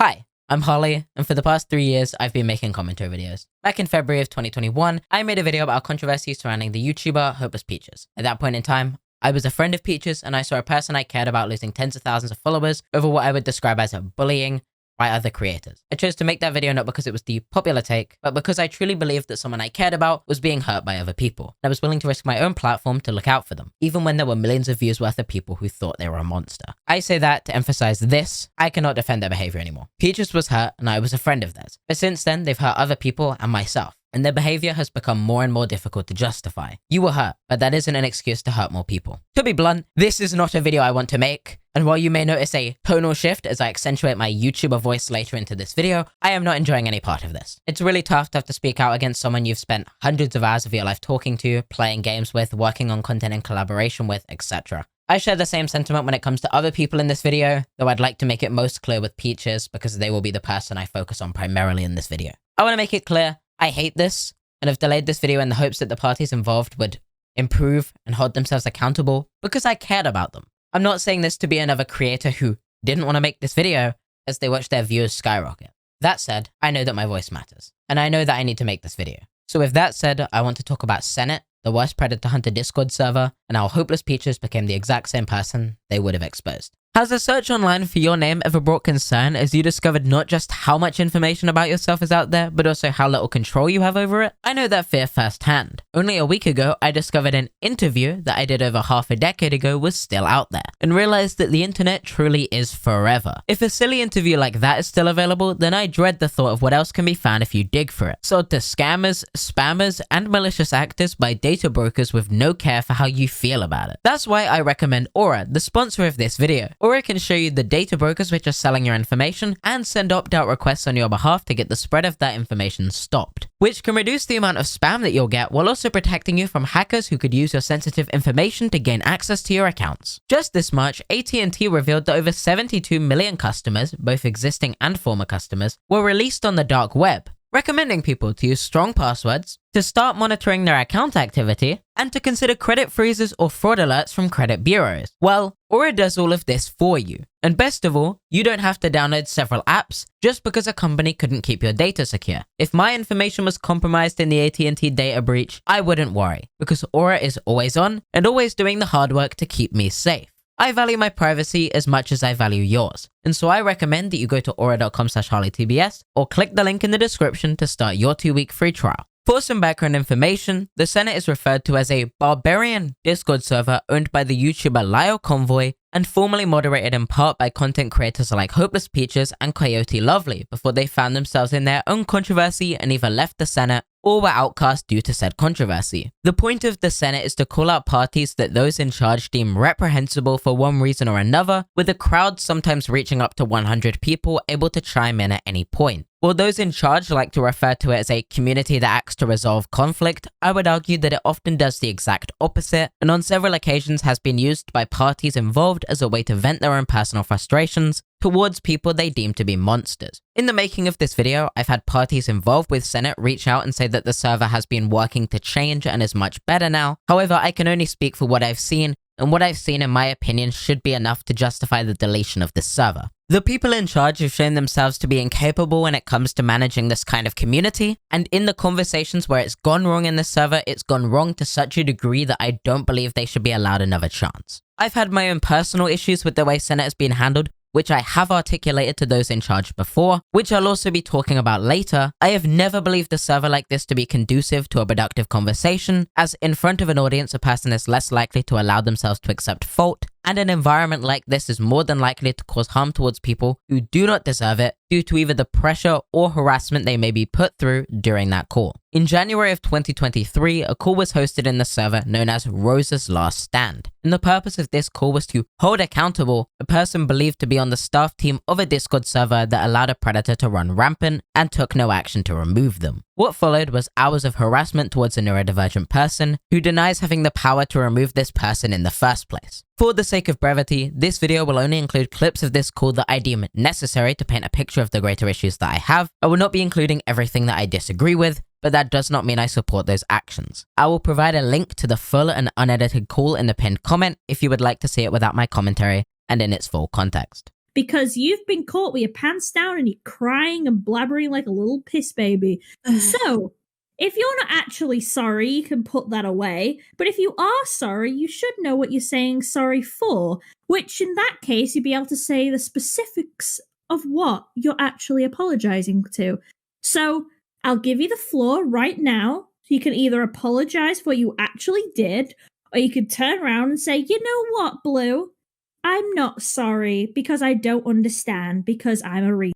Hi, I'm Harley, and for the past 3 years, I've been making commentary videos. Back in February of 2021, I made a video about controversy surrounding the YouTuber Hopeless Peaches. At that point in time, I was a friend of Peaches, and I saw a person I cared about losing tens of thousands of followers over what I would describe as bullying by other creators. I chose to make that video not because it was the popular take, but because I truly believed that someone I cared about was being hurt by other people. I was willing to risk my own platform to look out for them, even when there were millions of views worth of people who thought they were a monster. I say that to emphasize this: I cannot defend their behavior anymore. Peaches was hurt, and I was a friend of theirs. But since then, they've hurt other people and myself, and their behavior has become more and more difficult to justify. You were hurt, but that isn't an excuse to hurt more people. To be blunt, this is not a video I want to make, and while you may notice a tonal shift as I accentuate my YouTuber voice later into this video, I am not enjoying any part of this. It's really tough to have to speak out against someone you've spent hundreds of hours of your life talking to, playing games with, working on content in collaboration with, etc. I share the same sentiment when it comes to other people in this video, though I'd like to make it most clear with Peaches because they will be the person I focus on primarily in this video. I want to make it clear, I hate this, and have delayed this video in the hopes that the parties involved would improve and hold themselves accountable because I cared about them. I'm not saying this to be another creator who didn't want to make this video as they watch their views skyrocket. That said, I know that my voice matters, and I know that I need to make this video. So with that said, I want to talk about Senate, the worst Predator Hunter Discord server, and how Hopeless Peaches became the exact same person they would have exposed. Has a search online for your name ever brought concern as you discovered not just how much information about yourself is out there, but also how little control you have over it? I know that fear firsthand. Only a week ago, I discovered an interview that I did over half a decade ago was still out there, and realized that the internet truly is forever. If a silly interview like that is still available, then I dread the thought of what else can be found if you dig for it. Sold to scammers, spammers, and malicious actors by data brokers with no care for how you feel about it. That's why I recommend Aura, the sponsor of this video. Aura can show you the data brokers which are selling your information and send opt-out requests on your behalf to get the spread of that information stopped, which can reduce the amount of spam that you'll get while also protecting you from hackers who could use your sensitive information to gain access to your accounts. Just this March, AT&T revealed that over 72 million customers, both existing and former customers, were released on the dark web, recommending people to use strong passwords, to start monitoring their account activity, and to consider credit freezes or fraud alerts from credit bureaus. Well, Aura does all of this for you. And best of all, you don't have to download several apps just because a company couldn't keep your data secure. If my information was compromised in the AT&T data breach, I wouldn't worry, because Aura is always on and always doing the hard work to keep me safe. I value my privacy as much as I value yours, and so I recommend that you go to aura.com/HarleyTBS or click the link in the description to start your 2-week free trial. For some background information, the Senate is referred to as a barbarian Discord server owned by the YouTuber Lyle Convoy and formerly moderated in part by content creators like Hopeless Peaches and Coyote Lovely before they found themselves in their own controversy and either left the Senate or were outcast due to said controversy. The point of the Senate is to call out parties that those in charge deem reprehensible for one reason or another, with the crowd sometimes reaching up to 100 people able to chime in at any point. While those in charge like to refer to it as a community that acts to resolve conflict, I would argue that it often does the exact opposite, and on several occasions has been used by parties involved as a way to vent their own personal frustrations towards people they deem to be monsters. In the making of this video, I've had parties involved with Senate reach out and say that the server has been working to change and is much better now. However, I can only speak for what I've seen, and what I've seen in my opinion should be enough to justify the deletion of this server. The people in charge have shown themselves to be incapable when it comes to managing this kind of community, and in the conversations where it's gone wrong in this server, it's gone wrong to such a degree that I don't believe they should be allowed another chance. I've had my own personal issues with the way Senate has been handled, which I have articulated to those in charge before, which I'll also be talking about later. I have never believed a server like this to be conducive to a productive conversation, as in front of an audience a person is less likely to allow themselves to accept fault, and an environment like this is more than likely to cause harm towards people who do not deserve it due to either the pressure or harassment they may be put through during that call. In January of 2023, a call was hosted in the server known as Rosa's Last Stand, and the purpose of this call was to hold accountable a person believed to be on the staff team of a Discord server that allowed a predator to run rampant and took no action to remove them. What followed was hours of harassment towards a neurodivergent person who denies having the power to remove this person in the first place. For the sake of brevity, this video will only include clips of this call that I deem necessary to paint a picture of the greater issues that I have. I will not be including everything that I disagree with, but that does not mean I support those actions. I will provide a link to the full and unedited call in the pinned comment if you would like to see it without my commentary and in its full context. because you've been caught with your pants down and you're crying and blabbering like a little piss baby. So, if you're not actually sorry, you can put that away. But if you are sorry, you should know what you're saying sorry for, which in that case, you'd be able to say the specifics of what you're actually apologizing to. So, I'll give you the floor right now. You can either apologize for what you actually did, or you could turn around and say, you know what, Blue? I'm not sorry because I don't understand because I'm a reader.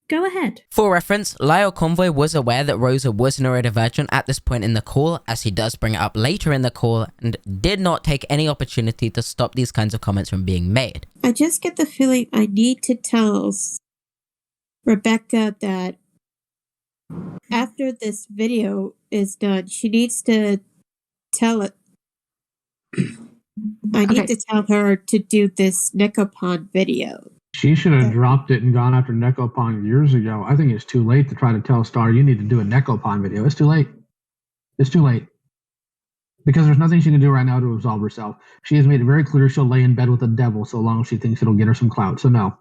Go ahead. For reference, Lyle Convoy was aware that Rosa wasn't already a virgin at this point in the call, as he does bring it up later in the call, and did not take any opportunity to stop these kinds of comments from being made. I just get the feeling I need to tell Rebecca that after this video is done, she needs to tell it. I need to tell her to do this Necopon video. She should have dropped it and gone after Necopon years ago. I think it's too late to try to tell Star you need to do a Necopon video. It's too late. It's too late. Because there's nothing she can do right now to absolve herself. She has made it very clear she'll lay in bed with the devil so long as she thinks it'll get her some clout. So no,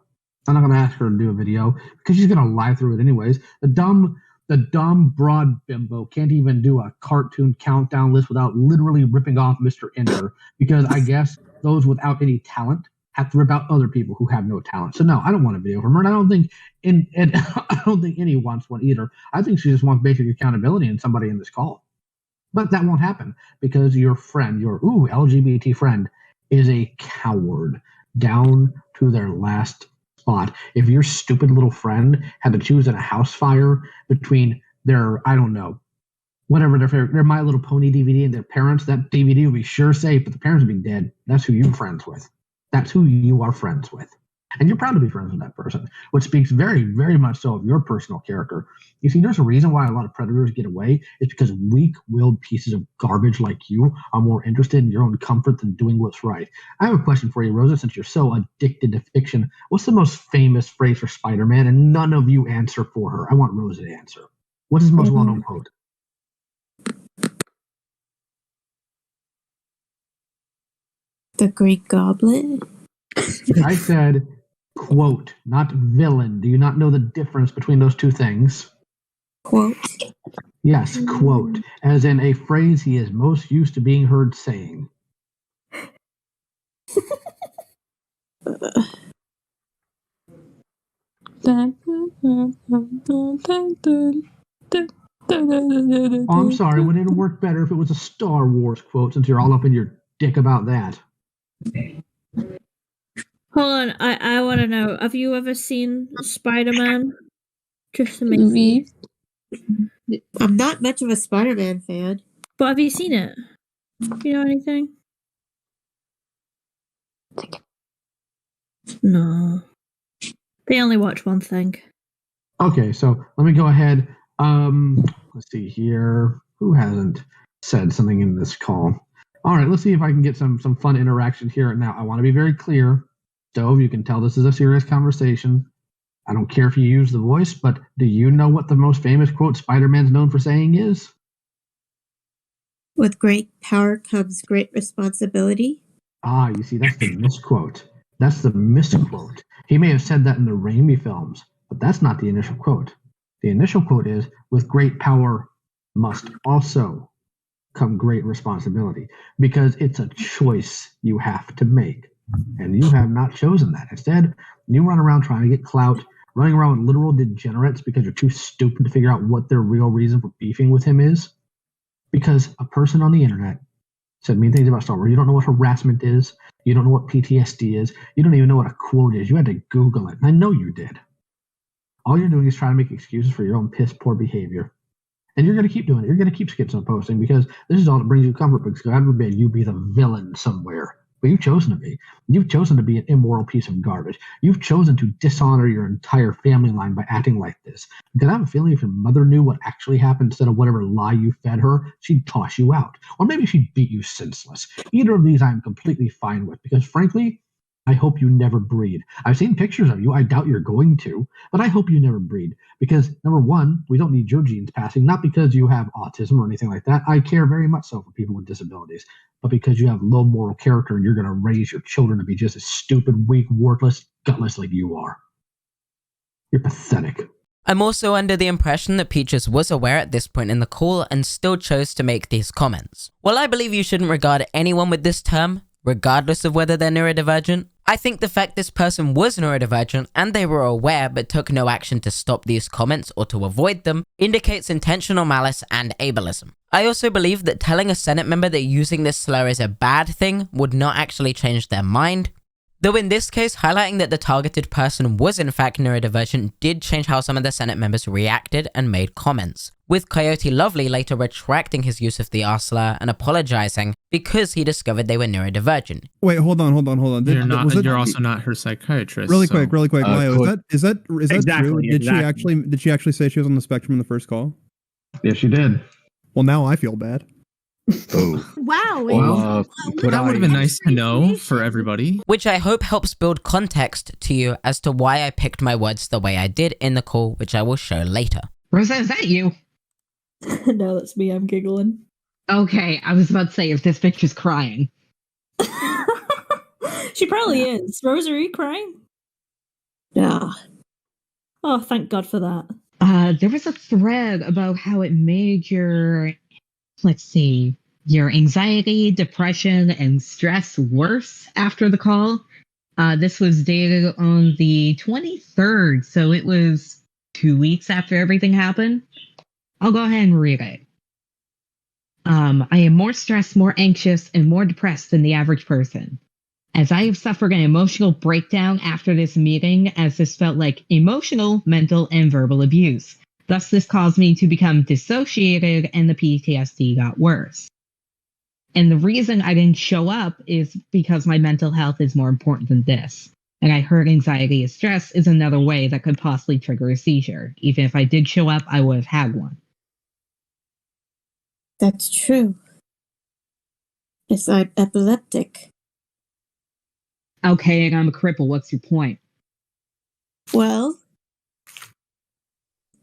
I'm not going to ask her to do a video because she's going to lie through it anyways. The dumb broad bimbo can't even do a cartoon countdown list without literally ripping off Mr. Ender, because I guess those without any talent have to rip out other people who have no talent. So no, I don't want a video from her, and I don't think I don't think any wants one either. I think she just wants basic accountability and somebody in this call. But that won't happen because your friend, your LGBT friend, is a coward down to their last spot. If your stupid little friend had to choose in a house fire between their, I don't know, whatever their My Little Pony DVD and their parents, that DVD would be sure safe, but the parents would be dead. That's who you're friends with. That's who you are friends with. And you're proud to be friends with that person, which speaks very, very much so of your personal character. You see, there's a reason why a lot of predators get away. It's because weak-willed pieces of garbage like you are more interested in your own comfort than doing what's right. I have a question for you, Rosa, since you're so addicted to fiction. What's the most famous phrase for Spider-Man? And none of you answer for her. I want Rosa to answer. What is the most well-known quote? The Greek Goblin? I said, quote, not villain. Do you not know the difference between those two things? Quote? Yes, quote. As in a phrase he is most used to being heard saying. Oh, I'm sorry. Would it work better if it was a Star Wars quote, since you're all up in your dick about that? Hold on, I want to know. Have you ever seen Spider-Man? Just to make me. I'm not much of a Spider-Man fan. But have you seen it? Do you know anything? No. They only watch one thing. Okay, so let me go ahead. Let's see here. Who hasn't said something in this call? All right, let's see if I can get some fun interaction here. Now, I want to be very clear. Stove, you can tell this is a serious conversation. I don't care if you use the voice, but do you know what the most famous quote Spider-Man's known for saying is? With great power comes great responsibility. Ah, you see, that's the misquote. That's the misquote. He may have said that in the Raimi films, but that's not the initial quote. The initial quote is, with great power must also come great responsibility, because it's a choice you have to make, and you have not chosen that. Instead, you run around trying to get clout, running around with literal degenerates because you're too stupid to figure out what their real reason for beefing with him is. Because a person on the internet said mean things about Star Wars. You don't know what harassment is. You don't know what PTSD is. You don't even know what a quote is. You had to Google it. And I know you did. All you're doing is trying to make excuses for your own piss poor behavior. And you're going to keep doing it. You're going to keep skipping and posting because this is all that brings you comfort, because God forbid you be the villain somewhere. But you've chosen to be. You've chosen to be an immoral piece of garbage. You've chosen to dishonor your entire family line by acting like this. Because I have a feeling if your mother knew what actually happened instead of whatever lie you fed her, she'd toss you out. Or maybe she'd beat you senseless. Either of these I'm completely fine with, because frankly, I hope you never breed. I've seen pictures of you. I doubt you're going to, but I hope you never breed. Because, number one, we don't need your genes passing, not because you have autism or anything like that. I care very much so for people with disabilities, but because you have low moral character and you're going to raise your children to be just as stupid, weak, worthless, gutless like you are. You're pathetic. I'm also under the impression that Peaches was aware at this point in the call and still chose to make these comments. While I believe you shouldn't regard anyone with this term, regardless of whether they're neurodivergent, I think the fact this person was neurodivergent and they were aware but took no action to stop these comments or to avoid them indicates intentional malice and ableism. I also believe that telling a Senate member that using this slur is a bad thing would not actually change their mind. Though in this case, highlighting that the targeted person was in fact neurodivergent did change how some of the Senate members reacted and made comments, with Coyote Lovely later retracting his use of the R slur and apologizing because he discovered they were neurodivergent. Wait, hold on. You're also not her psychiatrist. Really quick, Lyle, is that Exactly, true? exactly. Did she actually say she was on the spectrum in the first call? Yes, she did. Well, now I feel bad. Oh. Wow. Well, That would have been nice to know for everybody. Which I hope helps build context to you as to why I picked my words the way I did in the call, which I will show later. Rosa, is that you? No, that's me. I'm giggling. Okay, I was about to say, if this bitch is crying. She probably is. Rosa, are you crying? Yeah. Oh, thank God for that. There was a thread about how it made your, your anxiety, depression, and stress worse after the call. This was dated on the 23rd, so it was 2 weeks after everything happened. I'll go ahead and read it. I am more stressed, more anxious, and more depressed than the average person. As I have suffered an emotional breakdown after this meeting, as this felt like emotional, mental, and verbal abuse. Thus, this caused me to become dissociated, and the PTSD got worse. And the reason I didn't show up is because my mental health is more important than this. And I heard anxiety and stress is another way that could possibly trigger a seizure. Even if I did show up, I would have had one. That's true. Yes, I'm epileptic. Okay, and I'm a cripple. What's your point? Well,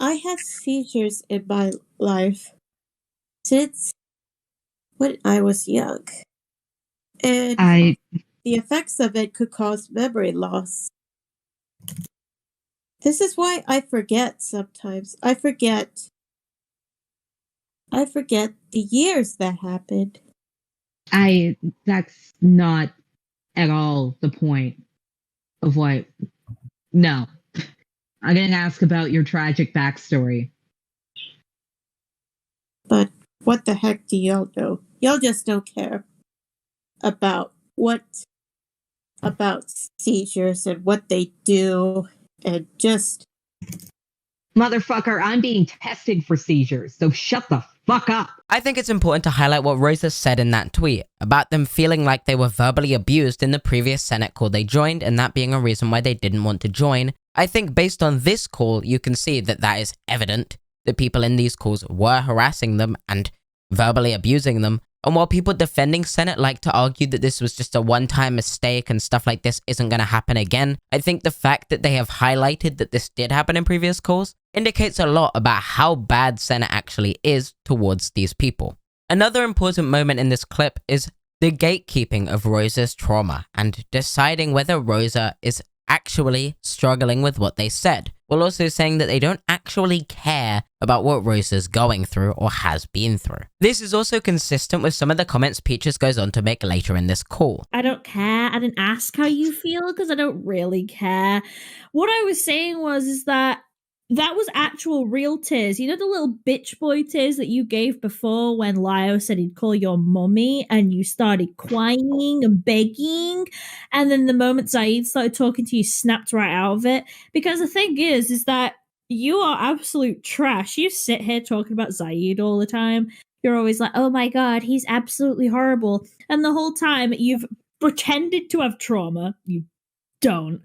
I had seizures in my life since when I was young. And the effects of it could cause memory loss. This is why I forget sometimes. I forget the years that happened. That's not at all the point of what. No. I didn't ask about your tragic backstory. But what the heck do y'all know? Y'all just don't care about seizures and what they do and just... Motherfucker, I'm being tested for seizures, so shut the fuck up. I think it's important to highlight what Rosa said in that tweet about them feeling like they were verbally abused in the previous Senate call they joined, and that being a reason why they didn't want to join. I think based on this call, you can see that that is evident, that people in these calls were harassing them and verbally abusing them. And while people defending Senate like to argue that this was just a one-time mistake and stuff like this isn't going to happen again, I think the fact that they have highlighted that this did happen in previous calls indicates a lot about how bad Senate actually is towards these people. Another important moment in this clip is the gatekeeping of Rosa's trauma and deciding whether Rosa is actually struggling with what they said, while also saying that they don't actually care about what Rosa's going through or has been through. This is also consistent with some of the comments Peaches goes on to make later in this call. I don't care. I didn't ask how you feel because I don't really care. What I was saying is that was actual real tears. You know the little bitch boy tears that you gave before when Lio said he'd call your mummy and you started crying and begging, and then the moment Zaid started talking to you, snapped right out of it? Because the thing is that you are absolute trash. You sit here talking about Zaid all the time. You're always like, oh my god, he's absolutely horrible. And the whole time you've pretended to have trauma, you don't.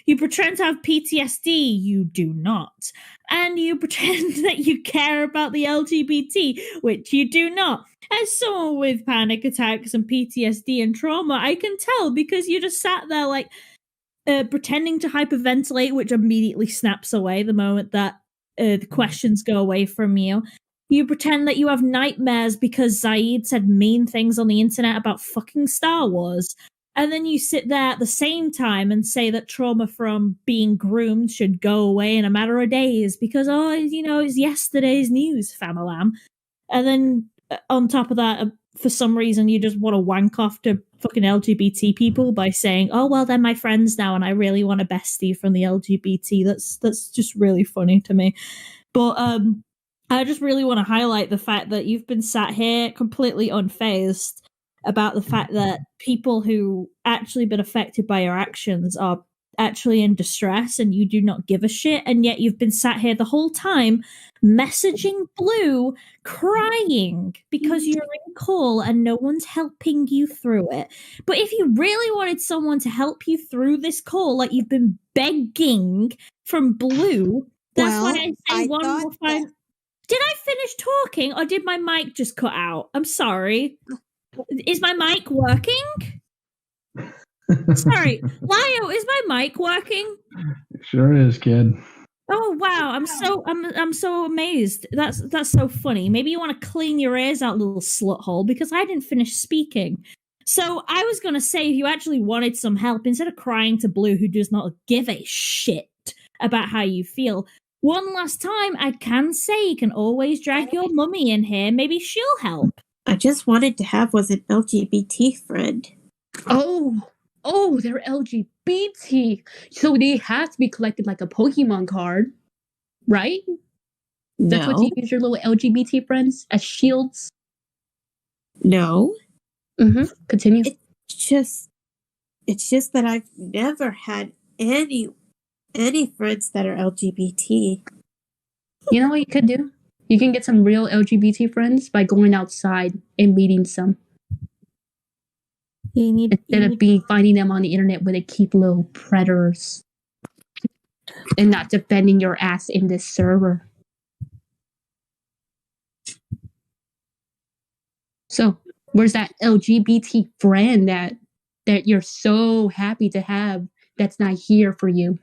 You pretend to have PTSD, you do not. And you pretend that you care about the LGBT, which you do not. As someone with panic attacks and PTSD and trauma, I can tell because you just sat there like pretending to hyperventilate, which immediately snaps away the moment that the questions go away from you. You pretend that you have nightmares because Zaid said mean things on the internet about fucking Star Wars. And then you sit there at the same time and say that trauma from being groomed should go away in a matter of days because, it's yesterday's news, famalam. And then on top of that, for some reason, you just want to wank off to fucking LGBT people by saying, oh, well, they're my friends now and I really want a bestie from the LGBT. That's just really funny to me. But I just really want to highlight the fact that you've been sat here completely unfazed about the fact that people who actually been affected by your actions are actually in distress and you do not give a shit, and yet you've been sat here the whole time messaging Blue crying because you're in call and no one's helping you through it. But if you really wanted someone to help you through this call, like you've been begging from Blue, that's why I say one more time. Did I finish talking or did my mic just cut out? I'm sorry. Is my mic working? Sorry, Lio, is my mic working? It sure is, kid. Oh wow, I'm so amazed. That's so funny. Maybe you want to clean your ears out, little slut hole, because I didn't finish speaking. So I was gonna say, if you actually wanted some help, instead of crying to Blue, who does not give a shit about how you feel, one last time, I can say you can always drag your mummy in here. Maybe she'll help. I just wanted to have was an LGBT friend. Oh, they're LGBT. So they have to be collected like a Pokemon card, right? That's what you use your little LGBT friends as shields? No. Mm-hmm. Continue. It's just that I've never had any friends that are LGBT. You know what you could do? You can get some real LGBT friends by going outside and meeting some. Instead of finding them on the internet where they keep little predators and not defending your ass in this server. So, where's that LGBT friend that you're so happy to have that's not here for you?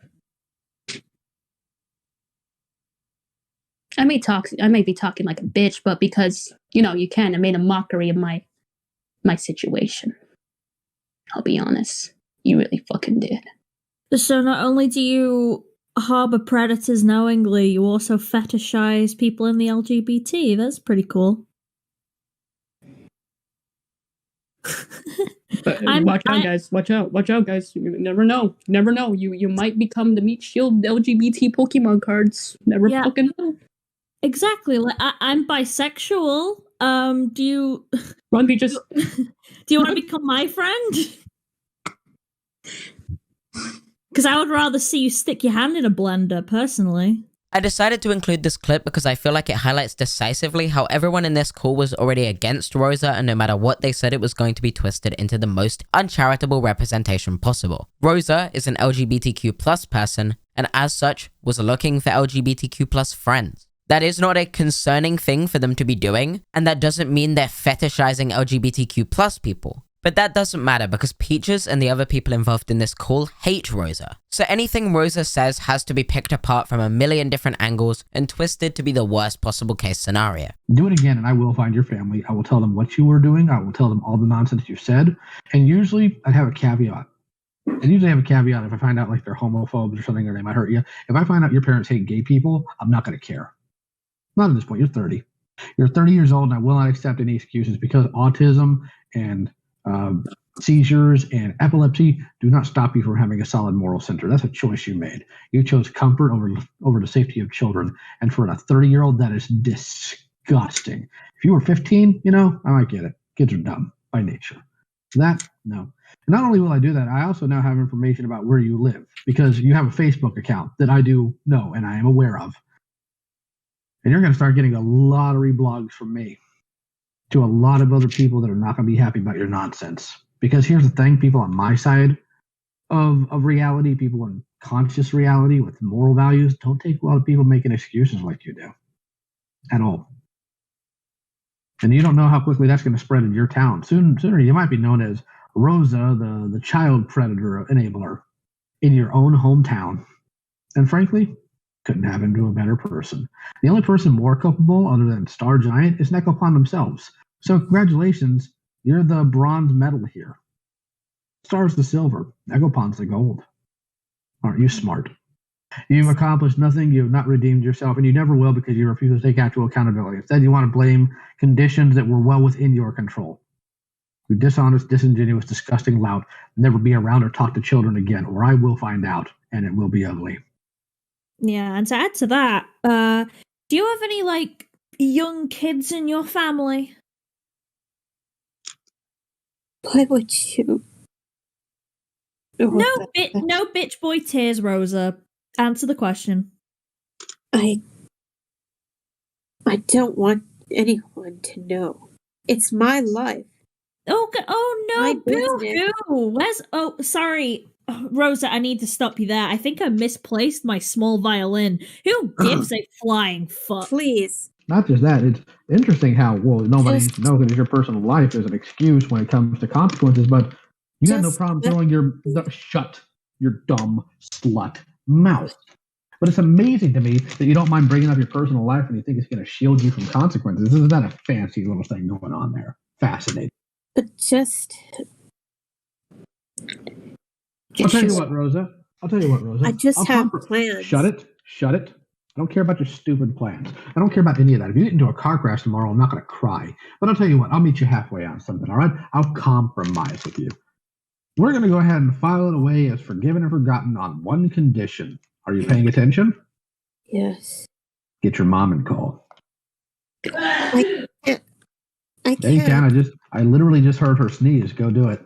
I may be talking like a bitch, but because, you can, I made a mockery of my situation. I'll be honest. You really fucking did. So not only do you harbor predators knowingly, you also fetishize people in the LGBT. That's pretty cool. But watch out, guys. Watch out, guys. You never know. You might become the meat shield LGBT Pokemon cards. Never fucking know. Exactly. Like I'm bisexual. Do you want to just do you want to become my friend? Because I would rather see you stick your hand in a blender, personally. I decided to include this clip because I feel like it highlights decisively how everyone in this call was already against Rosa, and no matter what they said, it was going to be twisted into the most uncharitable representation possible. Rosa is an LGBTQ+ person, and as such, was looking for LGBTQ+ friends. That is not a concerning thing for them to be doing, and that doesn't mean they're fetishizing LGBTQ+ people. But that doesn't matter because Peaches and the other people involved in this call hate Rosa. So anything Rosa says has to be picked apart from a million different angles and twisted to be the worst possible case scenario. Do it again and I will find your family. I will tell them what you were doing. I will tell them all the nonsense you said. And usually I have a caveat. If I find out like they're homophobes or something or they might hurt you. If I find out your parents hate gay people, I'm not going to care. Not at this point. You're 30. You're 30 years old and I will not accept any excuses because autism and seizures and epilepsy do not stop you from having a solid moral center. That's a choice you made. You chose comfort over the safety of children. And for a 30-year-old, that is disgusting. If you were 15, I might get it. Kids are dumb by nature. That, no. And not only will I do that, I also now have information about where you live because you have a Facebook account that I do know and I am aware of. And you're going to start getting a lot of reblogs from me to a lot of other people that are not going to be happy about your nonsense. Because here's the thing, people on my side of reality, people in conscious reality with moral values, don't take a lot of people making excuses like you do at all. And you don't know how quickly that's going to spread in your town. Sooner you might be known as Rosa, the child predator enabler in your own hometown. And frankly, couldn't have him to a better person. The only person more culpable other than Star Giant is Necopon themselves. So congratulations, you're the bronze medal here. Star's the silver, Negopon's the gold. Aren't you smart? You've accomplished nothing, you have not redeemed yourself, and you never will because you refuse to take actual accountability. Instead, you want to blame conditions that were well within your control. You're dishonest, disingenuous, disgusting, loud. Never be around or talk to children again, or I will find out, and it will be ugly. Yeah, and to add to that, do you have any, young kids in your family? Why would you? No bitch boy tears, Rosa. Answer the question. I don't want anyone to know. It's my life. Okay. Oh no, boo-hoo. Sorry. Rosa, I need to stop you there. I think I misplaced my small violin. Who gives a flying fuck? Please. Not just that, it's interesting how, nobody needs to know that your personal life is an excuse when it comes to consequences, but you got no problem throwing shut your dumb slut mouth. But it's amazing to me that you don't mind bringing up your personal life and you think it's going to shield you from consequences. Isn't that a fancy little thing going on there? Fascinating. But just... I'll tell you what, Rosa. I just have plans. Shut it. I don't care about your stupid plans. I don't care about any of that. If you get into a car crash tomorrow, I'm not going to cry. But I'll tell you what, I'll meet you halfway on something, all right? I'll compromise with you. We're going to go ahead and file it away as forgiven and forgotten on one condition. Are you paying attention? Yes. Get your mom and call. I can't. Yeah, you can. I literally just heard her sneeze. Go do it.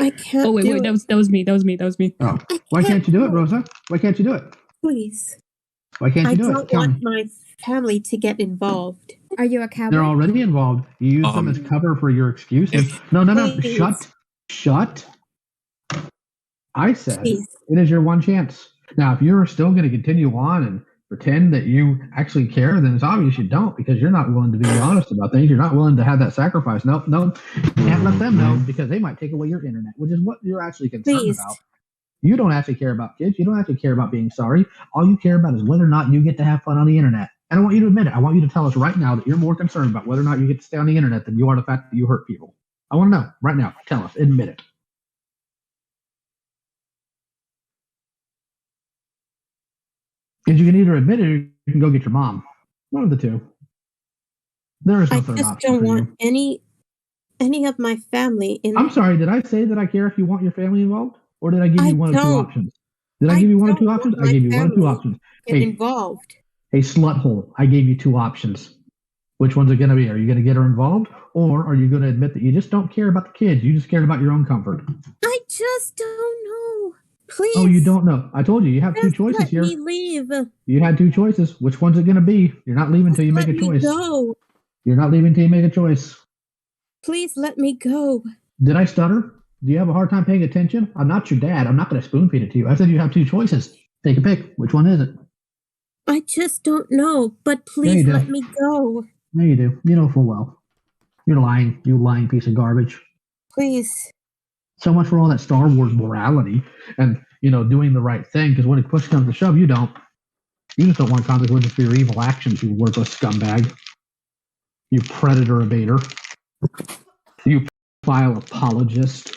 I can't. Oh wait, that was me. Oh, why can't you do it, Rosa? Why can't you do it? Please. Why can't you do it? I don't want my family to get involved. Are you a cowboy? They're already involved. You use them as cover for your excuses. No. Please. Shut. I said Please. It is your one chance. Now, if you're still going to continue on and pretend that you actually care, then it's obvious you don't because you're not willing to be honest about things. You're not willing to have that sacrifice. No, you can't let them know because they might take away your internet, which is what you're actually concerned about. You don't actually care about kids. You don't actually care about being sorry. All you care about is whether or not you get to have fun on the internet. And I want you to admit it. I want you to tell us right now that you're more concerned about whether or not you get to stay on the internet than you are the fact that you hurt people. I want to know right now. Tell us. Admit it. Because you can either admit it or you can go get your mom. One of the two. There is no third option. I just don't want any of my family in. I'm sorry, did I say that I care if you want your family involved? Or did I give you one or two options? Did I give you one or two options? I gave you one or two options. Get involved. Hey, sluthole, I gave you two options. Which one's it going to be? Are you going to get her involved? Or are you going to admit that you just don't care about the kids? You just care about your own comfort? I just don't know. Please. Oh, you don't know. I told you, you have two choices here. Let me leave. You had two choices. Which one's it going to be? You're not leaving until you make a choice. Go. You're not leaving until you make a choice. Please let me go. Did I stutter? Do you have a hard time paying attention? I'm not your dad. I'm not going to spoon feed it to you. I said you have two choices. Take a pick. Which one is it? I just don't know, but please let me go. No, you do. You know full well. You're lying. You lying piece of garbage. Please. So much for all that Star Wars morality and, doing the right thing, because when push comes to shove, you don't. You just don't want consequences for your evil actions, you worthless scumbag. You predator evader. You file apologist.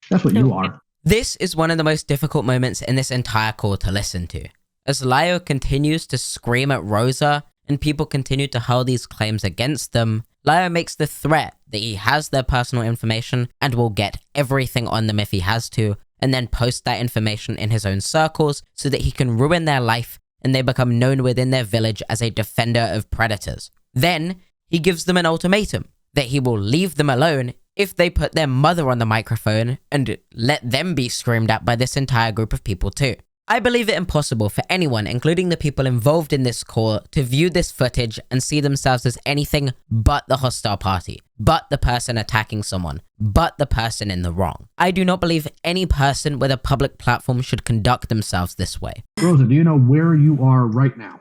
That's what you are. This is one of the most difficult moments in this entire call to listen to. As Lio continues to scream at Rosa and people continue to hurl these claims against them, Lio makes the threat that he has their personal information and will get everything on them if he has to, and then post that information in his own circles so that he can ruin their life and they become known within their village as a defender of predators. Then, he gives them an ultimatum that he will leave them alone if they put their mother on the microphone and let them be screamed at by this entire group of people too. I believe it impossible for anyone, including the people involved in this call, to view this footage and see themselves as anything but the hostile party, but the person attacking someone, but the person in the wrong. I do not believe any person with a public platform should conduct themselves this way. Rosa, do you know where you are right now?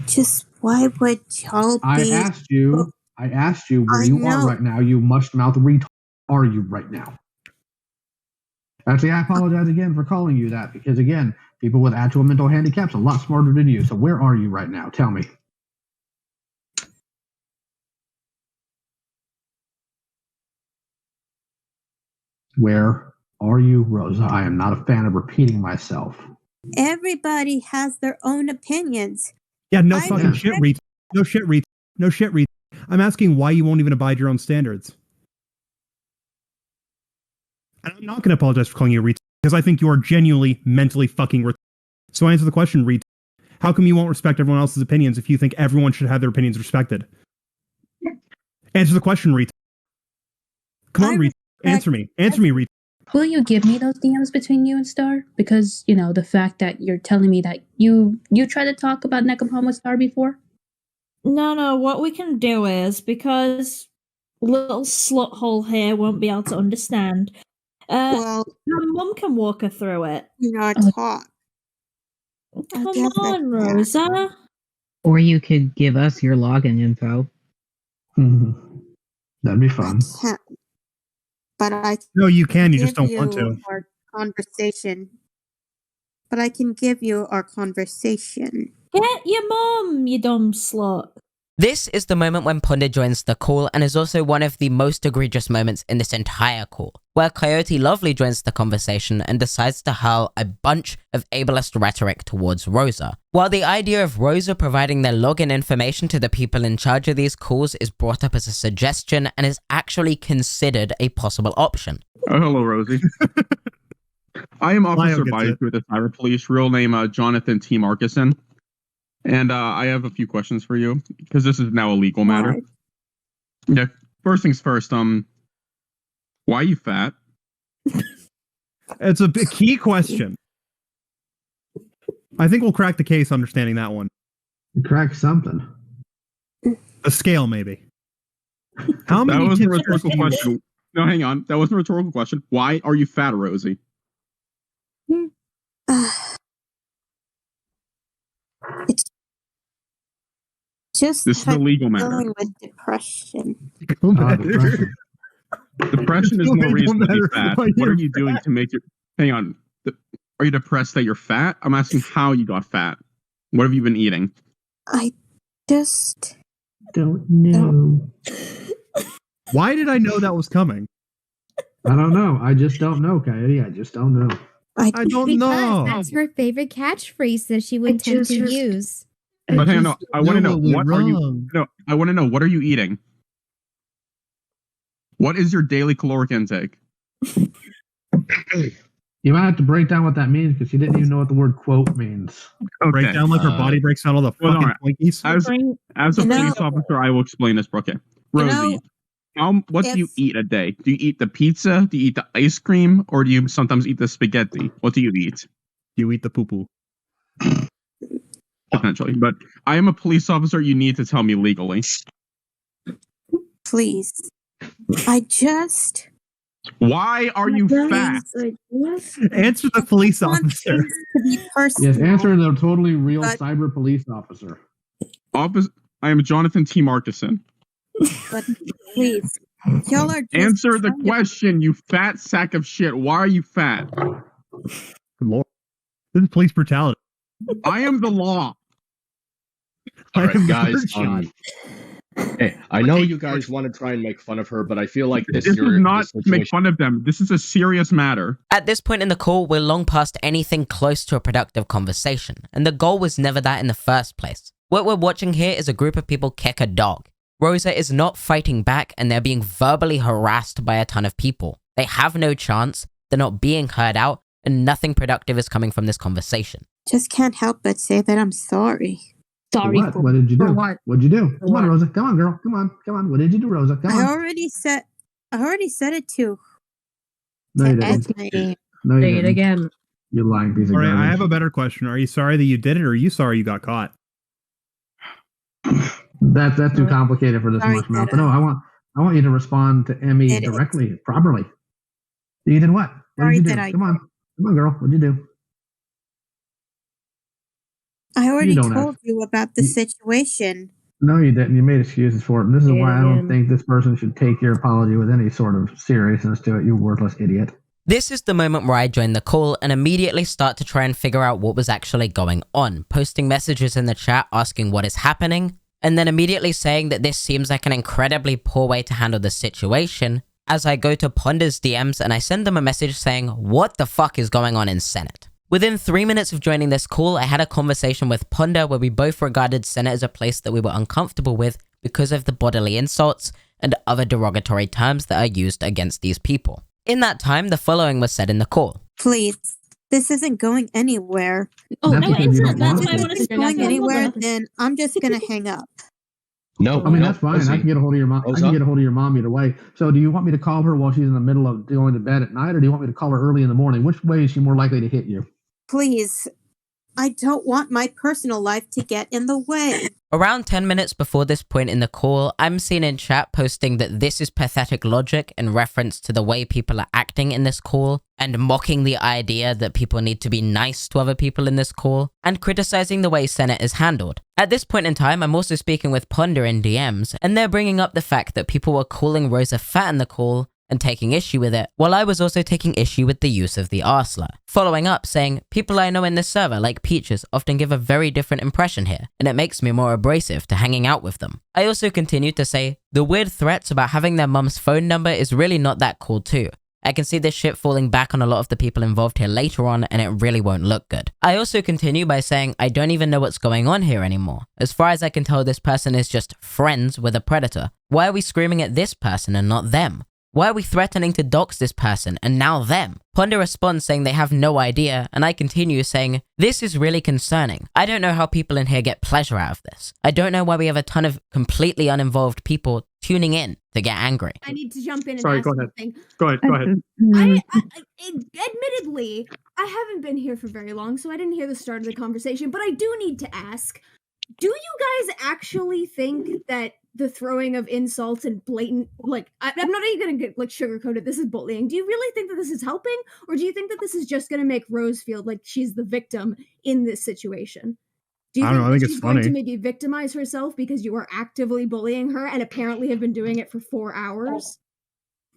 Just why would y'all be... I asked you where you are right now, you mush-mouth retard. Are you right now? Actually, I apologize again for calling you that, because again, people with actual mental handicaps are a lot smarter than you. So where are you right now? Tell me. Where are you, Rosa? I am not a fan of repeating myself. Everybody has their own opinions. Yeah, no fucking shit, Reed. No shit, Reed. No shit, Reed. I'm asking why you won't even abide your own standards. And I'm not going to apologize for calling you a retard, because I think you are genuinely mentally fucking retarded. So answer the question, retard. How come you won't respect everyone else's opinions if you think everyone should have their opinions respected? Answer the question, retard. Come on, retard. Answer me. Answer me, retard. Will you give me those DMs between you and Star? Because, you know, the fact that you're telling me that you tried to talk about Necropom with Star before? No, what we can do is, because little sluthole here won't be able to understand, Well, her mum can walk her through it. you know, talk. Come on, Rosa. Or you could give us your login info. That'd be fun. But I No, you can. You just don't want to. Our conversation. But I can give you our conversation. Get your mum, you dumb slut. This is the moment when Punda joins the call, and is also one of the most egregious moments in this entire call, where Coyote Lovely joins the conversation and decides to hurl a bunch of ableist rhetoric towards Rosa. While the idea of Rosa providing their login information to the people in charge of these calls is brought up as a suggestion and is actually considered a possible option. Oh, hello, Rosie. I am Officer Biden with the Cyber Police, real name Jonathan T. Markison. And I have a few questions for you, because this is now a legal matter. Right. Yeah. First things first, why are you fat? It's a key question. I think we'll crack the case understanding that one. Crack something. A scale, maybe. How many? That was a rhetorical question. No, hang on. That wasn't a rhetorical question. Why are you fat, Rosie? It's just this is a legal matter. Dealing with depression. Depression is no reason to be fat. What are you doing to make your... Hang on. Are you depressed that you're fat? I'm asking how you got fat. What have you been eating? I just... don't know. Why did I know that was coming? I don't know. I just don't know, Coyote. I just don't know. I don't know. That's her favorite catchphrase that she would tend to use. But hang on, no, I want to know what are you? No, I want to know what are you eating? What is your daily caloric intake? You might have to break down what that means, because she didn't even know what the word "quote" means. Okay. Break down like her body breaks down all the fucking Twinkies. As a police officer, I will explain this. Okay, Rosie, what do you eat a day? Do you eat the pizza? Do you eat the ice cream? Or do you sometimes eat the spaghetti? What do you eat? You eat the poo-poo. Potentially. But I am a police officer. You need to tell me legally. Please. I just... Why are you fat? Answer the police officer. Yes, answer the totally real cyber police officer. I am Jonathan T. Markison. But please, y'all are just answer the question, you fat sack of shit. Why are you fat? Lord, this is police brutality. I am the law. All right, guys. Hey, I know you guys want to try and make fun of her, but I feel like this is not to make fun of them. This is a serious matter. At this point in the call, we're long past anything close to a productive conversation, and the goal was never that in the first place. What we're watching here is a group of people kick a dog. Rosa is not fighting back, and they're being verbally harassed by a ton of people. They have no chance, they're not being heard out, and nothing productive is coming from this conversation. Just can't help but say that I'm sorry. Sorry. What did you do? What? What'd you do? Come on, Rosa. Come on, girl. Come on. What did you do, Rosa? Come on. I already said it to No, you Ed. didn't. No, you Say it didn't. again. You lying piece of All right, garbage. I have a better question. Are you sorry that you did it, or are you sorry you got caught? That's too complicated for this Sorry, much mouth. Dada. But no, I want you to respond to Emmy directly, properly. You did what? What Sorry did you do? that I Come on, girl. What'd you do? I already don't told you about the situation. No, you didn't. You made excuses for it. And this is Say it why I don't again. think this person should take your apology with any sort of seriousness to it, you worthless idiot. This is the moment where I join the call and immediately start to try and figure out what was actually going on, posting messages in the chat asking what is happening, and then immediately saying that this seems like an incredibly poor way to handle the situation, as I go to Ponder's DMs and I send them a message saying, what the fuck is going on in Senate? Within 3 minutes of joining this call, I had a conversation with Ponder where we both regarded Senate as a place that we were uncomfortable with because of the bodily insults and other derogatory terms that are used against these people. In that time, the following was said in the call. Please, this isn't going anywhere. Oh, That's no, because you it's don't not. want That's why I it. want If to it's going hold anywhere, on. then I'm just gonna hang up. No, I mean, no, that's fine. Rosie. I can get a hold of your mom. I can get a hold of your mom either way. So do you want me to call her while she's in the middle of going to bed at night, or do you want me to call her early in the morning? Which way is she more likely to hit you? Please, I don't want my personal life to get in the way. Around 10 minutes before this point in the call, I'm seen in chat posting that this is pathetic logic in reference to the way people are acting in this call, and mocking the idea that people need to be nice to other people in this call, and criticizing the way Senate is handled. At this point in time, I'm also speaking with Ponder in DMs, and they're bringing up the fact that people were calling Rosa fat in the call, and taking issue with it, while I was also taking issue with the use of the R slur. Following up saying, people I know in this server, like Peaches, often give a very different impression here, and it makes me more abrasive to hanging out with them. I also continued to say, the weird threats about having their mum's phone number is really not that cool too. I can see this shit falling back on a lot of the people involved here later on, and it really won't look good. I also continue by saying, I don't even know what's going on here anymore. As far as I can tell, this person is just friends with a predator. Why are we screaming at this person and not them? Why are we threatening to dox this person and now them? Ponder responds saying they have no idea, and I continue saying, this is really concerning. I don't know how people in here get pleasure out of this. I don't know why we have a ton of completely uninvolved people tuning in to get angry. I need to jump in and Sorry, ask go ahead. something. Go ahead. Admittedly, I haven't been here for very long, so I didn't hear the start of the conversation, but I do need to ask, do you guys actually think that the throwing of insults and blatant, like, I'm not even gonna get, like, sugarcoat it, this is bullying. Do you really think that this is helping? Or do you think that this is just gonna make Rose feel like she's the victim in this situation? Do you I don't know, I think she's it's going to funny. maybe victimize herself because you are actively bullying her and apparently have been doing it for 4 hours?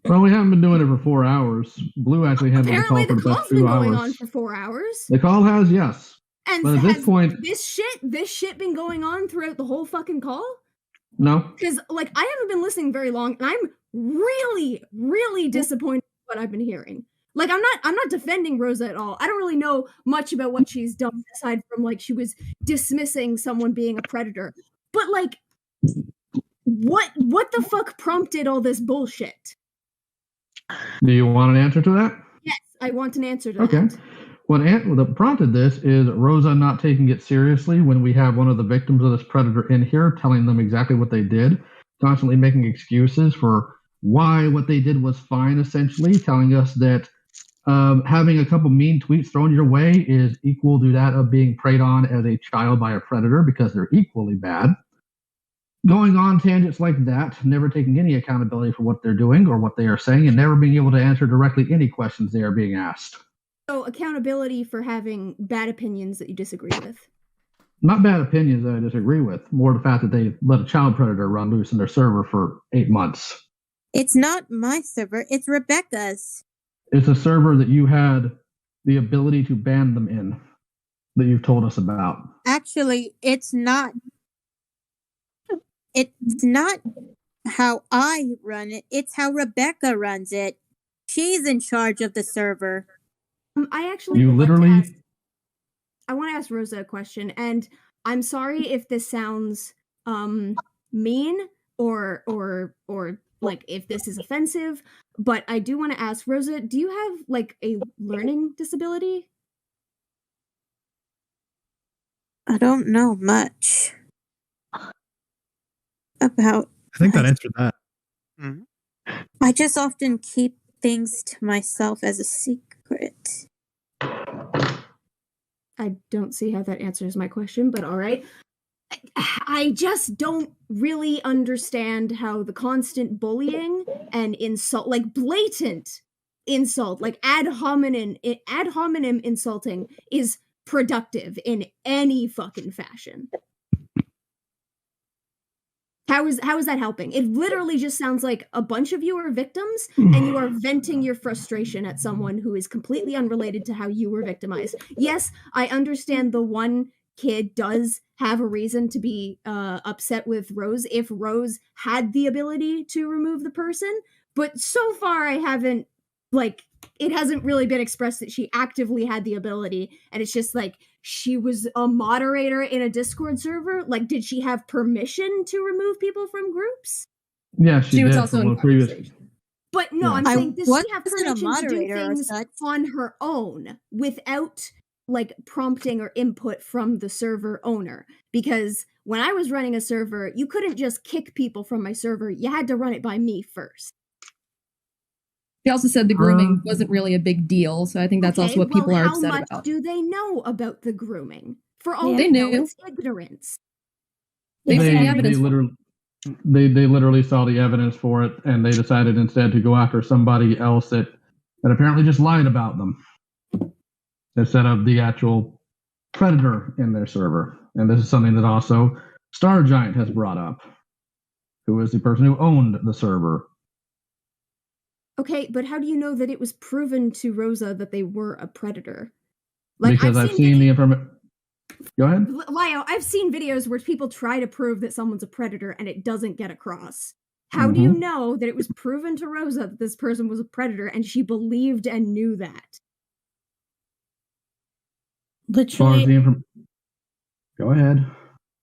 Well, we haven't been doing it for 4 hours. Blue actually had the call Apparently for the the call's past been 2 going hours. on for 4 hours. The call has, yes. And But at this point, this shit been going on throughout the whole fucking call? no. Because, like, I haven't been listening very long, and I'm really, really disappointed with what I've been hearing. Like, I'm not defending Rosa at all. I don't really know much about what she's done aside from, like, she was dismissing someone being a predator. But, like, what the fuck prompted all this bullshit? Do you want an answer to that? Yes, I want an answer to Okay. that. What prompted this is Rosa not taking it seriously when we have one of the victims of this predator in here telling them exactly what they did, constantly making excuses for why what they did was fine, essentially, telling us that having a couple mean tweets thrown your way is equal to that of being preyed on as a child by a predator because they're equally bad. Going on tangents like that, never taking any accountability for what they're doing or what they are saying, and never being able to answer directly any questions they are being asked. So, accountability for having bad opinions that you disagree with. Not bad opinions that I disagree with, more the fact that they let a child predator run loose in their server for 8 months. It's not my server, it's Rebecca's. It's a server that you had the ability to ban them in, that you've told us about. Actually, it's not. It's not how I run it, it's how Rebecca runs it. She's in charge of the server. I actually You literally. I want to ask Rosa a question, and I'm sorry if this sounds mean or like if this is offensive, but I do want to ask Rosa, do you have like a learning disability? I don't know much about. I think that answered that. I just often keep things to myself as a secret. I don't see how that answers my question, but all right. I just don't really understand how the constant bullying and insult, like blatant insult, like ad hominem insulting is productive in any fucking fashion. How is that helping? It literally just sounds like a bunch of you are victims and you are venting your frustration at someone who is completely unrelated to how you were victimized. Yes, I understand the one kid does have a reason to be upset with Rose if Rose had the ability to remove the person, but so far I haven't, like, it hasn't really been expressed that she actively had the ability, and it's just like she was a moderator in a Discord server. Like, did she have permission to remove people from groups? Yeah, she was did also from in a previous. But no, Yeah. I'm saying, does she have wasn't a permission to do moderator as things on her own without, like, prompting or input from the server owner? Because when I was running a server, you couldn't just kick people from my server. You had to run it by me first. He also said the grooming wasn't really a big deal, so I think that's also what people are upset How much about. do they know about the grooming? For all They we know, knew. it's ignorance. They've seen the evidence. They literally saw the evidence for it, and they decided instead to go after somebody else that apparently just lied about them instead of the actual predator in their server. And this is something that also Star Giant has brought up, who is the person who owned the server. Okay, but how do you know that it was proven to Rosa that they were a predator? Like, Because I've seen the information. Go ahead. Lio, I've seen videos where people try to prove that someone's a predator and it doesn't get across. How do you know that it was proven to Rosa that this person was a predator and she believed and knew that? Literally. Go ahead.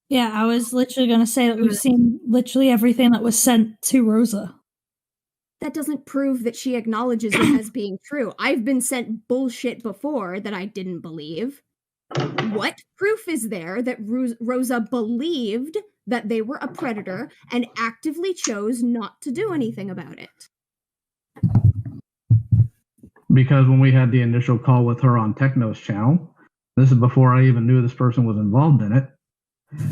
Yeah, I was literally going to say that we've seen literally everything that was sent to Rosa. That doesn't prove that she acknowledges it as being true. I've been sent bullshit before that I didn't believe. What proof is there that Rosa believed that they were a predator and actively chose not to do anything about it? Because when we had the initial call with her on Techno's channel, this is before I even knew this person was involved in it.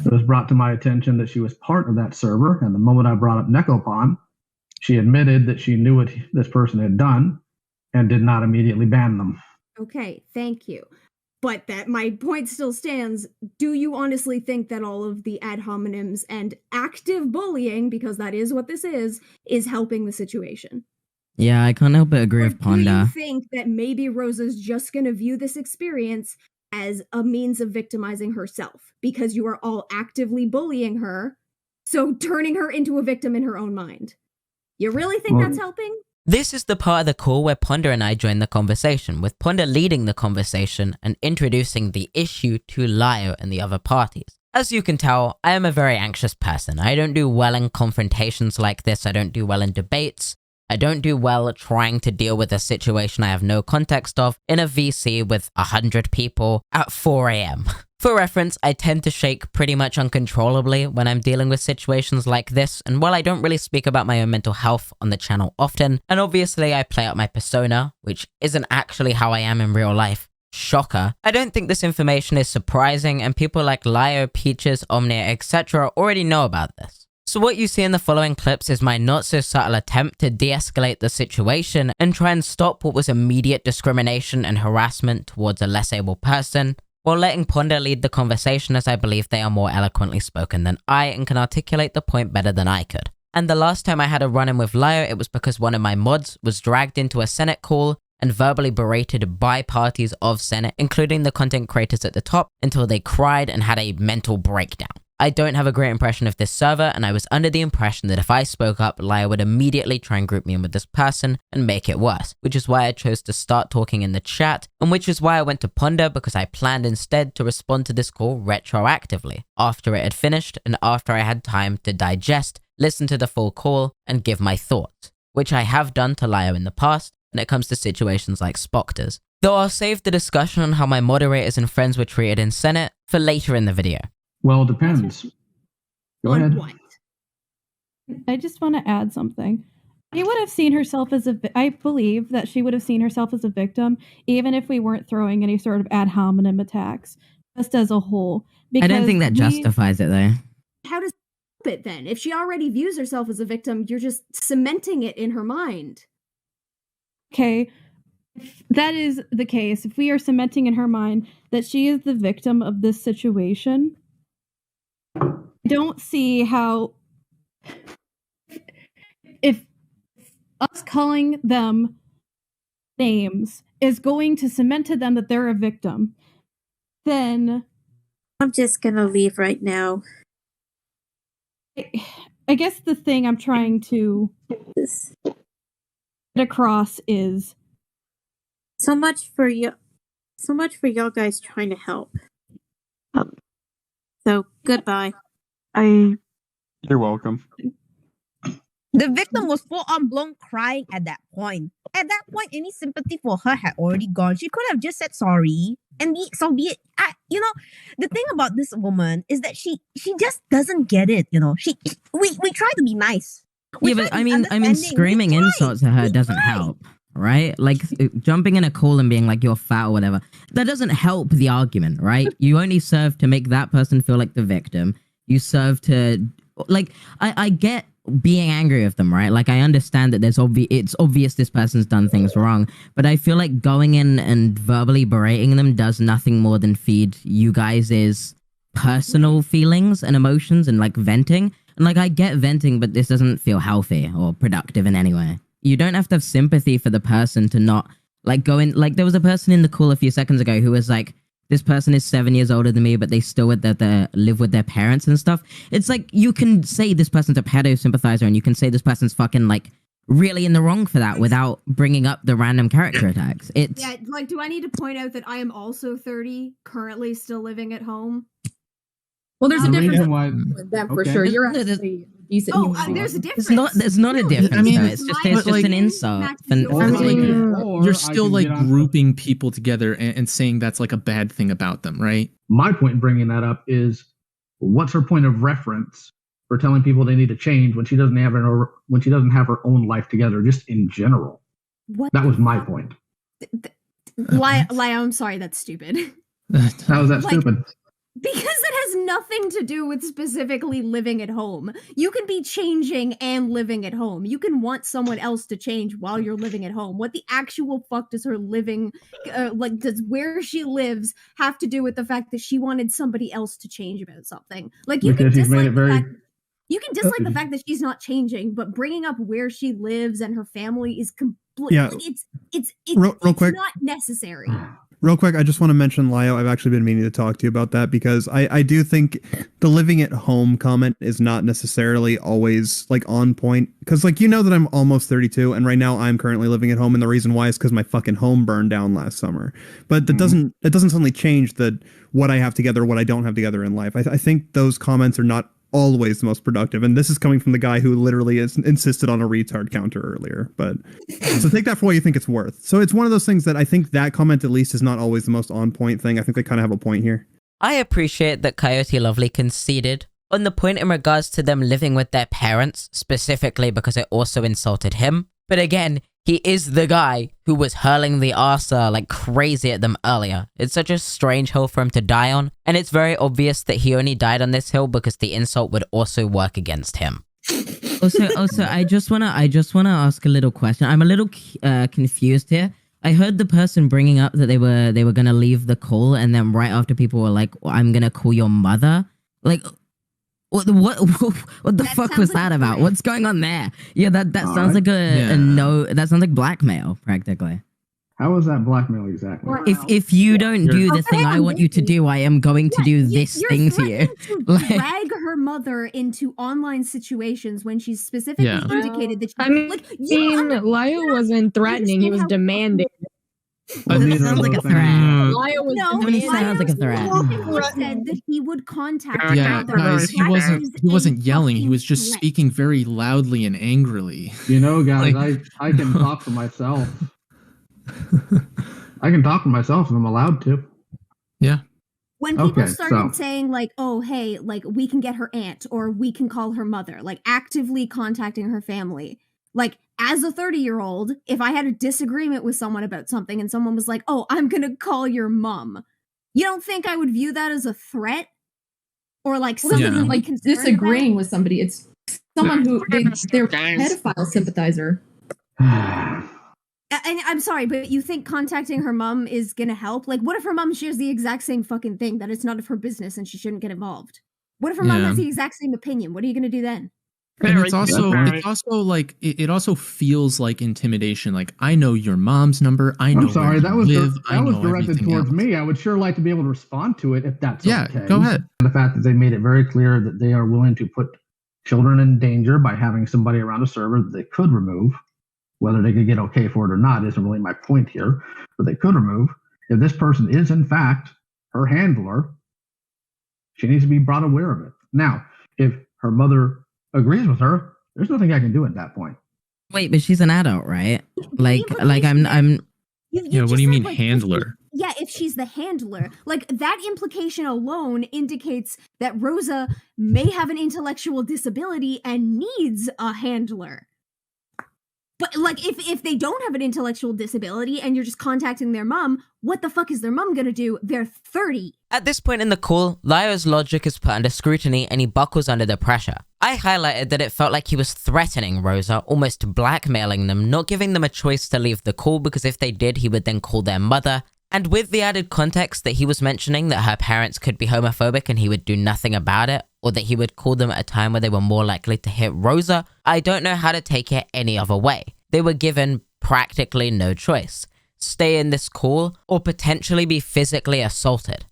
It was brought to my attention that she was part of that server, and the moment I brought up Necopon, she admitted that she knew what this person had done and did not immediately ban them. Okay, thank you. But that my point still stands. Do you honestly think that all of the ad hominems and active bullying, because that is what this is helping the situation? Yeah, I can't help but agree with Do you Ponda. think that maybe Rosa's just going to view this experience as a means of victimizing herself because you are all actively bullying her, so turning her into a victim in her own mind? You really think that's helping? This is the part of the call where Ponda and I joined the conversation, with Ponda leading the conversation and introducing the issue to Lio and the other parties. As you can tell, I am a very anxious person. I don't do well in confrontations like this. I don't do well in debates. I don't do well trying to deal with a situation I have no context of in a VC with 100 people at 4 AM. For reference, I tend to shake pretty much uncontrollably when I'm dealing with situations like this, and while I don't really speak about my own mental health on the channel often, and obviously I play out my persona, which isn't actually how I am in real life, shocker, I don't think this information is surprising, and people like Lio, Peaches, Omnia, etc. already know about this. So what you see in the following clips is my not so subtle attempt to de-escalate the situation and try and stop what was immediate discrimination and harassment towards a less able person, while letting Ponda lead the conversation, as I believe they are more eloquently spoken than I and can articulate the point better than I could. And the last time I had a run-in with Lio, it was because one of my mods was dragged into a Senate call and verbally berated by parties of Senate, including the content creators at the top, until they cried and had a mental breakdown. I don't have a great impression of this server, and I was under the impression that if I spoke up, Lio would immediately try and group me in with this person and make it worse, which is why I chose to start talking in the chat, and which is why I went to Ponda, because I planned instead to respond to this call retroactively, after it had finished and after I had time to digest, listen to the full call, and give my thoughts, which I have done to Lio in the past when it comes to situations like Spockter's. Though I'll save the discussion on how my moderators and friends were treated in Senate for later in the video. Well, it depends. Go ahead. I just want to add something. She would have seen herself as I believe that she would have seen herself as a victim, even if we weren't throwing any sort of ad hominem attacks, just as a whole. I don't think that justifies it, though. How does it then? If she already views herself as a victim, you're just cementing it in her mind. Okay, if that is the case, if we are cementing in her mind that she is the victim of this situation, I don't see how, if us calling them names is going to cement to them that they're a victim, then I'm just gonna leave right now. I guess the thing I'm trying to get across is so much for y'all guys trying to help. So goodbye. You're welcome. The victim was full on blown crying at that point. At that point, any sympathy for her had already gone. She could have just said sorry and so be it. The thing about this woman is that she just doesn't get it. We try to be nice. But I mean, screaming insults at her doesn't help, right? Like jumping in a call and being like you're fat or whatever, that doesn't help the argument, right? You only serve to make that person feel like the victim. You serve to, like, I get being angry with them, right? Like, I understand that it's obvious this person's done things wrong, but I feel like going in and verbally berating them does nothing more than feed you guys' personal feelings and emotions and, like, venting. And, like, I get venting, but this doesn't feel healthy or productive in any way. You don't have to have sympathy for the person to not, like, go in. Like, there was a person in the call a few seconds ago who was like, this person is 7 years older than me, but they still live with their parents and stuff. It's like, you can say this person's a pedo sympathizer, and you can say this person's fucking, like, really in the wrong for that without bringing up the random character attacks. Yeah, like, do I need to point out that I am also 30, currently still living at home? Well, there's a difference with them for sure. You're actually decent. There's a difference. There's not a difference. I mean, though. It's just like, an insult. You're still like grouping people together and saying that's like a bad thing about them, right? My point in bringing that up is, what's her point of reference for telling people they need to change when she doesn't have her own life together, just in general? That was my point. I'm sorry, that's stupid. How is that stupid? Because it has nothing to do with specifically living at home. You can be changing and living at home. You can want someone else to change while you're living at home. What the actual fuck does her living, does where she lives have to do with the fact that she wanted somebody else to change about something? Like, you can dislike the fact that she's not changing, but bringing up where she lives and her family is completely, it's real quick, not necessary. Real quick, I just want to mention, Lio, I've actually been meaning to talk to you about that, because I do think the living at home comment is not necessarily always, like, on point. Because, like, you know that I'm almost 32, and right now I'm currently living at home, and the reason why is because my fucking home burned down last summer. But that doesn't suddenly change what I have together, what I don't have together in life. I think those comments are not always the most productive, and this is coming from the guy who literally insisted on a retard counter earlier. But so take that for what you think it's worth. So it's one of those things that I think that comment at least is not always the most on point thing. I think they kind of have a point here. I appreciate that Coyote Lovely conceded on the point in regards to them living with their parents, specifically because it also insulted him. But again, he is the guy who was hurling the arser like crazy at them earlier. It's such a strange hill for him to die on, and it's very obvious that he only died on this hill because the insult would also work against him. Also, I just wanna ask a little question. I'm a little confused here. I heard the person bringing up that they were gonna leave the call, and then right after people were like, "I'm gonna call your mother." Like, what the fuck was that about? What's going on there? Yeah, that sounds like that sounds like blackmail practically. How is that blackmail exactly? If you don't do the thing I want you to do, I am going to do this thing to you. Drag her mother into online situations when she's specifically indicated that Lio wasn't threatening, he was demanding. That sounds like a threat. Lio was sounds like a threat. He said that he would contact guys, he wasn't yelling. He was just speaking very loudly and angrily. You know, guys, I can talk for myself. I can talk for myself if I'm allowed to. Yeah. When people started saying, like, oh, hey, like, we can get her aunt or we can call her mother, like, actively contacting her family, Like, as a 30-year-old, if I had a disagreement with someone about something and someone was like, oh, I'm gonna call your mom, you don't think I would view that as a threat? Or like something like disagreeing with somebody. It's someone who they're a pedophile sympathizer. And I'm sorry, but you think contacting her mom is gonna help? Like, what if her mom shares the exact same fucking thing, that it's none of her business and she shouldn't get involved? What if her mom has the exact same opinion? What are you gonna do then? And it's also like it also feels like intimidation. Like, I know your mom's number. I know. I'm sorry, that was directed towards me. I would sure like to be able to respond to it if that's okay. Go ahead. The fact that they made it very clear that they are willing to put children in danger by having somebody around a server that they could remove, whether they could get okay for it or not isn't really my point here, but they could remove. If this person is in fact her handler, she needs to be brought aware of it. Now, if her mother agrees with her, there's nothing I can do at that point. Wait, but she's an adult, right? Like I'm. You what do you mean handler? If she's the handler, like that implication alone indicates that Rosa may have an intellectual disability and needs a handler. But like, if they don't have an intellectual disability and you're just contacting their mom, what the fuck is their mom gonna do? They're 30. At this point in the call, Lyo's logic is put under scrutiny and he buckles under the pressure. I highlighted that it felt like he was threatening Rosa, almost blackmailing them, not giving them a choice to leave the call because if they did, he would then call their mother. And with the added context that he was mentioning that her parents could be homophobic and he would do nothing about it, or that he would call them at a time where they were more likely to hit Rosa, I don't know how to take it any other way. They were given practically no choice. Stay in this call or potentially be physically assaulted.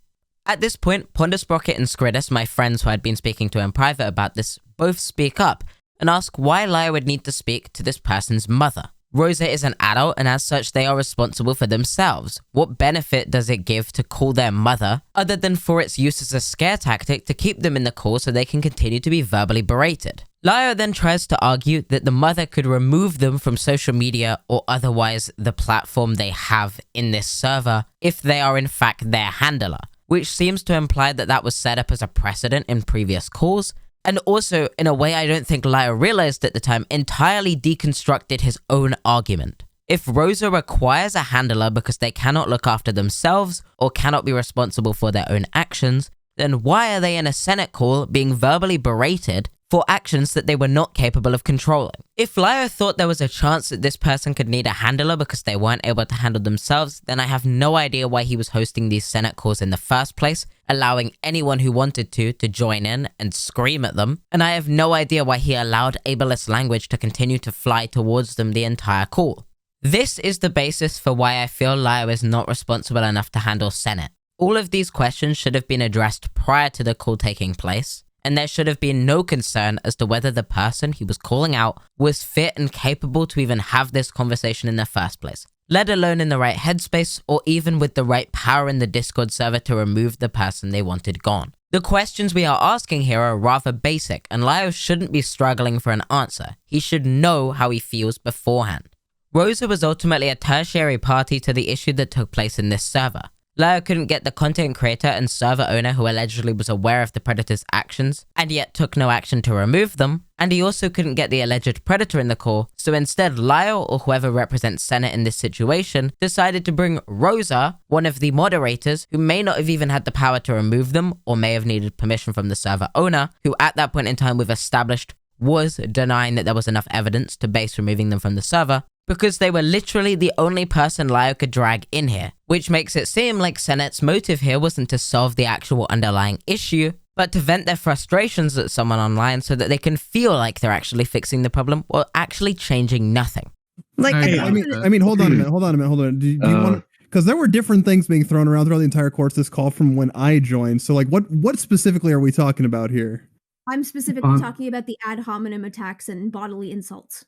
At this point, Ponder, Sprocket, and Skridus, my friends who I'd been speaking to in private about this, both speak up and ask why Lyo would need to speak to this person's mother. Rosa is an adult and as such they are responsible for themselves. What benefit does it give to call their mother other than for its use as a scare tactic to keep them in the call so they can continue to be verbally berated? Lyo then tries to argue that the mother could remove them from social media or otherwise the platform they have in this server if they are in fact their handler, which seems to imply that that was set up as a precedent in previous calls. And also, in a way I don't think Lyo realized at the time, entirely deconstructed his own argument. If Rosa requires a handler because they cannot look after themselves or cannot be responsible for their own actions, then why are they in a Senate call being verbally berated for actions that they were not capable of controlling? If Lyo thought there was a chance that this person could need a handler because they weren't able to handle themselves, then I have no idea why he was hosting these Senate calls in the first place, allowing anyone who wanted to join in and scream at them, and I have no idea why he allowed ableist language to continue to fly towards them the entire call. This is the basis for why I feel Lyo is not responsible enough to handle Senate. All of these questions should have been addressed prior to the call taking place, and there should have been no concern as to whether the person he was calling out was fit and capable to even have this conversation in the first place, let alone in the right headspace or even with the right power in the Discord server to remove the person they wanted gone. The questions we are asking here are rather basic, and Lyo shouldn't be struggling for an answer. He should know how he feels beforehand. Rosa was ultimately a tertiary party to the issue that took place in this server. Lyo couldn't get the content creator and server owner who allegedly was aware of the predator's actions and yet took no action to remove them, and he also couldn't get the alleged predator in the call, so instead Lyo, or whoever represents Senate in this situation, decided to bring Rosa, one of the moderators, who may not have even had the power to remove them or may have needed permission from the server owner, who at that point in time we've established was denying that there was enough evidence to base removing them from the server, because they were literally the only person Lyo could drag in here, which makes it seem like Senate's motive here wasn't to solve the actual underlying issue, but to vent their frustrations at someone online so that they can feel like they're actually fixing the problem while actually changing nothing. Like, I mean, hold on a minute. Do you want? Because there were different things being thrown around throughout the entire course of this call from when I joined. So, like, what specifically are we talking about here? I'm specifically talking about the ad hominem attacks and bodily insults.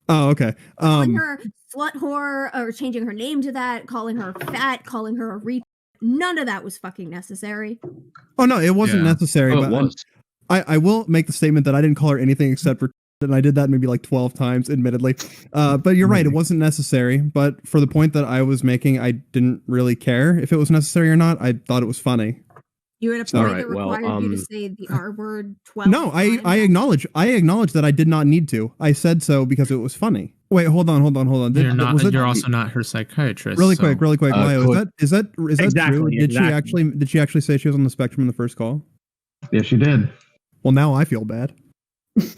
Oh, okay. Calling her slut whore, or changing her name to that, calling her fat, calling her a retard. None of that was fucking necessary. Oh no, it wasn't necessary. But it was. I will make the statement that I didn't call her anything except for, and I did that maybe like 12 times, admittedly. But you're right, it wasn't necessary. But for the point that I was making, I didn't really care if it was necessary or not. I thought it was funny. You're at a point that required you to say the R word 12 No, I acknowledge that I did not need to. I said so because it was funny. Wait, hold on. You're also not her psychiatrist. Really quick, Lio, is that Exactly, true? Did she actually say she was on the spectrum in the first call? Yes, she did. Well, now I feel bad.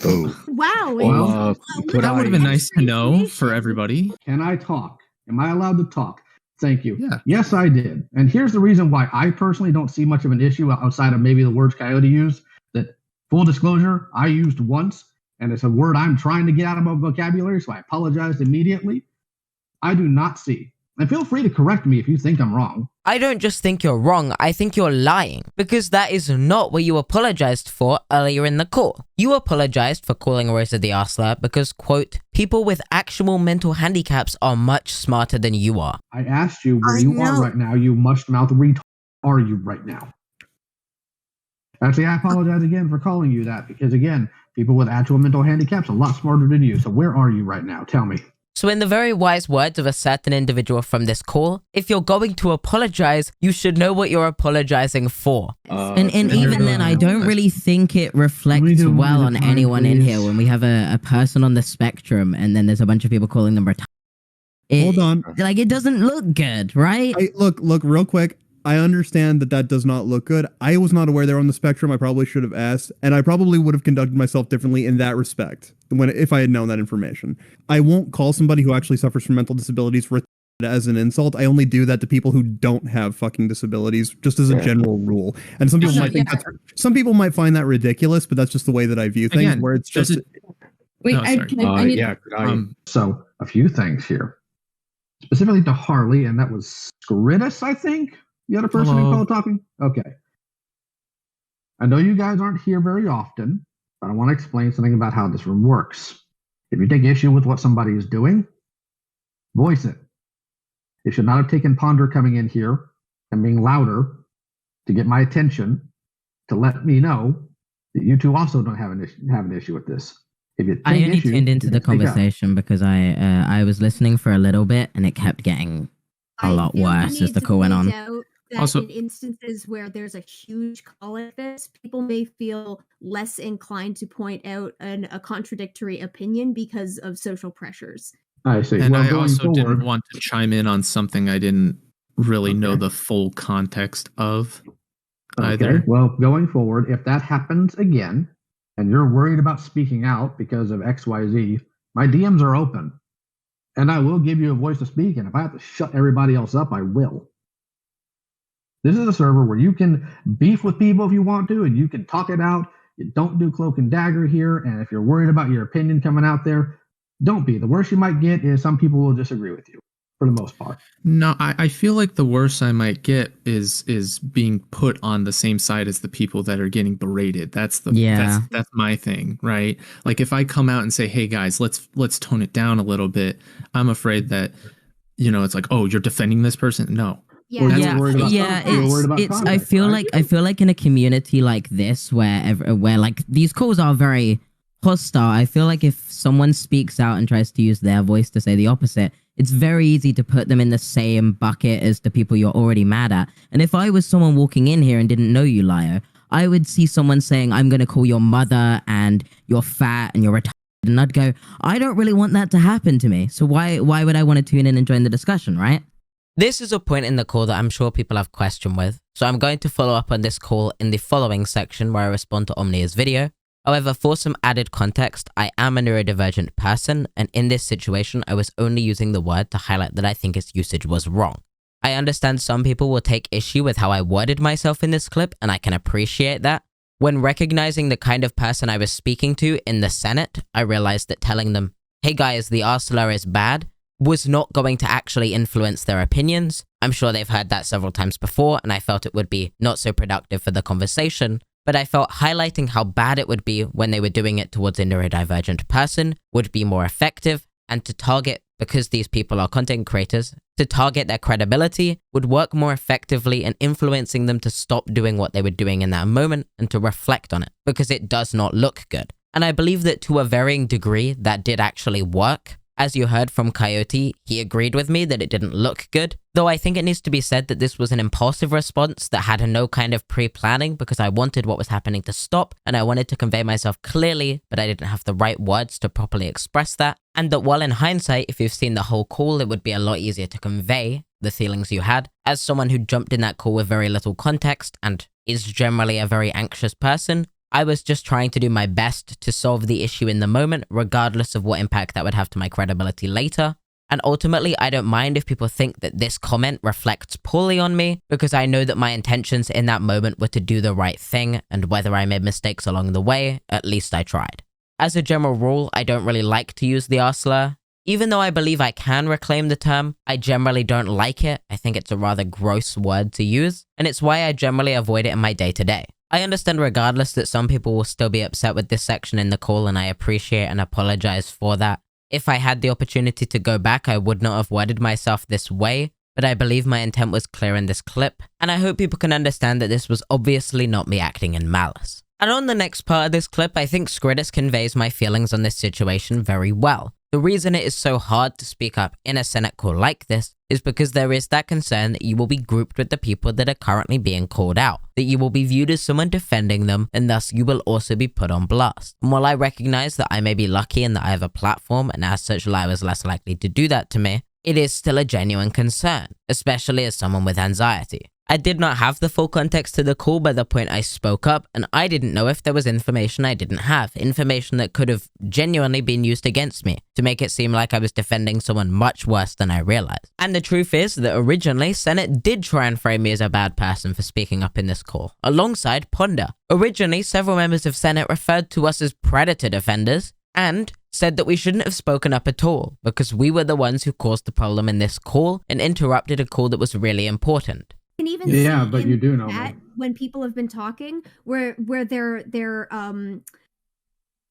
Oh. Wow. That would have been nice to know for everybody. Can I talk? Am I allowed to talk? Thank you. Yeah. Yes, I did. And here's the reason why I personally don't see much of an issue outside of maybe the words Coyote used. That, full disclosure, I used once, and it's a word I'm trying to get out of my vocabulary, so I apologized immediately. I do not see. And feel free to correct me if you think I'm wrong. I don't just think you're wrong, I think you're lying. Because that is not what you apologized for earlier in the call. You apologized for calling Rosa the Arsler because, quote, people with actual mental handicaps are much smarter than you are. I asked you where you are right now, you mush-mouth retard. Are you right now? Actually, I apologize again for calling you that because, again, people with actual mental handicaps are a lot smarter than you. So where are you right now? Tell me. So in the very wise words of a certain individual from this call, if you're going to apologize, you should know what you're apologizing for. And even then, I don't really think it reflects well on anyone in here when we have a person on the spectrum and then there's a bunch of people calling them retarded. Hold on. Like, it doesn't look good, right? Look, real quick. I understand that does not look good. I was not aware they're on the spectrum. I probably should have asked, and I probably would have conducted myself differently in that respect if I had known that information. I won't call somebody who actually suffers from mental disabilities as an insult. I only do that to people who don't have fucking disabilities, just as a general rule. And some people might think some people might find that ridiculous, but that's just the way that I view things. Where it's just so a few things here, specifically to Harley, and that was Skritus, I think. The other person who called talking? Okay. I know you guys aren't here very often, but I want to explain something about how this room works. If you take issue with what somebody is doing, voice it. It should not have taken Ponder coming in here and being louder to get my attention to let me know that you two also don't have an issue with this. If you I only tuned into the conversation because I was listening for a little bit and it kept getting a lot worse as the call went on. Also, in instances where there's a huge call like this, people may feel less inclined to point out a contradictory opinion because of social pressures. I see. And I also didn't want to chime in on something I didn't really know the full context of either. Okay. Well, going forward, if that happens again, and you're worried about speaking out because of XYZ, my DMs are open. And I will give you a voice to speak, and if I have to shut everybody else up, I will. This is a server where you can beef with people if you want to, and you can talk it out. You don't do cloak and dagger here, and if you're worried about your opinion coming out there, don't be. The worst you might get is some people will disagree with you, for the most part. No, I feel like the worst I might get is being put on the same side as the people that are getting berated. That's my thing, right? Like if I come out and say, "Hey guys, let's tone it down a little bit," I'm afraid that it's like, "Oh, you're defending this person." No. It's I feel like in a community like this where like these calls are very hostile, I feel like if someone speaks out and tries to use their voice to say the opposite, it's very easy to put them in the same bucket as the people you're already mad at. And if I was someone walking in here and didn't know you, Lio, I would see someone saying, "I'm going to call your mother and you're fat and you're retarded," and I'd go, I don't really want that to happen to me. So why would I want to tune in and join the discussion, right? This is a point in the call that I'm sure people have question with, so I'm going to follow up on this call in the following section where I respond to Omnia's video. However, for some added context, I am a neurodivergent person, and in this situation, I was only using the word to highlight that I think its usage was wrong. I understand some people will take issue with how I worded myself in this clip, and I can appreciate that. When recognizing the kind of person I was speaking to in the Senate, I realized that telling them, "Hey guys, the Arsler is bad," was not going to actually influence their opinions. I'm sure they've heard that several times before, and I felt it would be not so productive for the conversation, but I felt highlighting how bad it would be when they were doing it towards a neurodivergent person would be more effective, and to target, because these people are content creators, to target their credibility would work more effectively in influencing them to stop doing what they were doing in that moment and to reflect on it, because it does not look good. And I believe that to a varying degree, that did actually work. As you heard from Coyote, he agreed with me that it didn't look good, though I think it needs to be said that this was an impulsive response that had no kind of pre-planning because I wanted what was happening to stop and I wanted to convey myself clearly, but I didn't have the right words to properly express that, and that while in hindsight, if you've seen the whole call, it would be a lot easier to convey the feelings you had. As someone who jumped in that call with very little context and is generally a very anxious person, I was just trying to do my best to solve the issue in the moment, regardless of what impact that would have to my credibility later. And ultimately, I don't mind if people think that this comment reflects poorly on me, because I know that my intentions in that moment were to do the right thing, and whether I made mistakes along the way, at least I tried. As a general rule, I don't really like to use the R-slur. Even though I believe I can reclaim the term, I generally don't like it. I think it's a rather gross word to use, and it's why I generally avoid it in my day-to-day. I understand regardless that some people will still be upset with this section in the call, and I appreciate and apologize for that. If I had the opportunity to go back, I would not have worded myself this way, but I believe my intent was clear in this clip, and I hope people can understand that this was obviously not me acting in malice. And on the next part of this clip, I think Skridus conveys my feelings on this situation very well. The reason it is so hard to speak up in a Senate call like this is because there is that concern that you will be grouped with the people that are currently being called out, that you will be viewed as someone defending them, and thus you will also be put on blast. And while I recognize that I may be lucky in that I have a platform, and as such Lie was less likely to do that to me, it is still a genuine concern, especially as someone with anxiety. I did not have the full context to the call by the point I spoke up, and I didn't know if there was information I didn't have, information that could have genuinely been used against me, to make it seem like I was defending someone much worse than I realized. And the truth is that originally, Senate did try and frame me as a bad person for speaking up in this call, alongside Ponder. Originally, several members of Senate referred to us as predator defenders, and said that we shouldn't have spoken up at all, because we were the ones who caused the problem in this call and interrupted a call that was really important. Can even Yeah, see but in you do know that that. when people have been talking where they're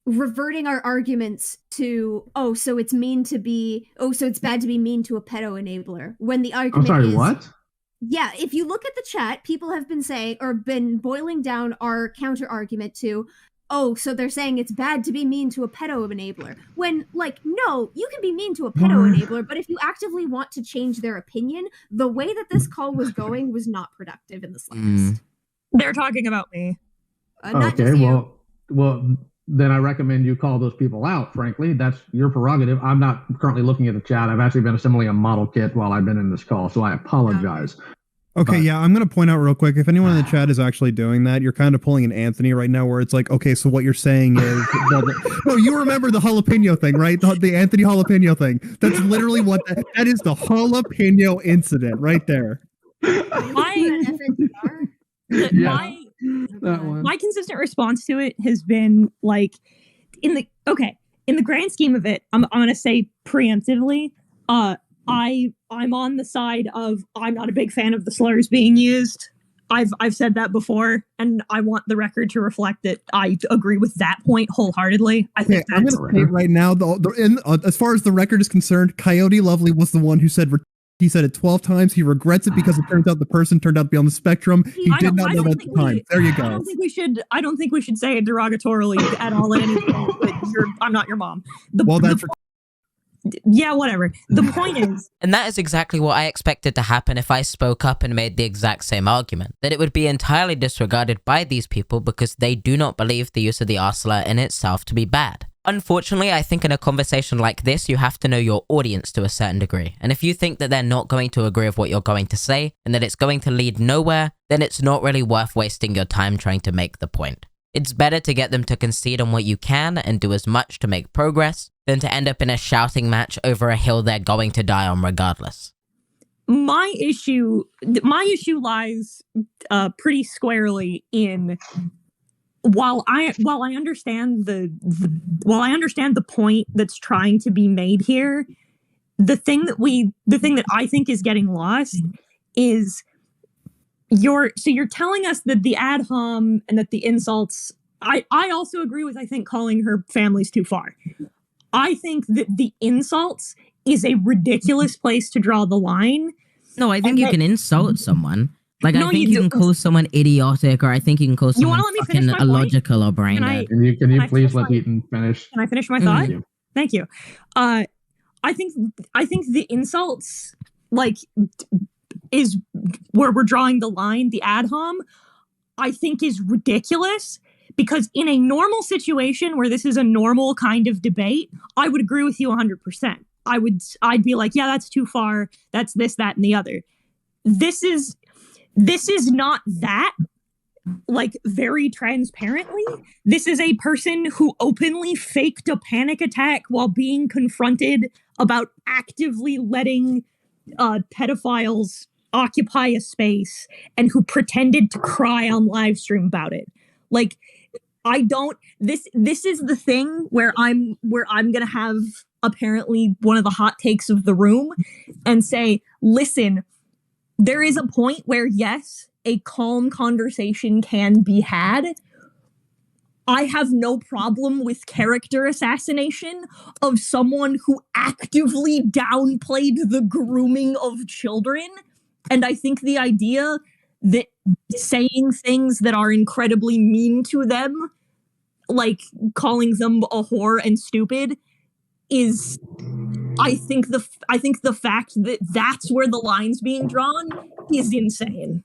reverting our arguments to so it's bad to be mean to a pedo enabler, when the argument I'm sorry, is what? yeah, if you look at the chat, people have been saying or been boiling down our counter argument to so they're saying it's bad to be mean to a pedo enabler. When, no, you can be mean to a pedo enabler, but if you actively want to change their opinion, the way that this call was going was not productive in the slightest. They're talking about me. Not Okay, just you. well, then I recommend you call those people out, frankly. That's your prerogative. I'm not currently looking at the chat. I've actually been assembling a model kit while I've been in this call, so I apologize. Okay, yeah, I'm going to point out real quick, if anyone in the chat is actually doing that, you're kind of pulling an Anthony right now where it's like, okay, so what you're saying is... no, you remember the jalapeno thing, right? The Anthony jalapeno thing. That's literally what... That is the jalapeno incident right there. My consistent response to it has been, in the grand scheme of it, I'm going to say preemptively, I'm on the side of I'm not a big fan of the slurs being used. I've said that before, and I want the record to reflect that I agree with that point wholeheartedly. I think I'm going to say right now, as far as the record is concerned, Coyote Lovely was the one who said he said it 12 times. He regrets it because it turns out the person turned out to be on the spectrum. He did not know that at the time. There you go. I don't think we should say it derogatorily at all at any point. But I'm not your mom. Yeah, whatever. The point is... And that is exactly what I expected to happen if I spoke up and made the exact same argument. That it would be entirely disregarded by these people because they do not believe the use of the R-slur in itself to be bad. Unfortunately, I think in a conversation like this, you have to know your audience to a certain degree. And if you think that they're not going to agree with what you're going to say, and that it's going to lead nowhere, then it's not really worth wasting your time trying to make the point. It's better to get them to concede on what you can and do as much to make progress than to end up in a shouting match over a hill they're going to die on regardless. My issue lies pretty squarely in while I understand the point that's trying to be made here, the thing that I think is getting lost is you're telling us that the ad hom and that the insults, I also agree with, I think, calling her families too far. I think that the insults is a ridiculous place to draw the line. No, I think you can insult someone. I think you can call someone idiotic, or I think you can call someone fucking illogical or brain dead. Can you please let Eaton finish? Can I finish my thought? Thank you. I think the insults, like, is where we're drawing the line. The ad hom, I think, is ridiculous, because in a normal situation where this is a normal kind of debate, I would agree with you 100%. I'd be like, yeah, that's too far. That's this, that, and the other. This is not that, like, very transparently. This is a person who openly faked a panic attack while being confronted about actively letting pedophiles occupy a space, and who pretended to cry on live stream about it. Like, this is the thing where I'm gonna have apparently one of the hot takes of the room and say, listen, there is a point where, yes, a calm conversation can be had. I have no problem with character assassination of someone who actively downplayed the grooming of children. And I think the idea that saying things that are incredibly mean to them, like calling them a whore and stupid, is, I think the fact that that's where the line's being drawn is insane.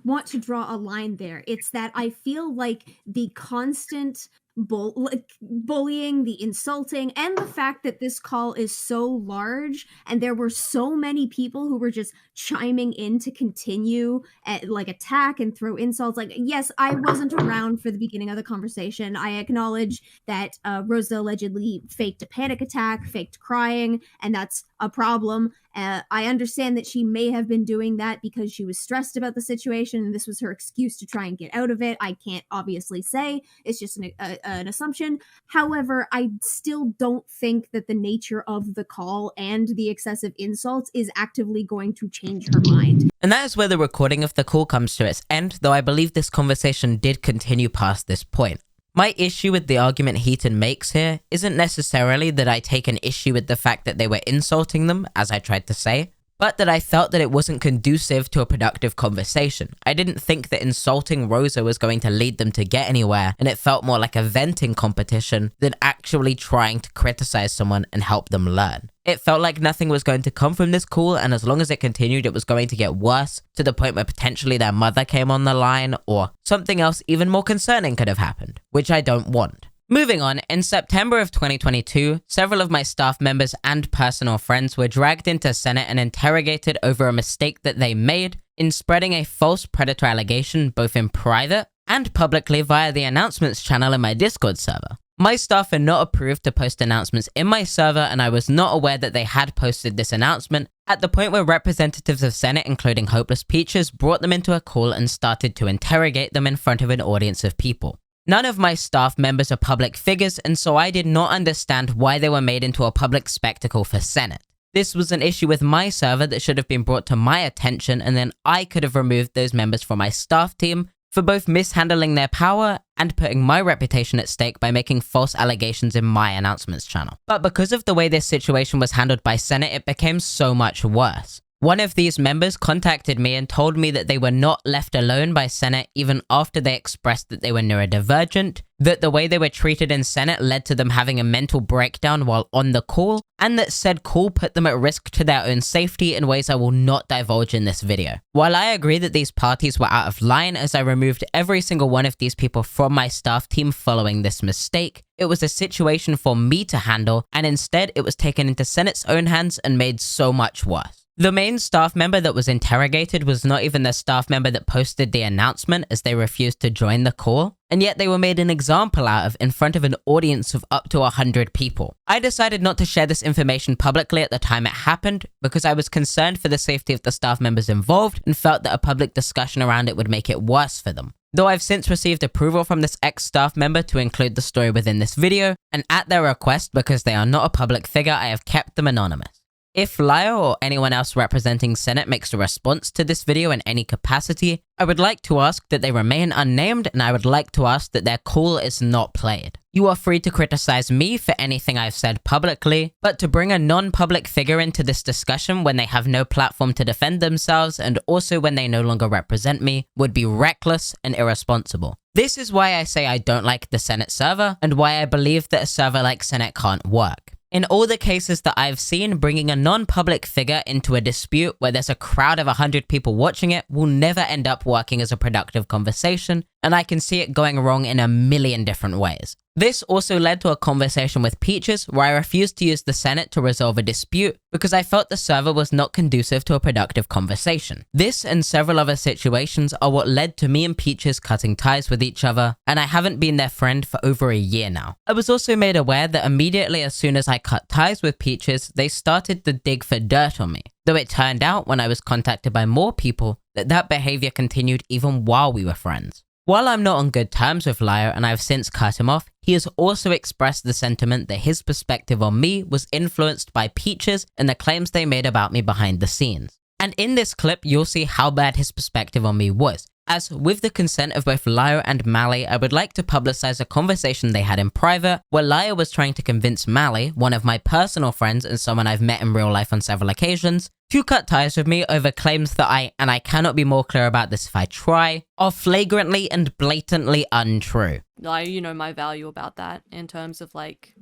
Want to draw a line there. It's that I feel like the constant bullying, the insulting, and the fact that this call is so large and there were so many people who were just chiming in to continue like attack and throw insults. Like, yes, I wasn't around for the beginning of the conversation. I acknowledge that Rosa allegedly faked a panic attack, faked crying, and that's a problem. I understand that she may have been doing that because she was stressed about the situation and this was her excuse to try and get out of it. I can't obviously say. It's just an assumption. However, I still don't think that the nature of the call and the excessive insults is actively going to change her mind. And that is where the recording of the call comes to its end, though I believe this conversation did continue past this point. My issue with the argument Heaton makes here isn't necessarily that I take an issue with the fact that they were insulting them, as I tried to say, but that I felt that it wasn't conducive to a productive conversation. I didn't think that insulting Rosa was going to lead them to get anywhere, and it felt more like a venting competition than actually trying to criticize someone and help them learn. It felt like nothing was going to come from this call, and as long as it continued, it was going to get worse, to the point where potentially their mother came on the line, or something else even more concerning could have happened, which I don't want. Moving on, in September of 2022, several of my staff members and personal friends were dragged into Senate and interrogated over a mistake that they made in spreading a false predator allegation both in private and publicly via the announcements channel in my Discord server. My staff are not approved to post announcements in my server, and I was not aware that they had posted this announcement at the point where representatives of Senate, including Hopeless Peaches, brought them into a call and started to interrogate them in front of an audience of people. None of my staff members are public figures, and so I did not understand why they were made into a public spectacle for Senate. This was an issue with my server that should have been brought to my attention, and then I could have removed those members from my staff team for both mishandling their power and putting my reputation at stake by making false allegations in my announcements channel. But because of the way this situation was handled by Senate, it became so much worse. One of these members contacted me and told me that they were not left alone by Senate even after they expressed that they were neurodivergent, that the way they were treated in Senate led to them having a mental breakdown while on the call, and that said call put them at risk to their own safety in ways I will not divulge in this video. While I agree that these parties were out of line, as I removed every single one of these people from my staff team following this mistake, it was a situation for me to handle, and instead it was taken into Senate's own hands and made so much worse. The main staff member that was interrogated was not even the staff member that posted the announcement, as they refused to join the call, and yet they were made an example out of in front of an audience of up to 100 people. I decided not to share this information publicly at the time it happened because I was concerned for the safety of the staff members involved and felt that a public discussion around it would make it worse for them. Though I've since received approval from this ex-staff member to include the story within this video, and at their request, because they are not a public figure, I have kept them anonymous. If Lyle or anyone else representing Senate makes a response to this video in any capacity, I would like to ask that they remain unnamed, and I would like to ask that their call is not played. You are free to criticize me for anything I've said publicly, but to bring a non-public figure into this discussion when they have no platform to defend themselves and also when they no longer represent me would be reckless and irresponsible. This is why I say I don't like the Senate server and why I believe that a server like Senate can't work. In all the cases that I've seen, bringing a non-public figure into a dispute where there's a crowd of 100 people watching it will never end up working as a productive conversation, and I can see it going wrong in a million different ways. This also led to a conversation with Peaches where I refused to use the Senate to resolve a dispute because I felt the server was not conducive to a productive conversation. This and several other situations are what led to me and Peaches cutting ties with each other, and I haven't been their friend for over a year now. I was also made aware that immediately as soon as I cut ties with Peaches, they started to dig for dirt on me. Though it turned out when I was contacted by more people that behavior continued even while we were friends. While I'm not on good terms with Lyle and I've since cut him off, he has also expressed the sentiment that his perspective on me was influenced by Peaches and the claims they made about me behind the scenes. And in this clip, you'll see how bad his perspective on me was, as with the consent of both Lyle and Mally, I would like to publicize a conversation they had in private where Lyle was trying to convince Mally, one of my personal friends and someone I've met in real life on several occasions, to cut ties with me over claims that and I cannot be more clear about this if I try, are flagrantly and blatantly untrue. You know my value about that in terms of like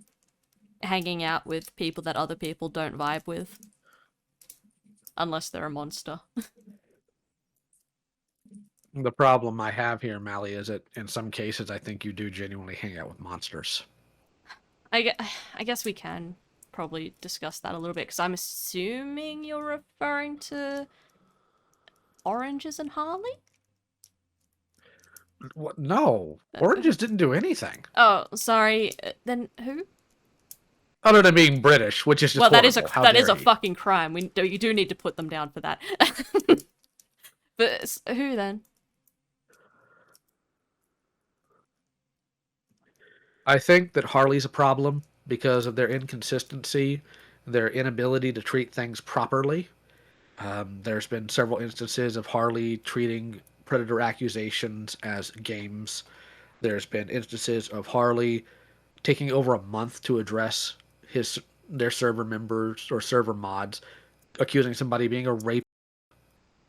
hanging out with people that other people don't vibe with. Unless they're a monster. The problem I have here, Mally, is that in some cases I think you do genuinely hang out with monsters. I guess we can probably discuss that a little bit, because I'm assuming you're referring to Oranges and Harley? What? No, Oranges didn't do anything. Oh, sorry. Then who? Other than being British, which is just well, that horrible. is a fucking crime. You do need to put them down for that. But who then? I think that Harley's a problem because of their inconsistency, their inability to treat things properly. There's been several instances of Harley treating predator accusations as games. There's been instances of Harley taking over a month to address their server members or server mods, accusing somebody of being a rape,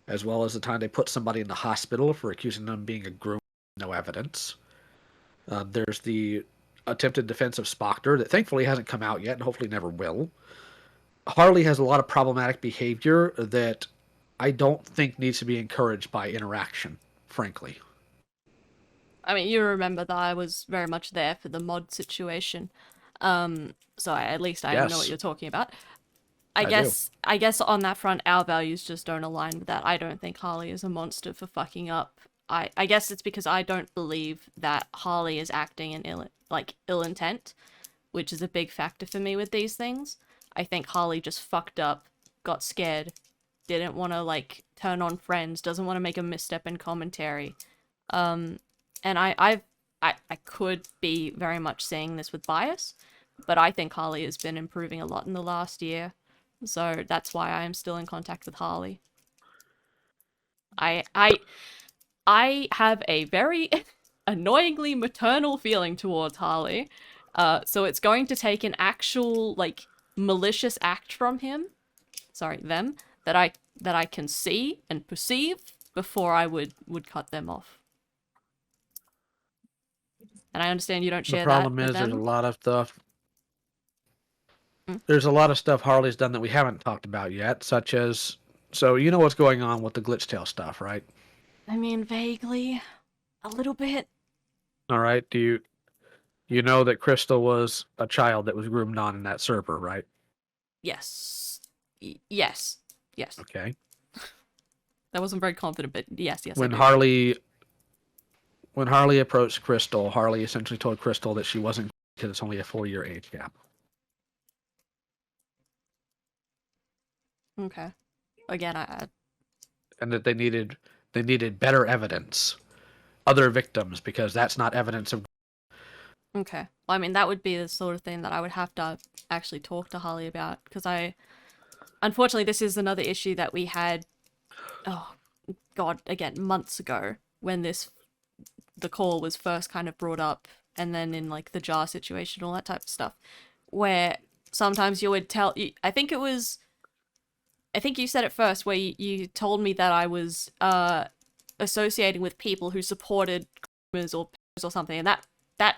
as well as the time they put somebody in the hospital for accusing them of being a groom with no evidence. There's the attempted defense of Sprocket that thankfully hasn't come out yet and hopefully never will. Harley has a lot of problematic behavior that I don't think needs to be encouraged by interaction, frankly. I mean, you remember that I was very much there for the mod situation. So at least I know what you're talking about. I guess on that front, our values just don't align with that. I don't think Harley is a monster for fucking up. I guess it's because I don't believe that Harley is acting in ill intent, which is a big factor for me with these things. I think Harley just fucked up, got scared, didn't want to turn on friends, doesn't want to make a misstep in commentary. And I could be very much saying this with bias, but I think Harley has been improving a lot in the last year. So that's why I am still in contact with Harley. I have a very annoyingly maternal feeling towards Harley. So it's going to take an actual malicious act from them that I can see and perceive before I would cut them off. And I understand you don't share that. The problem is there's a lot of stuff. There's a lot of stuff Harley's done that we haven't talked about yet, such as, so you know what's going on with the glitch tail stuff, right? I mean, vaguely, a little bit. All right. Do you know that Crystal was a child that was groomed on in that server, right? Yes. Yes. Okay. That wasn't very confident, but yes. When Harley approached Crystal, Harley essentially told Crystal that she wasn't, because it's only a 4-year age gap. Okay. Again, and that they needed better evidence, other victims, because that's not evidence of. Okay. Well, I mean, that would be the sort of thing that I would have to actually talk to Harley about, because unfortunately, this is another issue that we had, oh god, again, months ago, when the call was first kind of brought up, and then in the jar situation, all that type of stuff, where sometimes you would tell, I think you said it first, where you told me that I was associating with people who supported groomers or something, and that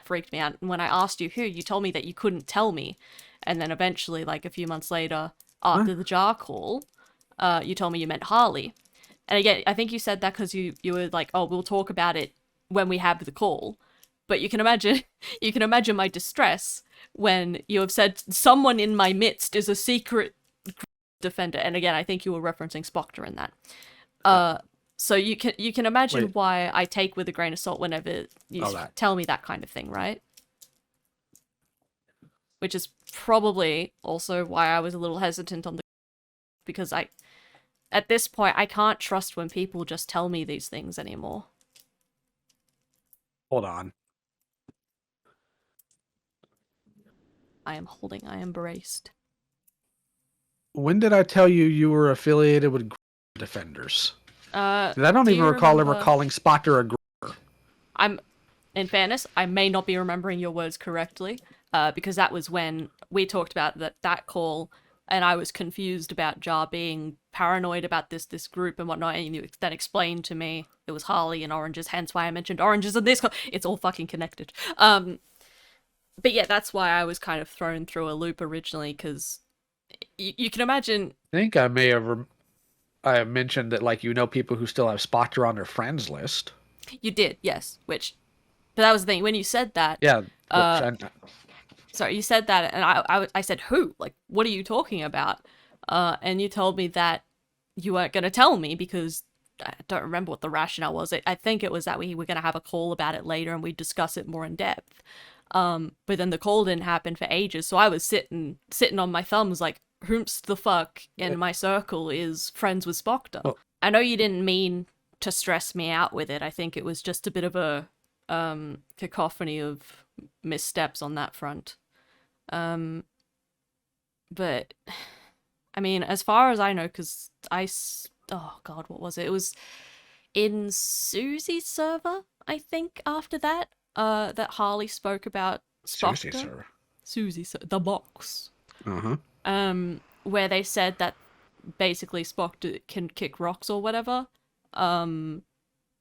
freaked me out. And when I asked you who, you told me that you couldn't tell me. And then eventually, like a few months later, after the jar call, you told me you meant Harley. And again, I think you said that because you were like, oh, we'll talk about it when we have the call. But you can imagine my distress when you have said someone in my midst is a secret defender. And again, I think you were referencing Spoctor in that. So you can imagine why I take with a grain of salt whenever you tell me that kind of thing, right? Which is probably also why I was a little hesitant on the, because at this point I can't trust when people just tell me these things anymore. Hold on. I am braced. When did I tell you you were affiliated with Defenders? I don't even recall ever calling Spoctor a grr. In fairness, I may not be remembering your words correctly, because that was when we talked about that call, and I was confused about Jar being paranoid about this group and whatnot, and you then explained to me it was Harley and oranges, hence why I mentioned oranges in this call. It's all fucking connected. But yeah, that's why I was kind of thrown through a loop originally, because you can imagine... I think I may have... I have mentioned that, like, you know people who still have Spoctor on their friends list. You did, yes. But that was the thing. When you said that... Yeah. Sorry, you said that, and I said, who? Like, what are you talking about? And you told me that you weren't going to tell me because I don't remember what the rationale was. I think it was that we were going to have a call about it later and we'd discuss it more in depth. But then the call didn't happen for ages, so I was sitting on my thumbs like, whomst the fuck in my circle is friends with Spoctor? Oh. I know you didn't mean to stress me out with it. I think it was just a bit of a cacophony of missteps on that front. But I mean, as far as I know, because oh god, what was it? It was in Susie's server, I think, after that, that Harley spoke about Spoctor. Susie's server. The box. Uh-huh. Where they said that basically Spoctor can kick rocks or whatever. And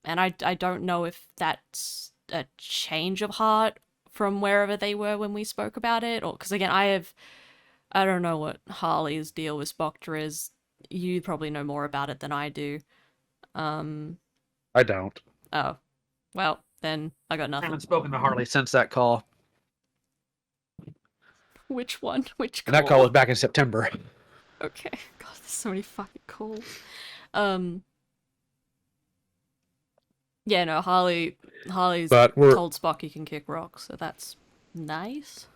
I don't know if that's a change of heart from wherever they were when we spoke about it, or because again, I don't know what Harley's deal with Spoctor is. You probably know more about it than I do. I don't. Oh, well, then I got nothing. I haven't spoken to Harley since that call. Which one? Which call? And that call was back in September. Okay. God, there's so many fucking calls. Yeah, no, Harley's told Spock he can kick rocks, so that's nice.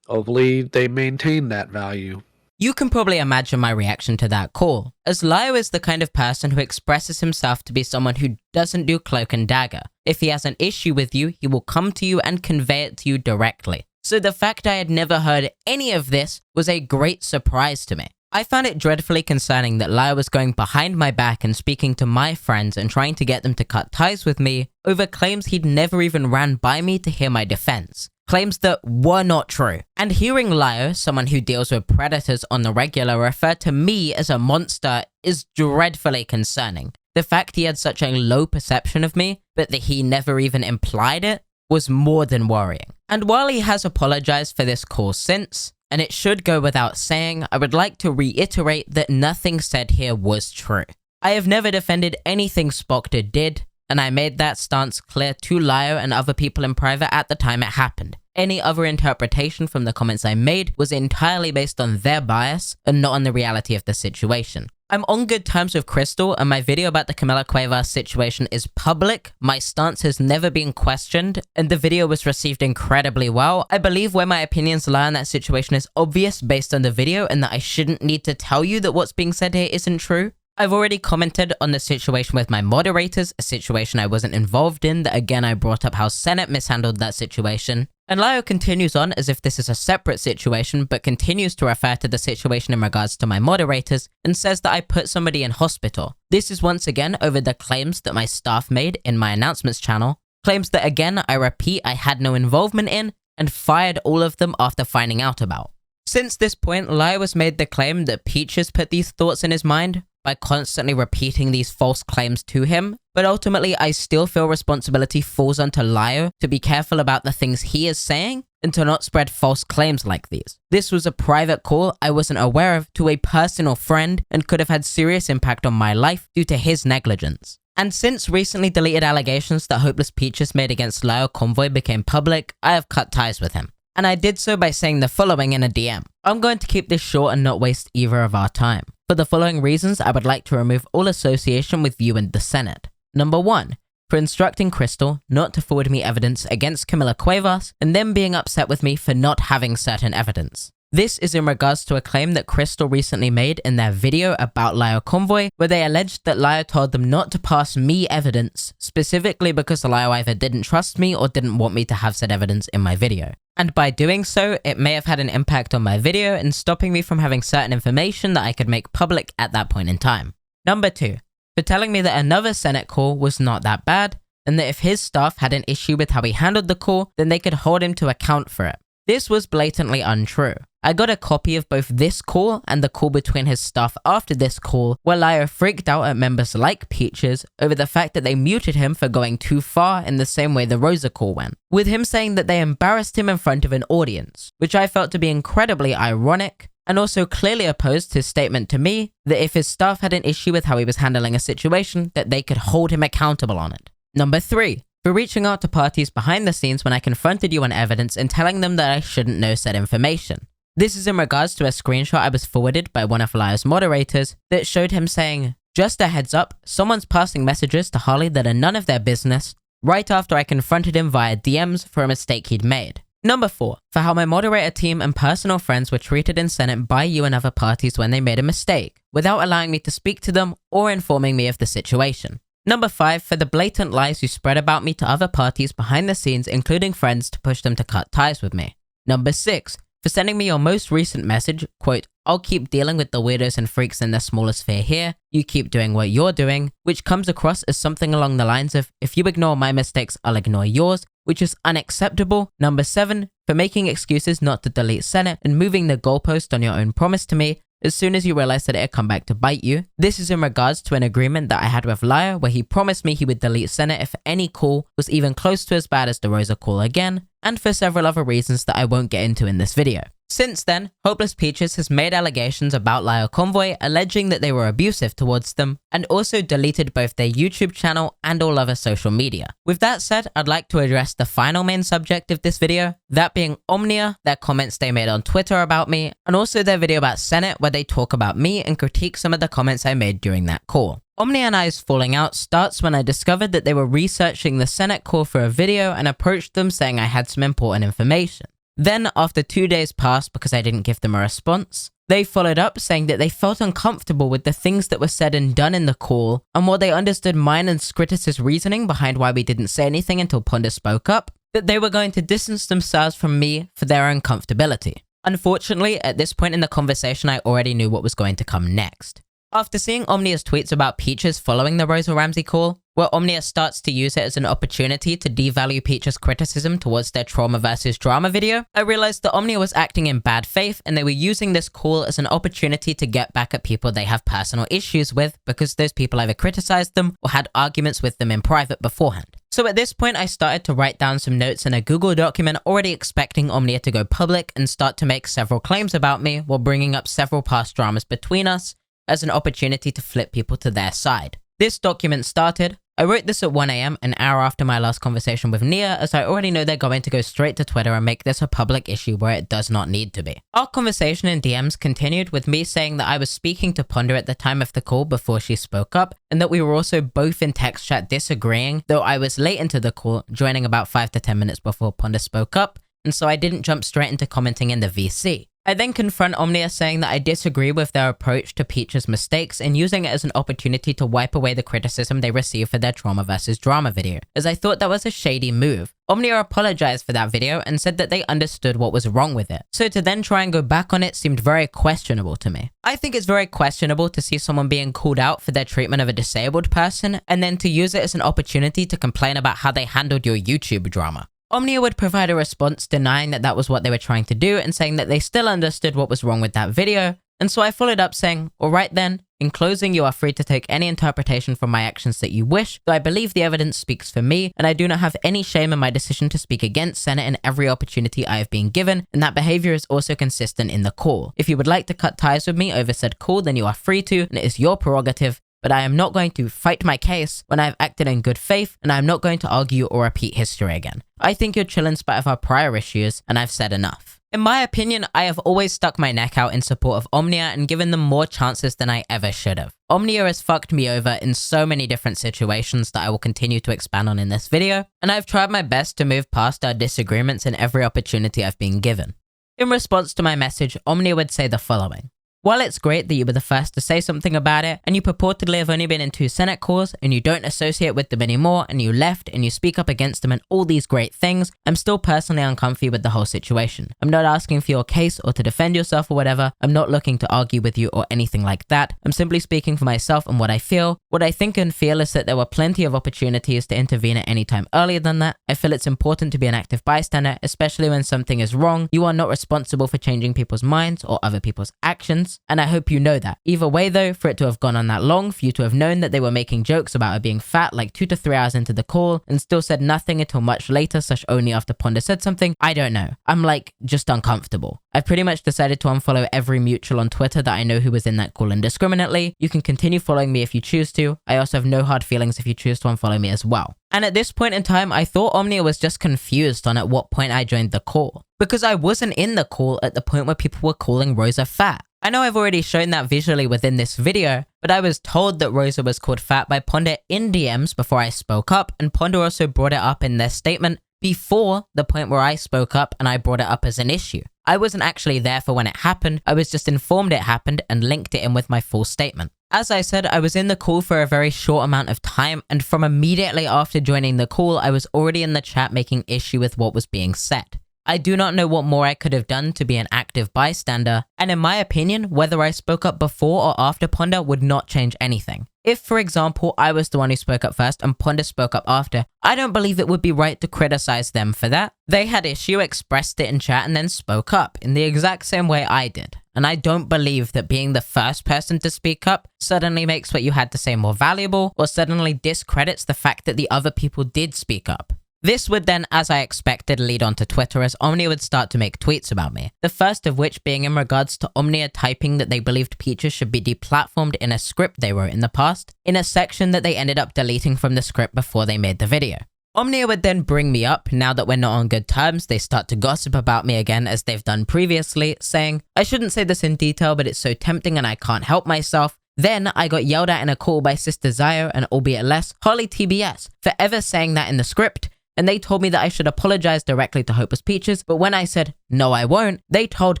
Hopefully they maintain that value. You can probably imagine my reaction to that call, as Lio is the kind of person who expresses himself to be someone who doesn't do cloak and dagger. If he has an issue with you, he will come to you and convey it to you directly. So the fact I had never heard any of this was a great surprise to me. I found it dreadfully concerning that Lio was going behind my back and speaking to my friends and trying to get them to cut ties with me over claims he'd never even ran by me to hear my defense. Claims that were not true. And hearing Lio, someone who deals with predators on the regular, refer to me as a monster is dreadfully concerning. The fact he had such a low perception of me, but that he never even implied it, was more than worrying. And while he has apologized for this call since, and it should go without saying, I would like to reiterate that nothing said here was true. I have never defended anything Spoctor did, and I made that stance clear to Lio and other people in private at the time it happened. Any other interpretation from the comments I made was entirely based on their bias and not on the reality of the situation. I'm on good terms with Crystal, and my video about the Camilla Cuevas situation is public. My stance has never been questioned, and the video was received incredibly well. I believe where my opinions lie on that situation is obvious based on the video, and that I shouldn't need to tell you that what's being said here isn't true. I've already commented on the situation with my moderators, a situation I wasn't involved in, that again I brought up how Senate mishandled that situation. And Lio continues on as if this is a separate situation, but continues to refer to the situation in regards to my moderators, and says that I put somebody in hospital. This is once again over the claims that my staff made in my announcements channel, claims that again, I repeat, I had no involvement in, and fired all of them after finding out about. Since this point, Lio has made the claim that Peaches put these thoughts in his mind, by constantly repeating these false claims to him, but ultimately I still feel responsibility falls onto Lio to be careful about the things he is saying and to not spread false claims like these. This was a private call I wasn't aware of to a personal friend and could have had serious impact on my life due to his negligence. And since recently deleted allegations that Hopeless Peaches made against Lio Convoy became public, I have cut ties with him. And I did so by saying the following in a DM. I'm going to keep this short and not waste either of our time. For the following reasons, I would like to remove all association with you and the Senate. Number 1. For instructing Crystal not to forward me evidence against Camila Cuevas and then being upset with me for not having certain evidence. This is in regards to a claim that Crystal recently made in their video about Lio Convoy, where they alleged that Lio told them not to pass me evidence, specifically because Lio either didn't trust me or didn't want me to have said evidence in my video. And by doing so, it may have had an impact on my video and stopping me from having certain information that I could make public at that point in time. Number 2. For telling me that another Senate call was not that bad, and that if his staff had an issue with how he handled the call, then they could hold him to account for it. This was blatantly untrue. I got a copy of both this call and the call between his staff after this call, where Lio freaked out at members like Peaches over the fact that they muted him for going too far in the same way the Rosa call went, with him saying that they embarrassed him in front of an audience, which I felt to be incredibly ironic, and also clearly opposed his statement to me that if his staff had an issue with how he was handling a situation, that they could hold him accountable on it. Number 3. For reaching out to parties behind the scenes when I confronted you on evidence and telling them that I shouldn't know said information. This is in regards to a screenshot I was forwarded by one of Lio's moderators that showed him saying, "Just a heads up, someone's passing messages to Harley that are none of their business," right after I confronted him via DMs for a mistake he'd made. Number 4. For how my moderator team and personal friends were treated in Senate by you and other parties when they made a mistake, without allowing me to speak to them or informing me of the situation. Number 5. For the blatant lies you spread about me to other parties behind the scenes, including friends, to push them to cut ties with me. Number 6. For sending me your most recent message, quote, "I'll keep dealing with the weirdos and freaks in the smaller sphere here, you keep doing what you're doing," which comes across as something along the lines of, "If you ignore my mistakes, I'll ignore yours," which is unacceptable. Number 7. For making excuses not to delete Senate and moving the goalpost on your own promise to me as soon as you realize that it'd come back to bite you. This is in regards to an agreement that I had with Lio where he promised me he would delete Senate if any call was even close to as bad as the Rosa call again, and for several other reasons that I won't get into in this video. Since then, Hopeless Peaches has made allegations about Lio Convoy, alleging that they were abusive towards them, and also deleted both their YouTube channel and all other social media. With that said, I'd like to address the final main subject of this video, that being Omnia, their comments they made on Twitter about me, and also their video about Senate where they talk about me and critique some of the comments I made during that call. Omnia and I's falling out starts when I discovered that they were researching the Senate call for a video and approached them saying I had some important information. Then, after 2 days passed because I didn't give them a response, they followed up saying that they felt uncomfortable with the things that were said and done in the call, and while they understood mine and Scritus' reasoning behind why we didn't say anything until Ponder spoke up, that they were going to distance themselves from me for their own comfortability. Unfortunately, at this point in the conversation, I already knew what was going to come next. After seeing Omnia's tweets about Peaches following the Rosa Ramsey call, where Omnia starts to use it as an opportunity to devalue Peaches' criticism towards their trauma versus drama video, I realized that Omnia was acting in bad faith and they were using this call as an opportunity to get back at people they have personal issues with because those people either criticized them or had arguments with them in private beforehand. So at this point, I started to write down some notes in a Google document, already expecting Omnia to go public and start to make several claims about me while bringing up several past dramas between us, as an opportunity to flip people to their side. This document started. I wrote this at 1 AM, an hour after my last conversation with Nia, as I already know they're going to go straight to Twitter and make this a public issue where it does not need to be. Our conversation in DMs continued with me saying that I was speaking to Ponder at the time of the call before she spoke up, and that we were also both in text chat disagreeing, though I was late into the call, joining about 5 to 10 minutes before Ponder spoke up, and so I didn't jump straight into commenting in the VC. I then confront Omnia saying that I disagree with their approach to Peach's mistakes and using it as an opportunity to wipe away the criticism they received for their trauma versus drama video, as I thought that was a shady move. Omnia apologized for that video and said that they understood what was wrong with it, so to then try and go back on it seemed very questionable to me. I think it's very questionable to see someone being called out for their treatment of a disabled person and then to use it as an opportunity to complain about how they handled your YouTube drama. Omnia would provide a response denying that that was what they were trying to do and saying that they still understood what was wrong with that video, And so I followed up saying, alright then, in closing, you are free to take any interpretation from my actions that you wish, though I believe the evidence speaks for me, and I do not have any shame in my decision to speak against Senate in every opportunity I have been given, and that behavior is also consistent in the call. If you would like to cut ties with me over said call, then you are free to, and it is your prerogative, but I am not going to fight my case when I have acted in good faith, and I am not going to argue or repeat history again. I think you're chill in spite of our prior issues, and I've said enough. In my opinion, I have always stuck my neck out in support of Omnia and given them more chances than I ever should have. Omnia has fucked me over in so many different situations that I will continue to expand on in this video, and I've tried my best to move past our disagreements in every opportunity I've been given. In response to my message, Omnia would say the following. While it's great that you were the first to say something about it, and you purportedly have only been in 2 Senate calls, and you don't associate with them anymore, and you left, and you speak up against them and all these great things, I'm still personally uncomfy with the whole situation. I'm not asking for your case or to defend yourself or whatever. I'm not looking to argue with you or anything like that. I'm simply speaking for myself and what I feel. What I think and feel is that there were plenty of opportunities to intervene at any time earlier than that. I feel it's important to be an active bystander, especially when something is wrong. You are not responsible for changing people's minds or other people's actions. And I hope you know that. Either way though, for it to have gone on that long, for you to have known that they were making jokes about her being fat like 2 to 3 hours into the call and still said nothing until much later, only after Ponder said something, I don't know. I'm like, just uncomfortable. I've pretty much decided to unfollow every mutual on Twitter that I know who was in that call indiscriminately. You can continue following me if you choose to. I also have no hard feelings if you choose to unfollow me as well. And at this point in time, I thought Omnia was just confused on at what point I joined the call. Because I wasn't in the call at the point where people were calling Rosa fat. I know I've already shown that visually within this video, but I was told that Rosa was called fat by Ponder in DMs before I spoke up, and Ponder also brought it up in their statement before the point where I spoke up and I brought it up as an issue. I wasn't actually there for when it happened, I was just informed it happened and linked it in with my full statement. As I said, I was in the call for a very short amount of time, and from immediately after joining the call, I was already in the chat making issue with what was being said. I do not know what more I could have done to be an active bystander, and in my opinion, whether I spoke up before or after Ponder would not change anything. If, for example, I was the one who spoke up first and Ponder spoke up after, I don't believe it would be right to criticize them for that. They had issue, expressed it in chat, and then spoke up in the exact same way I did. And I don't believe that being the first person to speak up suddenly makes what you had to say more valuable, or suddenly discredits the fact that the other people did speak up. This would then, as I expected, lead on to Twitter as Omnia would start to make tweets about me. The first of which being in regards to Omnia typing that they believed Peaches should be deplatformed in a script they wrote in the past, in a section that they ended up deleting from the script before they made the video. Omnia would then bring me up. Now that we're not on good terms, they start to gossip about me again as they've done previously, saying, I shouldn't say this in detail, but it's so tempting and I can't help myself. Then I got yelled at in a call by Sister Zio and albeit less, HarleyTBS for ever saying that in the script. And they told me that I should apologize directly to Hopeless Peaches, but when I said, no I won't, they told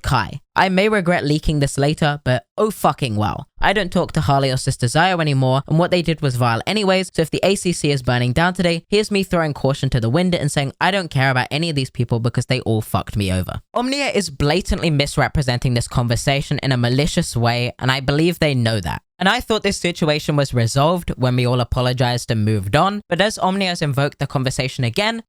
Kai. I may regret leaking this later, but oh fucking well. I don't talk to Harley or Sister Zio anymore, and what they did was vile anyways, so if the ACC is burning down today, here's me throwing caution to the wind and saying I don't care about any of these people because they all fucked me over. Omnia is blatantly misrepresenting this conversation in a malicious way, and I believe they know that. And I thought this situation was resolved when we all apologized and moved on, but as Omnia has invoked the conversation again,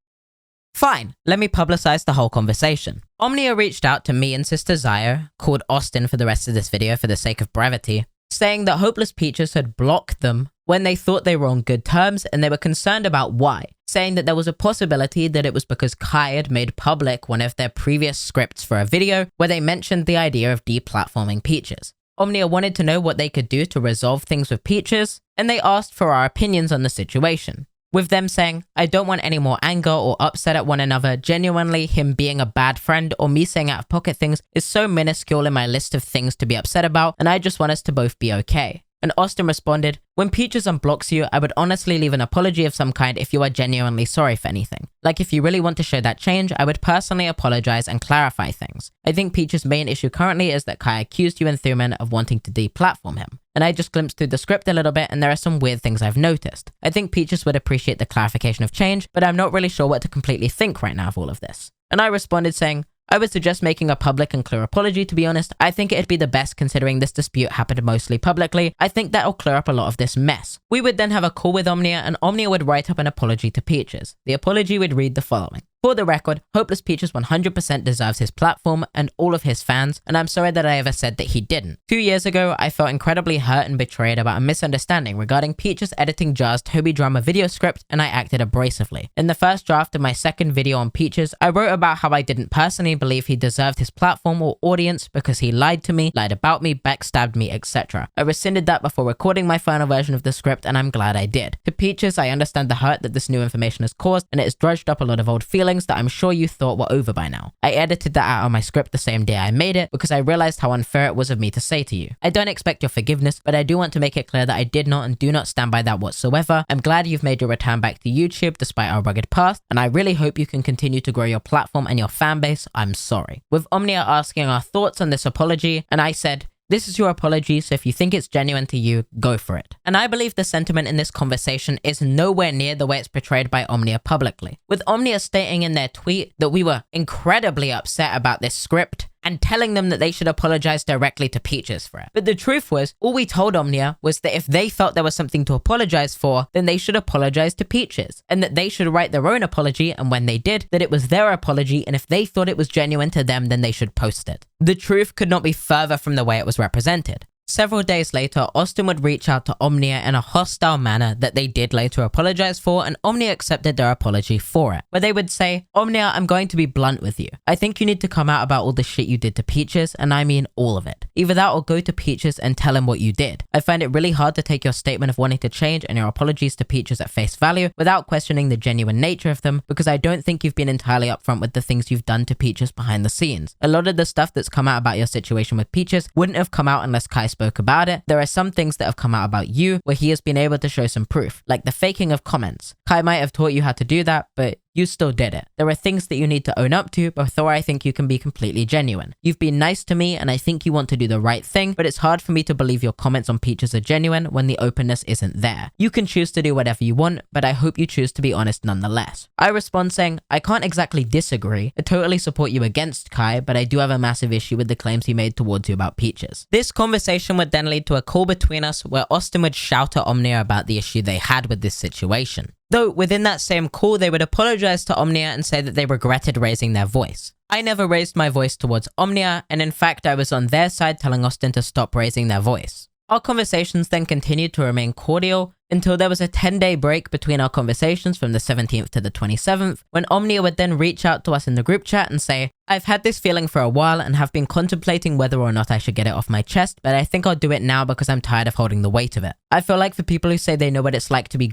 fine, let me publicize the whole conversation. Omnia reached out to me and Sister Zio, called Austin for the rest of this video for the sake of brevity, saying that Hopeless Peaches had blocked them when they thought they were on good terms and they were concerned about why, saying that there was a possibility that it was because Kai had made public one of their previous scripts for a video where they mentioned the idea of deplatforming Peaches. Omnia wanted to know what they could do to resolve things with Peaches, and they asked for our opinions on the situation. With them saying, I don't want any more anger or upset at one another, genuinely him being a bad friend or me saying out of pocket things is so minuscule in my list of things to be upset about, and I just want us to both be okay. And Austin responded, when Peaches unblocks you, I would honestly leave an apology of some kind if you are genuinely sorry for anything. Like if you really want to show that change, I would personally apologize and clarify things. I think Peaches' main issue currently is that Kai accused you and Thuman of wanting to deplatform him. And I just glimpsed through the script a little bit and there are some weird things I've noticed. I think Peaches would appreciate the clarification of change, but I'm not really sure what to completely think right now of all of this. And I responded saying, I would suggest making a public and clear apology, to be honest. I think it'd be the best considering this dispute happened mostly publicly. I think that'll clear up a lot of this mess. We would then have a call with Omnia and Omnia would write up an apology to Peaches. The apology would read the following. For the record, Hopeless Peaches 100% deserves his platform and all of his fans, and I'm sorry that I ever said that he didn't. 2 years ago, I felt incredibly hurt and betrayed about a misunderstanding regarding Peaches editing Jar's Toby drama video script, and I acted abrasively. In the first draft of my second video on Peaches, I wrote about how I didn't personally believe he deserved his platform or audience because he lied to me, lied about me, backstabbed me, etc. I rescinded that before recording my final version of the script, and I'm glad I did. To Peaches, I understand the hurt that this new information has caused, and it has drudged up a lot of old feelings that I'm sure you thought were over by now. I edited that out of my script the same day I made it because I realized how unfair it was of me to say to you. I don't expect your forgiveness, but I do want to make it clear that I did not and do not stand by that whatsoever. I'm glad you've made your return back to YouTube despite our rugged past, and I really hope you can continue to grow your platform and your fan base. I'm sorry. With Omnia asking our thoughts on this apology, and I said, this is your apology, so if you think it's genuine to you, go for it. And I believe the sentiment in this conversation is nowhere near the way it's portrayed by Omnia publicly. With Omnia stating in their tweet that we were incredibly upset about this script, and telling them that they should apologize directly to Peaches for it. But the truth was, all we told Omnia was that if they felt there was something to apologize for, then they should apologize to Peaches, and that they should write their own apology, and when they did, that it was their apology, and if they thought it was genuine to them, then they should post it. The truth could not be further from the way it was represented. Several days later, Austin would reach out to Omnia in a hostile manner that they did later apologize for, and Omnia accepted their apology for it, where they would say, Omnia, I'm going to be blunt with you. I think you need to come out about all the shit you did to Peaches, and I mean all of it. Either that or go to Peaches and tell him what you did. I find it really hard to take your statement of wanting to change and your apologies to Peaches at face value without questioning the genuine nature of them, because I don't think you've been entirely upfront with the things you've done to Peaches behind the scenes. A lot of the stuff that's come out about your situation with Peaches wouldn't have come out unless Kai spoke about it. There are some things that have come out about you where he has been able to show some proof, like the faking of comments. Kai might have taught you how to do that, but you still did it. There are things that you need to own up to before I think you can be completely genuine. You've been nice to me and I think you want to do the right thing, but it's hard for me to believe your comments on Peaches are genuine when the openness isn't there. You can choose to do whatever you want, but I hope you choose to be honest nonetheless. I respond saying, I can't exactly disagree. I totally support you against Kai, but I do have a massive issue with the claims he made towards you about Peaches. This conversation would then lead to a call between us where Austin would shout at Omnia about the issue they had with this situation. Though within that same call, they would apologize to Omnia and say that they regretted raising their voice. I never raised my voice towards Omnia, and in fact, I was on their side telling Austin to stop raising their voice. Our conversations then continued to remain cordial until there was a 10-day break between our conversations from the 17th to the 27th, when Omnia would then reach out to us in the group chat and say, I've had this feeling for a while and have been contemplating whether or not I should get it off my chest, but I think I'll do it now because I'm tired of holding the weight of it. I feel like for people who say they know what it's like to be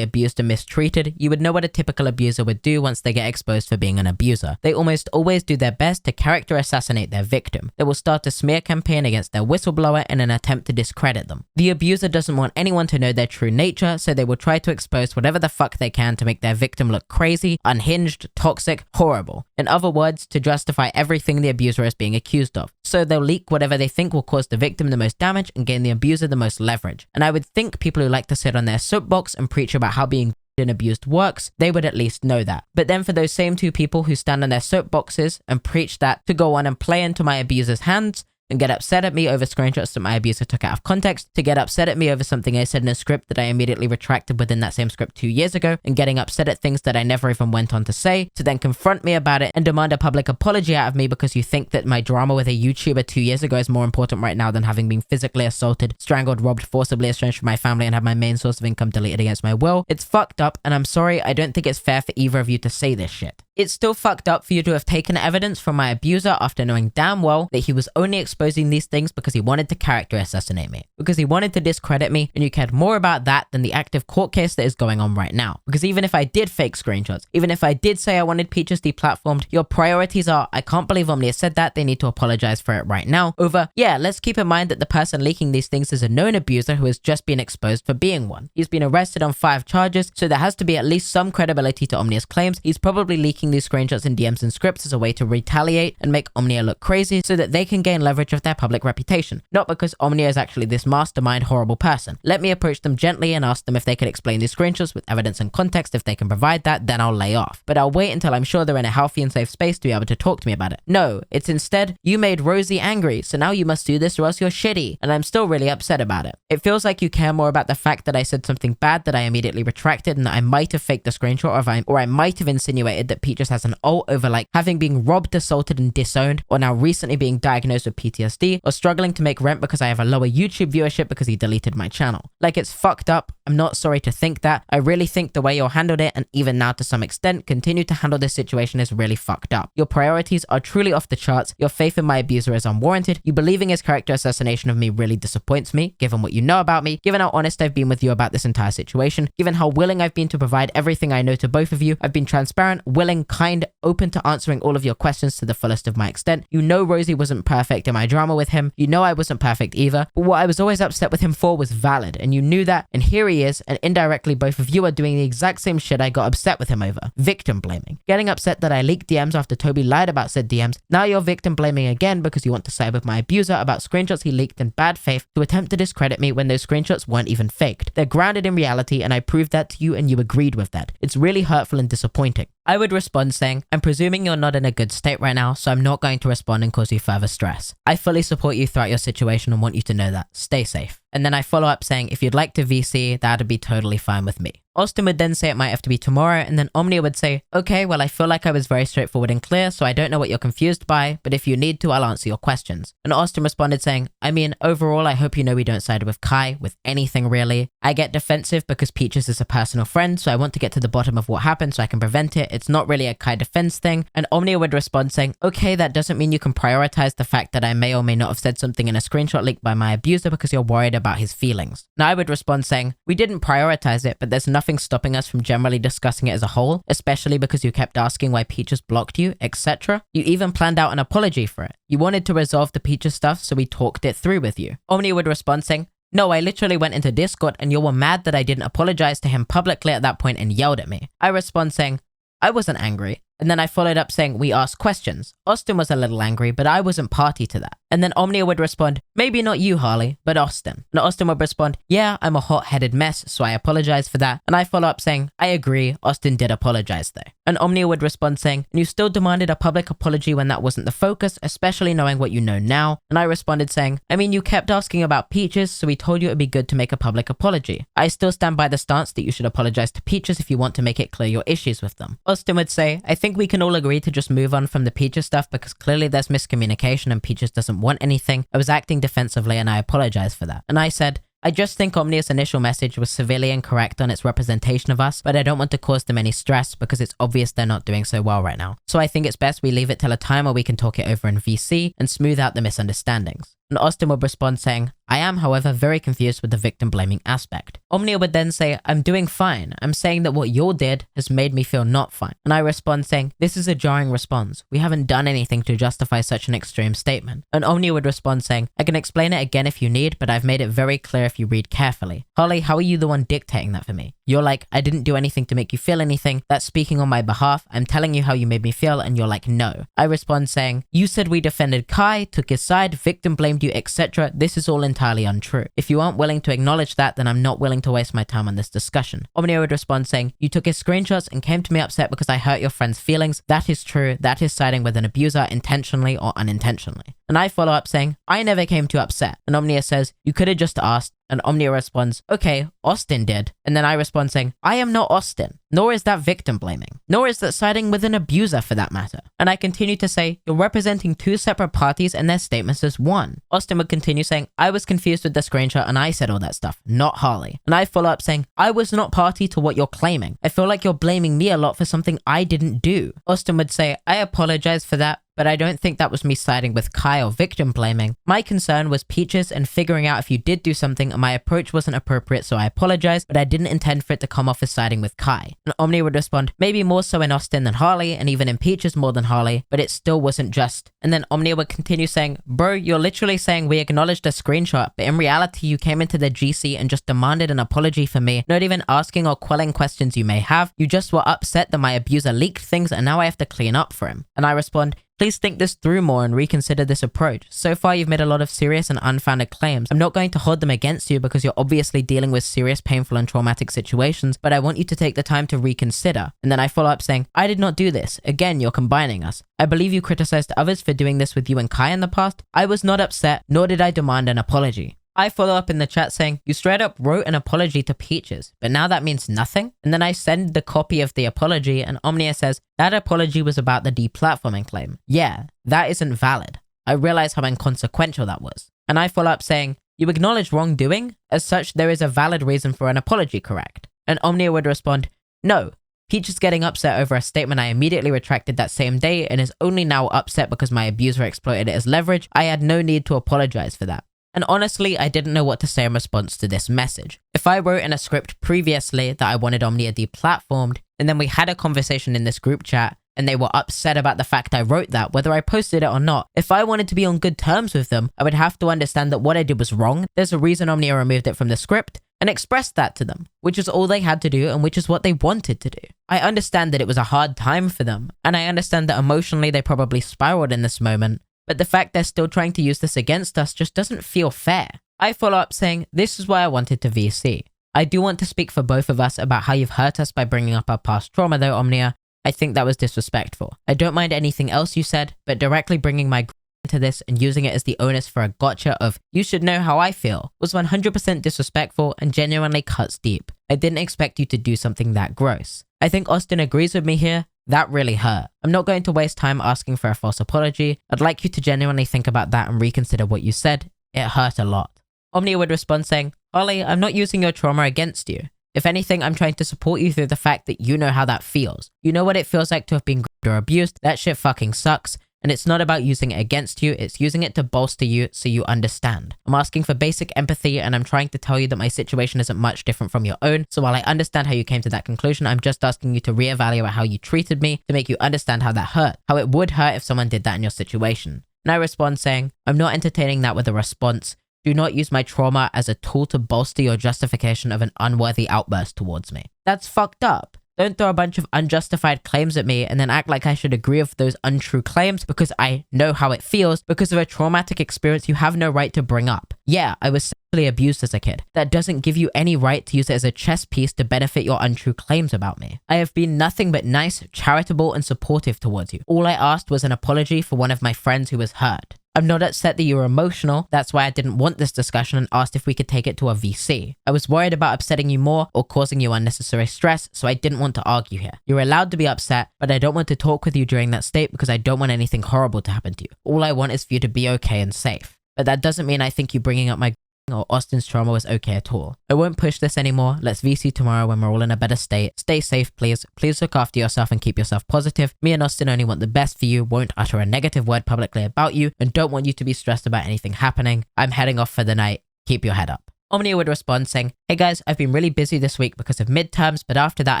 abused and mistreated, you would know what a typical abuser would do once they get exposed for being an abuser. They almost always do their best to character assassinate their victim. They will start a smear campaign against their whistleblower in an attempt to discredit them. The abuser doesn't want anyone to know their true nature, so they will try to expose whatever the fuck they can to make their victim look crazy, unhinged, toxic, horrible. In other words, to justify everything the abuser is being accused of. So they'll leak whatever they think will cause the victim the most damage and gain the abuser the most leverage. And I would think people who like to sit on their soapbox and preach about how being and abused works, they would at least know that. But then for those same two people who stand on their soapboxes and preach that to go on and play into my abuser's hands, and get upset at me over screenshots that my abuser took out of context, to get upset at me over something I said in a script that I immediately retracted within that same script 2 years ago, and getting upset at things that I never even went on to say, to then confront me about it and demand a public apology out of me because you think that my drama with a YouTuber 2 years ago is more important right now than having been physically assaulted, strangled, robbed, forcibly estranged from my family, and have my main source of income deleted against my will. It's fucked up, and I'm sorry, I don't think it's fair for either of you to say this shit. It's still fucked up for you to have taken evidence from my abuser after knowing damn well that he was only exposing these things because he wanted to character assassinate me, because he wanted to discredit me, and you cared more about that than the active court case that is going on right now. Because even if I did fake screenshots, even if I did say I wanted Peaches deplatformed, your priorities are, I can't believe Omnia said that, they need to apologize for it right now, over, yeah, let's keep in mind that the person leaking these things is a known abuser who has just been exposed for being one. He's been arrested on 5 charges, so there has to be at least some credibility to Omnia's claims. He's probably leaking these screenshots and DMs and scripts as a way to retaliate and make Omnia look crazy so that they can gain leverage breach of their public reputation, not because Omnia is actually this mastermind horrible person. Let me approach them gently and ask them if they could explain these screenshots with evidence and context. If they can provide that, then I'll lay off. But I'll wait until I'm sure they're in a healthy and safe space to be able to talk to me about it. No, it's instead, you made Rosie angry, so now you must do this or else you're shitty, and I'm still really upset about it. It feels like you care more about the fact that I said something bad that I immediately retracted and that I might have faked the screenshot, or I might have insinuated that Peaches has an alt over like having been robbed, assaulted, and disowned, or now recently being diagnosed with PTSD, or struggling to make rent because I have a lower YouTube viewership because he deleted my channel. Like, it's fucked up. I'm not sorry to think that. I really think the way you handled it, and even now to some extent continue to handle this situation, is really fucked up. Your priorities are truly off the charts. Your faith in my abuser is unwarranted. You believing his character assassination of me really disappoints me, given what you know about me, given how honest I've been with you about this entire situation, given how willing I've been to provide everything I know to both of you. I've been transparent, willing, kind, open to answering all of your questions to the fullest of my extent. You know Rosie wasn't perfect in my drama with him. You know I wasn't perfect either. But what I was always upset with him for was valid, and you knew that, and here he is, and indirectly both of you are doing the exact same shit I got upset with him over. Victim blaming. Getting upset that I leaked DMs after Toby lied about said DMs. Now you're victim blaming again because you want to side with my abuser about screenshots he leaked in bad faith to attempt to discredit me when those screenshots weren't even faked. They're grounded in reality, and I proved that to you and you agreed with that. It's really hurtful and disappointing. I would respond saying, I'm presuming you're not in a good state right now, so I'm not going to respond and cause you further stress. I fully support you throughout your situation and want you to know that. Stay safe. And then I follow up saying, if you'd like to VC, that'd be totally fine with me. Austin would then say it might have to be tomorrow, and then Omnia would say, okay, well I feel like I was very straightforward and clear, so I don't know what you're confused by, but if you need to, I'll answer your questions. And Austin responded saying, I mean, overall, I hope you know we don't side with Kai, with anything really. I get defensive because Peaches is a personal friend, so I want to get to the bottom of what happened so I can prevent it. It's not really a Kai defense thing. And Omnia would respond saying, okay, that doesn't mean you can prioritize the fact that I may or may not have said something in a screenshot leaked by my abuser because you're worried about his feelings. Now I would respond saying, we didn't prioritize it, but there's nothing stopping us from generally discussing it as a whole, especially because you kept asking why Peaches blocked you, etc. You even planned out an apology for it. You wanted to resolve the Peaches stuff, so we talked it through with you. Omnia would respond saying, no, I literally went into Discord and you were mad that I didn't apologize to him publicly at that point and yelled at me. I respond saying, I wasn't angry. And then I followed up saying, we asked questions. Austin was a little angry, but I wasn't party to that. And then Omnia would respond, maybe not you, Harley, but Austin. And Austin would respond, yeah, I'm a hot-headed mess, so I apologize for that. And I follow up saying, I agree, Austin did apologize though. And Omnia would respond saying, and you still demanded a public apology when that wasn't the focus, especially knowing what you know now. And I responded saying, I mean, you kept asking about Peaches, so we told you it'd be good to make a public apology. I still stand by the stance that you should apologize to Peaches if you want to make it clear your issues with them. Austin would say, I think we can all agree to just move on from the Peaches stuff because clearly there's miscommunication and Peaches doesn't want anything. I was acting defensively and I apologize for that. And I said, I just think Omnia's initial message was severely incorrect on its representation of us, but I don't want to cause them any stress because it's obvious they're not doing so well right now. So I think it's best we leave it till a time where we can talk it over in VC and smooth out the misunderstandings. And Austin would respond saying, I am, however, very confused with the victim blaming aspect. Omnia would then say, I'm doing fine. I'm saying that what you did has made me feel not fine. And I respond saying, this is a jarring response. We haven't done anything to justify such an extreme statement. And Omnia would respond saying, I can explain it again if you need, but I've made it very clear if you read carefully. Harley, how are you the one dictating that for me? You're like, I didn't do anything to make you feel anything. That's speaking on my behalf. I'm telling you how you made me feel, and you're like, no. I respond saying, you said we defended Kai, took his side, victim blamed you, etc. This is all entirely untrue. If you aren't willing to acknowledge that, then I'm not willing to waste my time on this discussion. Omnia would respond saying, you took his screenshots and came to me upset because I hurt your friend's feelings. That is true. That is siding with an abuser intentionally or unintentionally. And I follow up saying, I never came too upset. And Omnia says, you could have just asked. And Omnia responds, okay, Austin did. And then I respond saying, I am not Austin, nor is that victim blaming, nor is that siding with an abuser for that matter. And I continue to say, you're representing two separate parties and their statements as one. Austin would continue saying, I was confused with the screenshot and I said all that stuff, not Harley. And I follow up saying, I was not party to what you're claiming. I feel like you're blaming me a lot for something I didn't do. Austin would say, I apologize for that, but I don't think that was me siding with Kai or victim blaming. My concern was Peaches and figuring out if you did do something and my approach wasn't appropriate, so I apologize, but I didn't intend for it to come off as siding with Kai. And Omnia would respond, maybe more so in Austin than Harley, and even in Peaches more than Harley, but it still wasn't just. And then Omnia would continue saying, bro, you're literally saying we acknowledged a screenshot, but in reality you came into the GC and just demanded an apology for me, not even asking or quelling questions you may have. You just were upset that my abuser leaked things and now I have to clean up for him. And I respond, Please think this through more and reconsider this approach. So far, you've made a lot of serious and unfounded claims. I'm not going to hold them against you because you're obviously dealing with serious, painful, and traumatic situations, but I want you to take the time to reconsider. And then I follow up saying, I did not do this. Again, you're combining us. I believe you criticized others for doing this with you and Kai in the past. I was not upset, nor did I demand an apology. I follow up in the chat saying, you straight up wrote an apology to Peaches, but now that means nothing? And then I send the copy of the apology and Omnia says, that apology was about the deplatforming claim. Yeah, that isn't valid. I realize how inconsequential that was. And I follow up saying, you acknowledge wrongdoing? As such, there is a valid reason for an apology, correct? And Omnia would respond, no. Peach is getting upset over a statement I immediately retracted that same day and is only now upset because my abuser exploited it as leverage. I had no need to apologize for that. And honestly, I didn't know what to say in response to this message. If I wrote in a script previously that I wanted Omnia deplatformed, and then we had a conversation in this group chat, and they were upset about the fact I wrote that, whether I posted it or not, if I wanted to be on good terms with them, I would have to understand that what I did was wrong. There's a reason Omnia removed it from the script, and expressed that to them, which is all they had to do and which is what they wanted to do. I understand that it was a hard time for them, and I understand that emotionally they probably spiraled in this moment, but the fact they're still trying to use this against us just doesn't feel fair. I follow up saying, this is why I wanted to VC. I do want to speak for both of us about how you've hurt us by bringing up our past trauma though, Omnia. I think that was disrespectful. I don't mind anything else you said, but directly bringing my into this and using it as the onus for a gotcha of, you should know how I feel, was 100% disrespectful and genuinely cuts deep. I didn't expect you to do something that gross. I think Austin agrees with me here. That really hurt. I'm not going to waste time asking for a false apology. I'd like you to genuinely think about that and reconsider what you said. It hurt a lot. Omnia would respond saying, Harley, I'm not using your trauma against you. If anything, I'm trying to support you through the fact that you know how that feels. You know what it feels like to have been groomed or abused. That shit fucking sucks. And it's not about using it against you, it's using it to bolster you so you understand. I'm asking for basic empathy and I'm trying to tell you that my situation isn't much different from your own, so while I understand how you came to that conclusion, I'm just asking you to reevaluate how you treated me to make you understand how that hurt, how it would hurt if someone did that in your situation. And I respond saying, I'm not entertaining that with a response. Do not use my trauma as a tool to bolster your justification of an unworthy outburst towards me. That's fucked up. Don't throw a bunch of unjustified claims at me and then act like I should agree with those untrue claims because I know how it feels because of a traumatic experience you have no right to bring up. Yeah, I was sexually abused as a kid. That doesn't give you any right to use it as a chess piece to benefit your untrue claims about me. I have been nothing but nice, charitable, and supportive towards you. All I asked was an apology for one of my friends who was hurt. I'm not upset that you were emotional, that's why I didn't want this discussion and asked if we could take it to a VC. I was worried about upsetting you more or causing you unnecessary stress, so I didn't want to argue here. You're allowed to be upset, but I don't want to talk with you during that state because I don't want anything horrible to happen to you. All I want is for you to be okay and safe. But that doesn't mean I think you bringing up my or Austin's trauma was okay at all. I won't push this anymore. Let's VC tomorrow when we're all in a better state. Stay safe, please. Please look after yourself and keep yourself positive. Me and Austin only want the best for you, won't utter a negative word publicly about you, and don't want you to be stressed about anything happening. I'm heading off for the night. Keep your head up. Omnia would respond saying, hey guys, I've been really busy this week because of midterms, but after that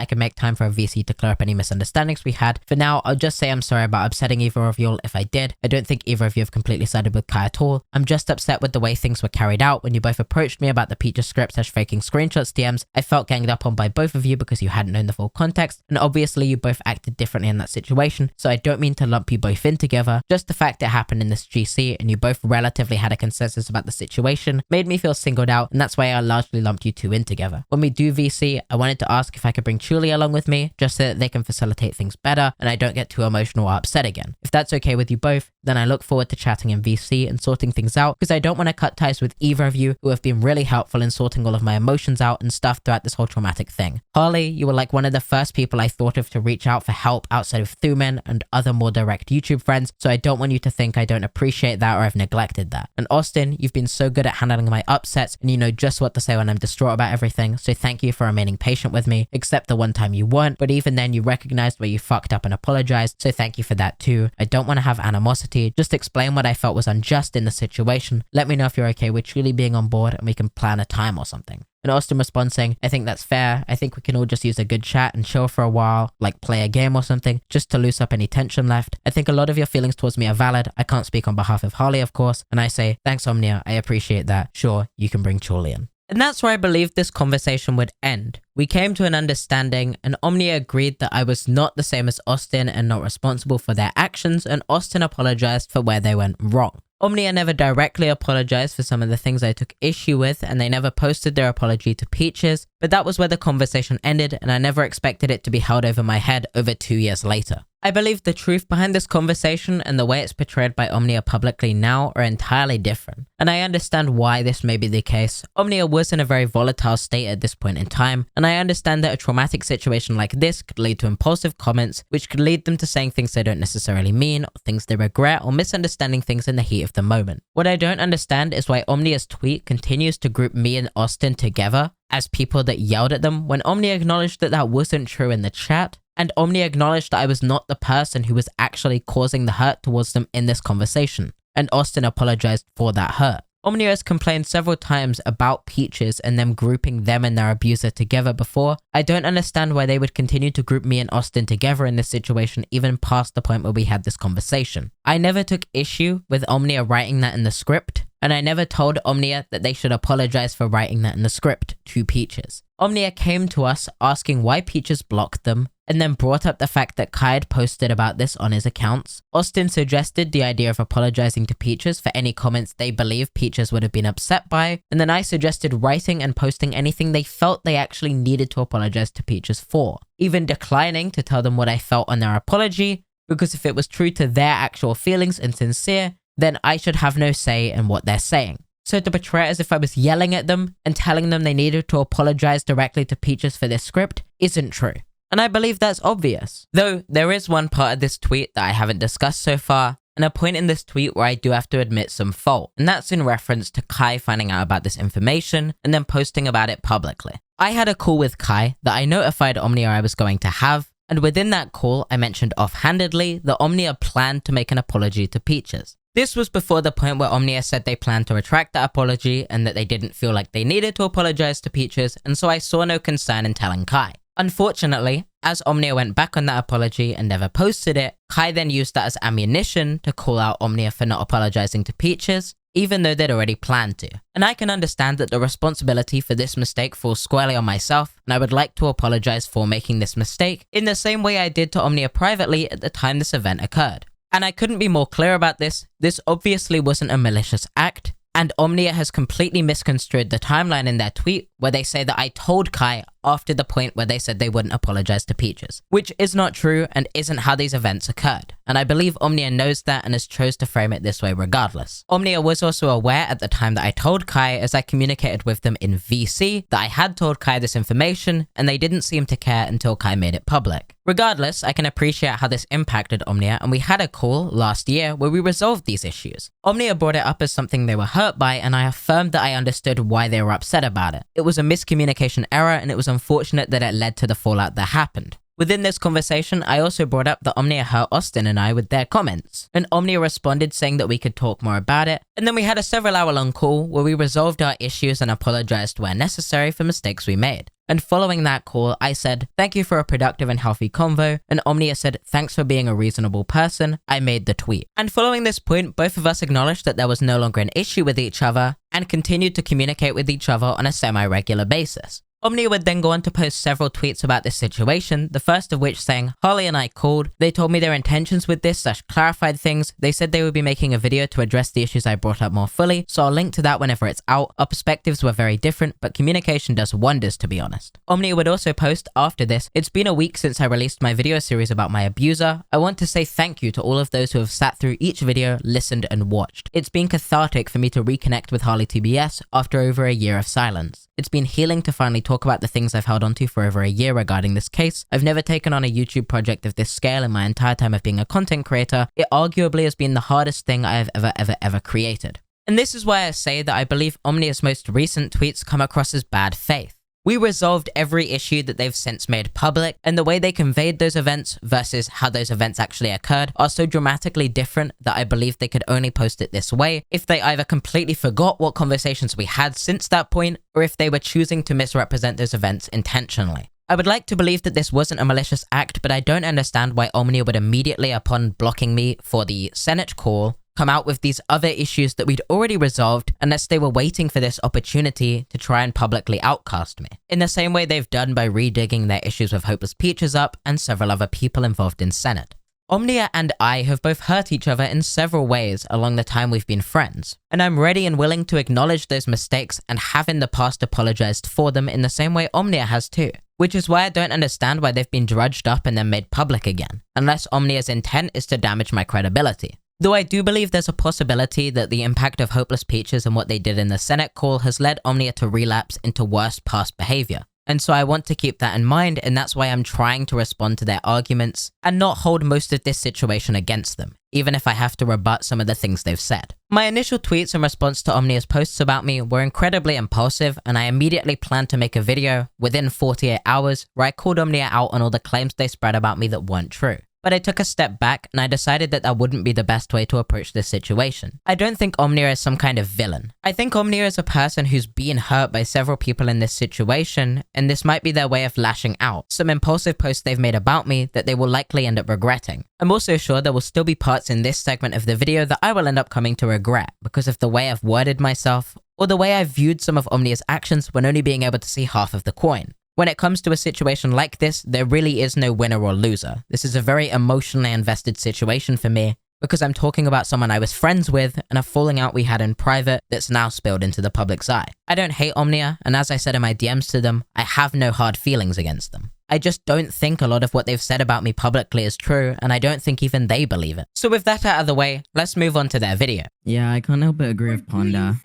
I can make time for a VC to clear up any misunderstandings we had. For now, I'll just say I'm sorry about upsetting either of y'all if I did. I don't think either of you have completely sided with Kai at all. I'm just upset with the way things were carried out when you both approached me about the Peaches script / faking screenshots DMs. I felt ganged up on by both of you because you hadn't known the full context, and obviously you both acted differently in that situation, so I don't mean to lump you both in together. Just the fact it happened in this GC and you both relatively had a consensus about the situation made me feel singled out, and that's why I largely lumped you two in together. When we do VC, I wanted to ask if I could bring Julie along with me, just so that they can facilitate things better and I don't get too emotional or upset again. If that's okay with you both, then I look forward to chatting in VC and sorting things out because I don't want to cut ties with either of you who have been really helpful in sorting all of my emotions out and stuff throughout this whole traumatic thing. Harley, you were like one of the first people I thought of to reach out for help outside of Thuman and other more direct YouTube friends, so I don't want you to think I don't appreciate that or I've neglected that. And Austin, you've been so good at handling my upsets and you know just what to say when I'm distraught about everything, so thank you for remaining patient with me, except the one time you weren't, but even then you recognized where you fucked up and apologized, so thank you for that too. I don't want to have animosity, just explain what I felt was unjust in the situation. Let me know if you're okay with truly being on board and we can plan a time or something. And Austin responds saying, I think that's fair. I think we can all just use a good chat and chill for a while, like play a game or something, just to loose up any tension left. I think a lot of your feelings towards me are valid. I can't speak on behalf of Harley, of course. And I say, thanks Omnia, I appreciate that. Sure, you can bring Julian. And that's where I believed this conversation would end. We came to an understanding, and Omnia agreed that I was not the same as Austin and not responsible for their actions, and Austin apologized for where they went wrong. Omnia never directly apologized for some of the things I took issue with, and they never posted their apology to Peaches, but that was where the conversation ended, and I never expected it to be held over my head over 2 years later. I believe the truth behind this conversation and the way it's portrayed by Omnia publicly now are entirely different, and I understand why this may be the case. Omnia was in a very volatile state at this point in time, and I understand that a traumatic situation like this could lead to impulsive comments, which could lead them to saying things they don't necessarily mean, or things they regret, or misunderstanding things in the heat of the moment. What I don't understand is why Omnia's tweet continues to group me and Austin together as people that yelled at them, when Omnia acknowledged that that wasn't true in the chat, and Omnia acknowledged that I was not the person who was actually causing the hurt towards them in this conversation, and Austin apologized for that hurt. Omnia has complained several times about Peaches and them grouping them and their abuser together before. I don't understand why they would continue to group me and Austin together in this situation even past the point where we had this conversation. I never took issue with Omnia writing that in the script, and I never told Omnia that they should apologize for writing that in the script to Peaches. Omnia came to us asking why Peaches blocked them, and then brought up the fact that Kai had posted about this on his accounts. Austin suggested the idea of apologizing to Peaches for any comments they believe Peaches would have been upset by, and then I suggested writing and posting anything they felt they actually needed to apologize to Peaches for, even declining to tell them what I felt on their apology, because if it was true to their actual feelings and sincere, then I should have no say in what they're saying. So to portray it as if I was yelling at them and telling them they needed to apologize directly to Peaches for this script isn't true. And I believe that's obvious. Though, there is one part of this tweet that I haven't discussed so far, and a point in this tweet where I do have to admit some fault, and that's in reference to Kai finding out about this information and then posting about it publicly. I had a call with Kai that I notified Omnia I was going to have, and within that call, I mentioned offhandedly that Omnia planned to make an apology to Peaches. This was before the point where Omnia said they planned to retract that apology and that they didn't feel like they needed to apologize to Peaches, and so I saw no concern in telling Kai. Unfortunately, as Omnia went back on that apology and never posted it, Kai then used that as ammunition to call out Omnia for not apologizing to Peaches, even though they'd already planned to. And I can understand that the responsibility for this mistake falls squarely on myself, and I would like to apologize for making this mistake in the same way I did to Omnia privately at the time this event occurred. And I couldn't be more clear about this. This obviously wasn't a malicious act, and Omnia has completely misconstrued the timeline in their tweet where they say that I told Kai after the point where they said they wouldn't apologize to Peaches, which is not true and isn't how these events occurred. And I believe Omnia knows that and has chose to frame it this way regardless. Omnia was also aware at the time that I told Kai, as I communicated with them in VC, that I had told Kai this information, and they didn't seem to care until Kai made it public. Regardless, I can appreciate how this impacted Omnia, and we had a call last year where we resolved these issues. Omnia brought it up as something they were hurt by, and I affirmed that I understood why they were upset about it. It was a miscommunication error, and it was unfortunate that it led to the fallout that happened. Within this conversation, I also brought up that Omnia hurt Austin and I with their comments, and Omnia responded saying that we could talk more about it, and then we had a several-hour-long call where we resolved our issues and apologized where necessary for mistakes we made. And following that call, I said, "Thank you for a productive and healthy convo," and Omnia said, "Thanks for being a reasonable person." I made the tweet. And following this point, both of us acknowledged that there was no longer an issue with each other, and continued to communicate with each other on a semi-regular basis. Omnia would then go on to post several tweets about this situation, the first of which saying, "Harley and I called. They told me their intentions with this / clarified things. They said they would be making a video to address the issues I brought up more fully, so I'll link to that whenever it's out. Our perspectives were very different, but communication does wonders, to be honest." Omnia would also post after this, "It's been a week since I released my video series about my abuser. I want to say thank you to all of those who have sat through each video, listened, and watched. It's been cathartic for me to reconnect with HarleyTBS after over a year of silence. It's been healing to finally talk about the things I've held onto for over a year regarding this case. I've never taken on a YouTube project of this scale in my entire time of being a content creator. It arguably has been the hardest thing I have ever created." And this is why I say that I believe Omnia's most recent tweets come across as bad faith. We resolved every issue that they've since made public, and the way they conveyed those events versus how those events actually occurred are so dramatically different that I believe they could only post it this way if they either completely forgot what conversations we had since that point, or if they were choosing to misrepresent those events intentionally. I would like to believe that this wasn't a malicious act, but I don't understand why Omnia would immediately, upon blocking me for the Senate call, come out with these other issues that we'd already resolved unless they were waiting for this opportunity to try and publicly outcast me. In the same way they've done by redigging their issues with Hopeless Peaches up and several other people involved in Senate. Omnia and I have both hurt each other in several ways along the time we've been friends, and I'm ready and willing to acknowledge those mistakes and have in the past apologized for them in the same way Omnia has too. Which is why I don't understand why they've been drudged up and then made public again, unless Omnia's intent is to damage my credibility. Though I do believe there's a possibility that the impact of Hopeless Peaches and what they did in the Senate call has led Omnia to relapse into worse past behavior. And so I want to keep that in mind, and that's why I'm trying to respond to their arguments and not hold most of this situation against them, even if I have to rebut some of the things they've said. My initial tweets in response to Omnia's posts about me were incredibly impulsive, and I immediately planned to make a video within 48 hours where I called Omnia out on all the claims they spread about me that weren't true. But I took a step back and I decided that that wouldn't be the best way to approach this situation. I don't think Omnia is some kind of villain. I think Omnia is a person who's been hurt by several people in this situation, and this might be their way of lashing out. Some impulsive posts they've made about me that they will likely end up regretting. I'm also sure there will still be parts in this segment of the video that I will end up coming to regret because of the way I've worded myself, or the way I've viewed some of Omnia's actions when only being able to see half of the coin. When it comes to a situation like this, there really is no winner or loser. This is a very emotionally invested situation for me because I'm talking about someone I was friends with and a falling out we had in private that's now spilled into the public's eye. I don't hate Omnia, and as I said in my DMs to them, I have no hard feelings against them. I just don't think a lot of what they've said about me publicly is true, and I don't think even they believe it. So with that out of the way, let's move on to their video. Yeah, I can't help but agree with Panda.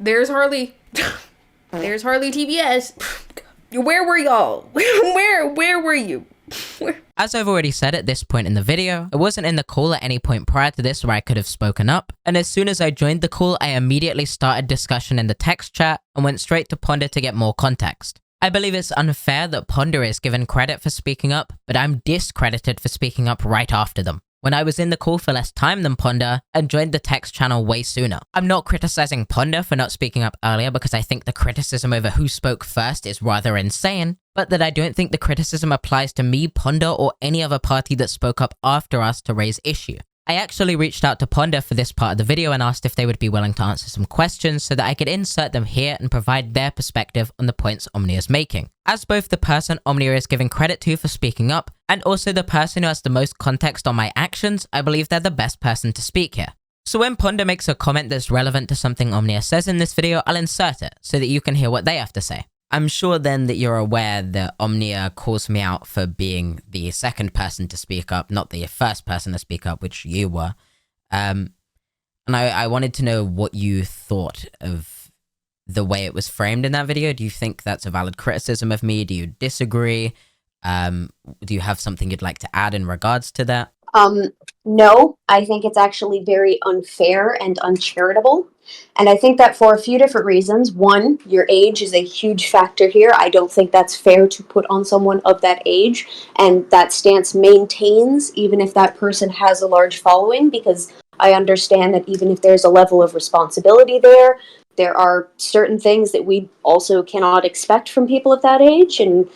There's Harley. There's HarleyTBS. Where were y'all? Where were you? As I've already said at this point in the video, I wasn't in the call at any point prior to this where I could have spoken up, and as soon as I joined the call, I immediately started discussion in the text chat and went straight to Ponder to get more context. I believe it's unfair that Ponder is given credit for speaking up, but I'm discredited for speaking up right after them, when I was in the call for less time than Ponder and joined the text channel way sooner. I'm not criticizing Ponder for not speaking up earlier because I think the criticism over who spoke first is rather insane, but that I don't think the criticism applies to me, Ponder, or any other party that spoke up after us to raise issue. I actually reached out to Ponder for this part of the video and asked if they would be willing to answer some questions so that I could insert them here and provide their perspective on the points Omnia is making. As both the person Omnia is giving credit to for speaking up, and also the person who has the most context on my actions, I believe they're the best person to speak here. So when Ponder makes a comment that's relevant to something Omnia says in this video, I'll insert it so that you can hear what they have to say. I'm sure then that you're aware that Omnia calls me out for being the second person to speak up, not the first person to speak up, which you were. And I wanted to know what you thought of the way it was framed in that video. Do you think that's a valid criticism of me? Do you disagree? Do you have something you'd like to add in regards to that? No, I think it's actually very unfair and uncharitable. And I think that for a few different reasons. One, your age is a huge factor here. I don't think that's fair to put on someone of that age. And that stance maintains even if that person has a large following, because I understand that even if there's a level of responsibility there, there are certain things that we also cannot expect from people of that age. And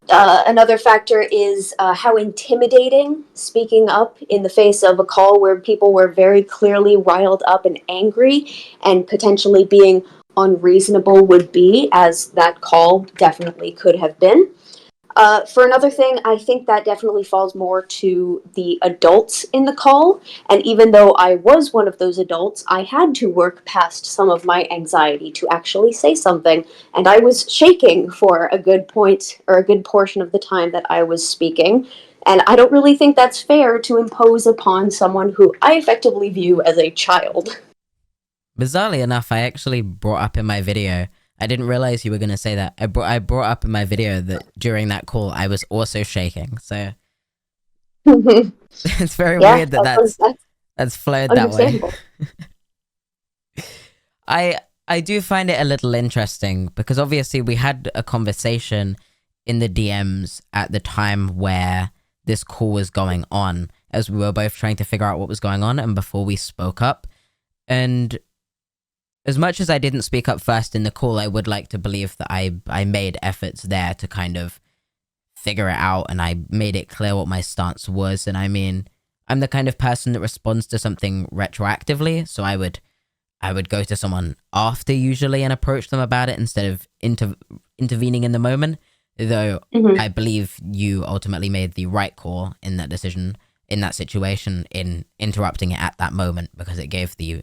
another factor is how intimidating speaking up in the face of a call where people were very clearly riled up and angry and potentially being unreasonable would be, as that call definitely could have been. For another thing, I think that definitely falls more to the adults in the call. And even though I was one of those adults, I had to work past some of my anxiety to actually say something. And I was shaking for a good point or a good portion of the time that I was speaking. And I don't really think that's fair to impose upon someone who I effectively view as a child. Bizarrely enough, I actually brought up in my video, I didn't realize you were going to say that. I brought up in my video that during that call, I was also shaking. So it's very weird that's flowed that way. I do find it a little interesting because obviously we had a conversation in the DMs at the time where this call was going on, as we were both trying to figure out what was going on and before we spoke up. And as much as I didn't speak up first in the call, I would like to believe that I made efforts there to kind of figure it out, and I made it clear what my stance was. And I mean, I'm the kind of person that responds to something retroactively, so I would go to someone after usually and approach them about it instead of intervening in the moment. Though I believe you ultimately made the right call in that decision, in that situation, in interrupting it at that moment, because it gave the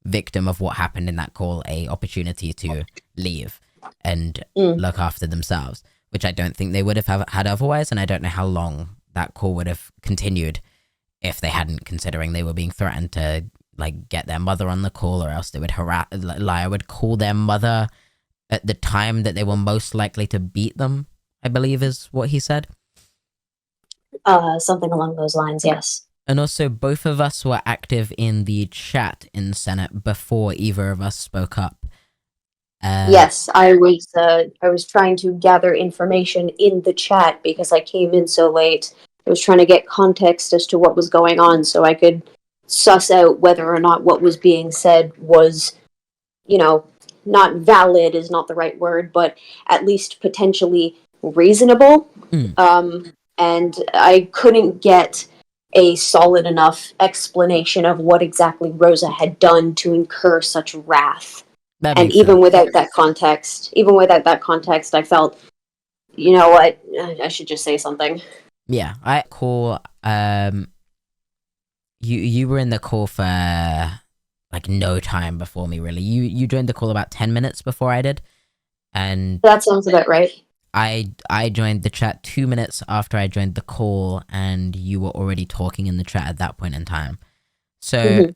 victim of what happened in that call a opportunity to leave and look after themselves, which I don't think they would have had otherwise, and I don't know how long that call would have continued if they hadn't, considering they were being threatened to like get their mother on the call, or else they would Lyra would call their mother at the time that they were most likely to beat them, I believe is what he said. Something along those lines, yes. And also, both of us were active in the chat in Senate before either of us spoke up. Yes, I was trying to gather information in the chat because I came in so late. I was trying to get context as to what was going on so I could suss out whether or not what was being said was, not valid is not the right word, but at least potentially reasonable. And I couldn't get a solid enough explanation of what exactly Rosa had done to incur such wrath. And even without that context, I felt, you know what, I should just say something. Yeah, I call, you were in the call for like no time before me, really. You joined the call about 10 minutes before I did. And that sounds about right. I joined the chat 2 minutes after I joined the call, and you were already talking in the chat at that point in time. So,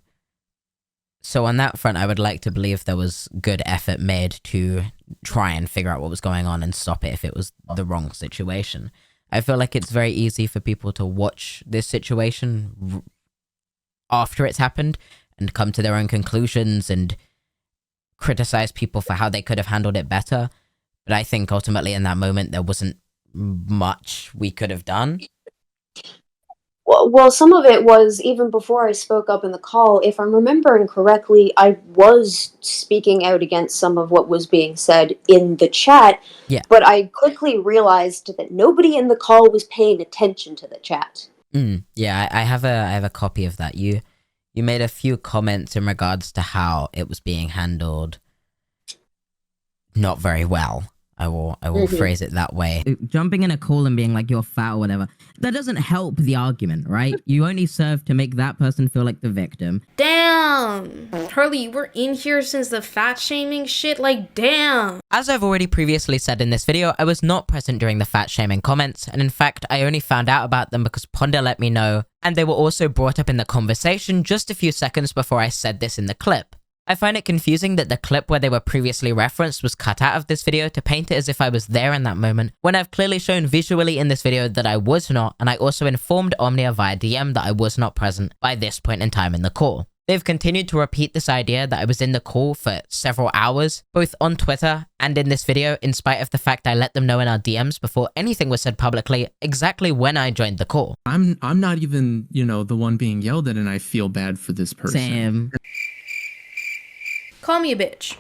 so on that front, I would like to believe there was good effort made to try and figure out what was going on and stop it if it was the wrong situation. I feel like it's very easy for people to watch this situation after it's happened and come to their own conclusions and criticize people for how they could have handled it better. But I think ultimately in that moment, there wasn't much we could have done. Well, some of it was even before I spoke up in the call. If I'm remembering correctly, I was speaking out against some of what was being said in the chat. Yeah. But I quickly realized that nobody in the call was paying attention to the chat. Yeah, I have a copy of that. You made a few comments in regards to how it was being handled not very well. I will phrase it that way. Jumping in a call and being like, you're fat or whatever, that doesn't help the argument, right? You only serve to make that person feel like the victim. Damn! Harley, you were in here since the fat shaming shit, like damn! As I've already previously said in this video, I was not present during the fat shaming comments, and in fact, I only found out about them because Ponder let me know, and they were also brought up in the conversation just a few seconds before I said this in the clip. I find it confusing that the clip where they were previously referenced was cut out of this video to paint it as if I was there in that moment, when I've clearly shown visually in this video that I was not, and I also informed Omnia via DM that I was not present by this point in time in the call. They've continued to repeat this idea that I was in the call for several hours, both on Twitter and in this video, in spite of the fact I let them know in our DMs before anything was said publicly exactly when I joined the call. I'm not even, the one being yelled at, and I feel bad for this person. Same. Call me a bitch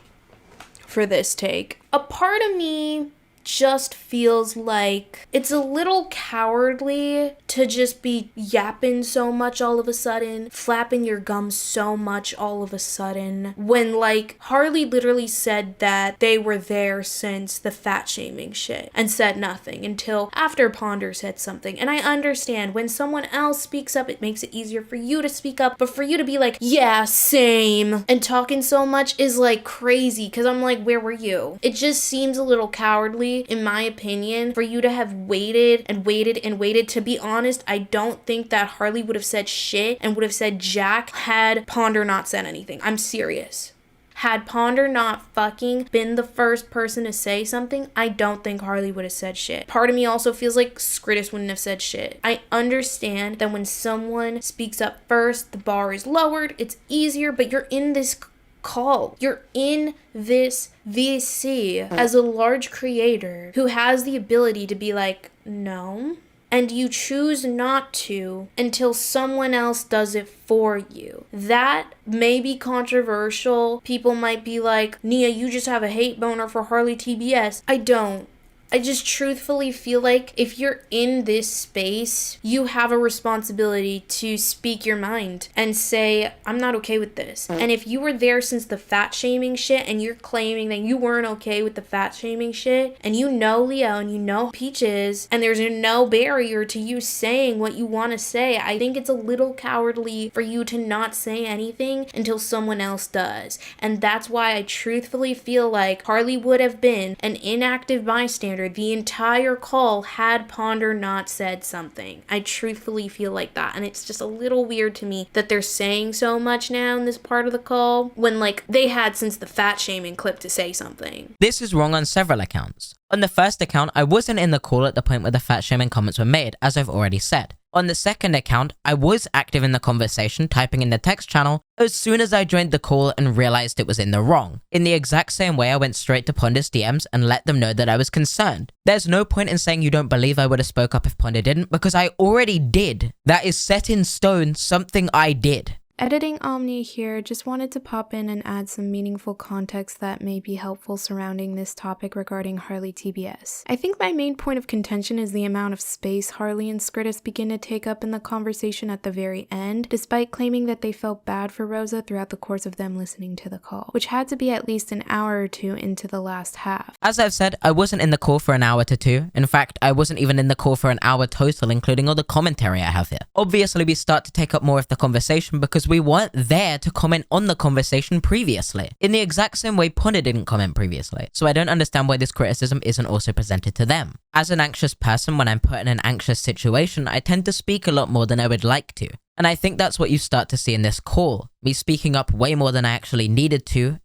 for this take. A part of me just feels like it's a little cowardly to just be yapping so much all of a sudden, flapping your gums so much all of a sudden, when like Harley literally said that they were there since the fat shaming shit and said nothing until after Ponder said something. And I understand when someone else speaks up, it makes it easier for you to speak up, but for you to be like, yeah, same, and talking so much is like crazy, because I'm like, where were you? It just seems a little cowardly, in my opinion, for you to have waited and waited and waited. To be honest, I don't think that Harley would have said shit and would have said jack had Ponder not said anything. I'm serious. Had Ponder not fucking been the first person to say something, I don't think Harley would have said shit. Part of me also feels like Skritus wouldn't have said shit. I understand that when someone speaks up first, the bar is lowered, it's easier, but you're in this call. You're in this VC as a large creator who has the ability to be like, no, and you choose not to until someone else does it for you. That may be controversial. People might be like, Nia, you just have a hate boner for HarleyTBS. I don't. I just truthfully feel like if you're in this space, you have a responsibility to speak your mind and say, I'm not okay with this. And if you were there since the fat shaming shit and you're claiming that you weren't okay with the fat shaming shit, and you know Leo and you know Peaches, and there's no barrier to you saying what you want to say, I think it's a little cowardly for you to not say anything until someone else does. And that's why I truthfully feel like Harley would have been an inactive bystander the entire call had Ponder not said something. I truthfully feel like that, and it's just a little weird to me that they're saying so much now in this part of the call when like they had since the fat shaming clip to say something. This is wrong on several accounts. On the first account, I wasn't in the call at the point where the fat shaming comments were made, as I've already said. On the second account, I was active in the conversation, typing in the text channel, as soon as I joined the call and realized it was in the wrong. In the exact same way, I went straight to Ponder's DMs and let them know that I was concerned. There's no point in saying you don't believe I would have spoke up if Ponder didn't, because I already did. That is set in stone, something I did. Editing Omnia here, just wanted to pop in and add some meaningful context that may be helpful surrounding this topic regarding HarleyTBS. I think my main point of contention is the amount of space Harley and Skritus begin to take up in the conversation at the very end, despite claiming that they felt bad for Rosa throughout the course of them listening to the call, which had to be at least an hour or two into the last half. As I've said, I wasn't in the call for an hour to two. In fact, I wasn't even in the call for an hour total, including all the commentary I have here. Obviously, we start to take up more of the conversation because we weren't there to comment on the conversation previously, in the exact same way Ponder didn't comment previously, so I don't understand why this criticism isn't also presented to them. As an anxious person, when I'm put in an anxious situation, I tend to speak a lot more than I would like to. And I think that's what you start to see in this call. Me speaking up way more than I actually needed to,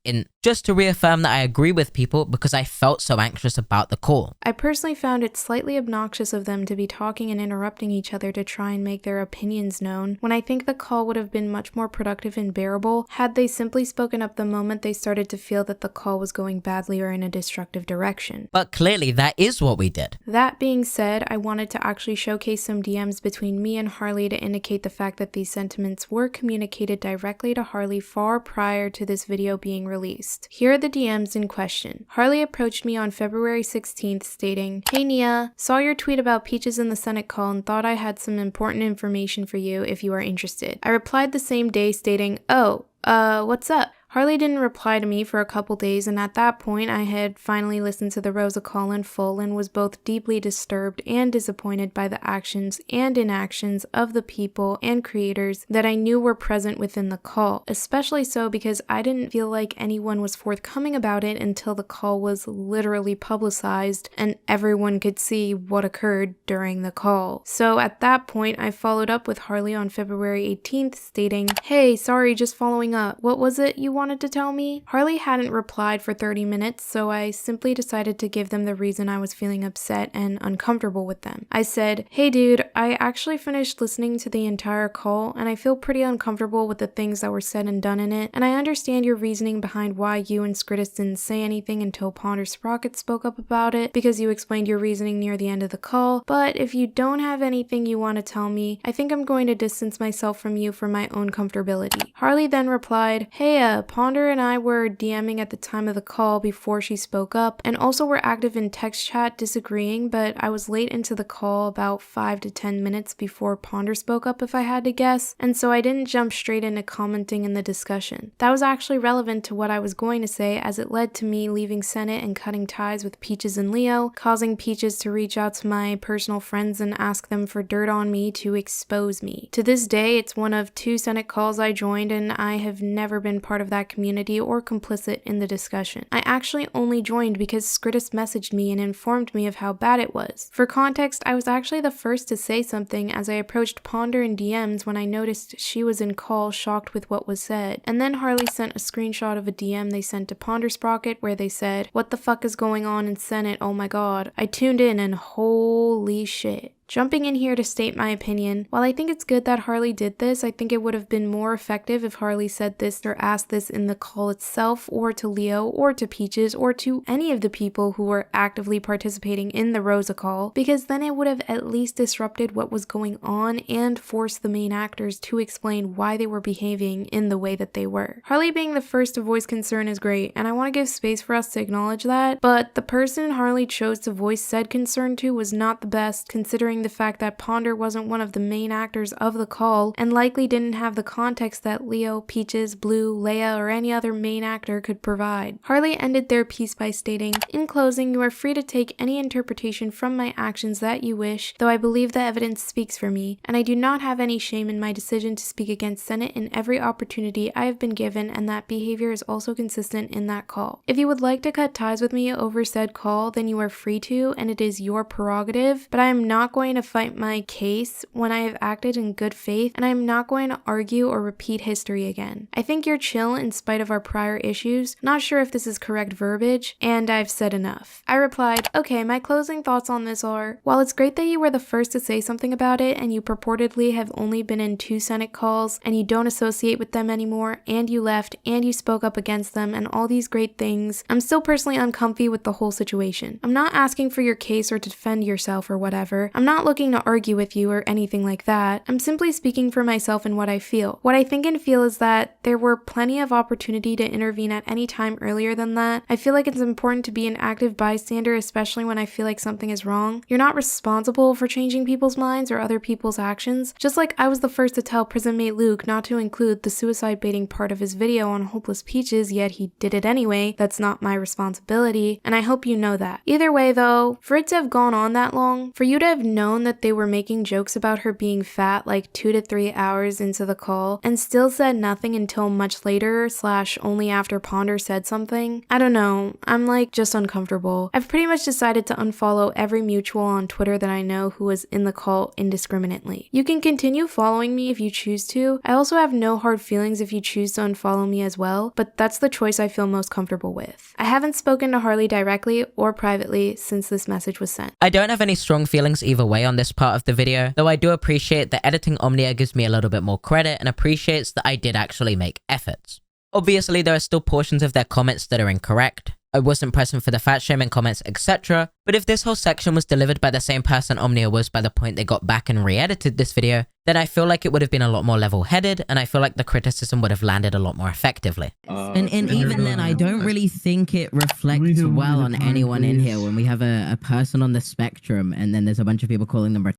just to reaffirm that I agree with people because I felt so anxious about the call. I personally found it slightly obnoxious of them to be talking and interrupting each other to try and make their opinions known, when I think the call would have been much more productive and bearable had they simply spoken up the moment they started to feel that the call was going badly or in a destructive direction. But clearly that is what we did. That being said, I wanted to actually showcase some DMs between me and Harley to indicate the fact that these sentiments were communicated directly to Harley far prior to this video being released. Here are the DMs in question. Harley approached me on February 16th stating, "Hey Nia, saw your tweet about Peaches in the Senate call and thought I had some important information for you if you are interested." I replied the same day stating, "Oh, what's up?" Harley didn't reply to me for a couple days, and at that point I had finally listened to the Rosa call in full and was both deeply disturbed and disappointed by the actions and inactions of the people and creators that I knew were present within the call, especially so because I didn't feel like anyone was forthcoming about it until the call was literally publicized and everyone could see what occurred during the call. So at that point I followed up with Harley on February 18th stating, "Hey, sorry, just following up. What was it you wanted to tell me?" Harley hadn't replied for 30 minutes, so I simply decided to give them the reason I was feeling upset and uncomfortable with them. I said, "Hey dude, I actually finished listening to the entire call and I feel pretty uncomfortable with the things that were said and done in it, and I understand your reasoning behind why you and Skritus didn't say anything until Ponder Sprocket spoke up about it, because you explained your reasoning near the end of the call, but if you don't have anything you want to tell me, I think I'm going to distance myself from you for my own comfortability." Harley then replied, "Hey, Ponder and I were DMing at the time of the call before she spoke up, and also were active in text chat disagreeing, but I was late into the call about 5 to 10 minutes before Ponder spoke up if I had to guess, and so I didn't jump straight into commenting in the discussion. That was actually relevant to what I was going to say, as it led to me leaving Senate and cutting ties with Peaches and Leo, causing Peaches to reach out to my personal friends and ask them for dirt on me to expose me. To this day, it's one of 2 Senate calls I joined, and I have never been part of that community or complicit in the discussion. I actually only joined because Skritus messaged me and informed me of how bad it was. For context, I was actually the first to say something as I approached Ponder in DMs when I noticed she was in call, shocked with what was said. And then Harley sent a screenshot of a DM they sent to Ponder Sprocket where they said, "What the fuck is going on in Senate? Oh my god." I tuned in and holy shit. Jumping in here to state my opinion, while I think it's good that Harley did this, I think it would have been more effective if Harley said this or asked this in the call itself, or to Leo, or to Peaches, or to any of the people who were actively participating in the Rosa call, because then it would have at least disrupted what was going on and forced the main actors to explain why they were behaving in the way that they were. Harley being the first to voice concern is great, and I want to give space for us to acknowledge that, but the person Harley chose to voice said concern to was not the best, considering the fact that Ponder wasn't one of the main actors of the call and likely didn't have the context that Leo, Peaches, Blue, Leia, or any other main actor could provide. Harley ended their piece by stating, "In closing, you are free to take any interpretation from my actions that you wish, though I believe the evidence speaks for me, and I do not have any shame in my decision to speak against Senate in every opportunity I have been given, and that behavior is also consistent in that call. If you would like to cut ties with me over said call, then you are free to, and it is your prerogative, but I am not going to fight my case when I have acted in good faith, and I am not going to argue or repeat history again. I think you're chill in spite of our prior issues, not sure if this is correct verbiage, and I've said enough." I replied, "Okay, my closing thoughts on this are, while it's great that you were the first to say something about it, and you purportedly have only been in 2 Senate calls, and you don't associate with them anymore, and you left, and you spoke up against them, and all these great things, I'm still personally uncomfy with the whole situation. I'm not asking for your case or to defend yourself or whatever. I'm not looking to argue with you or anything like that. I'm simply speaking for myself and what I feel. What I think and feel is that there were plenty of opportunity to intervene at any time earlier than that. I feel like it's important to be an active bystander, especially when I feel like something is wrong. You're not responsible for changing people's minds or other people's actions. Just like I was the first to tell prison mate Luke not to include the suicide baiting part of his video on Hopeless Peaches, yet he did it anyway. That's not my responsibility, and I hope you know that. Either way though, for it to have gone on that long, for you to have known that they were making jokes about her being fat like 2 to 3 hours into the call, and still said nothing until much later / only after Ponder said something, I don't know, I'm like just uncomfortable. I've pretty much decided to unfollow every mutual on Twitter that I know who was in the call indiscriminately. You can continue following me if you choose to. I also have no hard feelings if you choose to unfollow me as well, but that's the choice I feel most comfortable with. I haven't spoken to Harley directly or privately since this message was sent." I don't have any strong feelings either way on this part of the video, though I do appreciate that editing Omnia gives me a little bit more credit and appreciates that I did actually make efforts. Obviously, there are still portions of their comments that are incorrect. I wasn't present for the fat shaming comments, etc. But if this whole section was delivered by the same person Omnia was by the point they got back and re-edited this video, then I feel like it would have been a lot more level-headed, and I feel like the criticism would have landed a lot more effectively. And even then, I don't really think it reflects well on anyone in here when we have a person on the spectrum and then there's a bunch of people calling them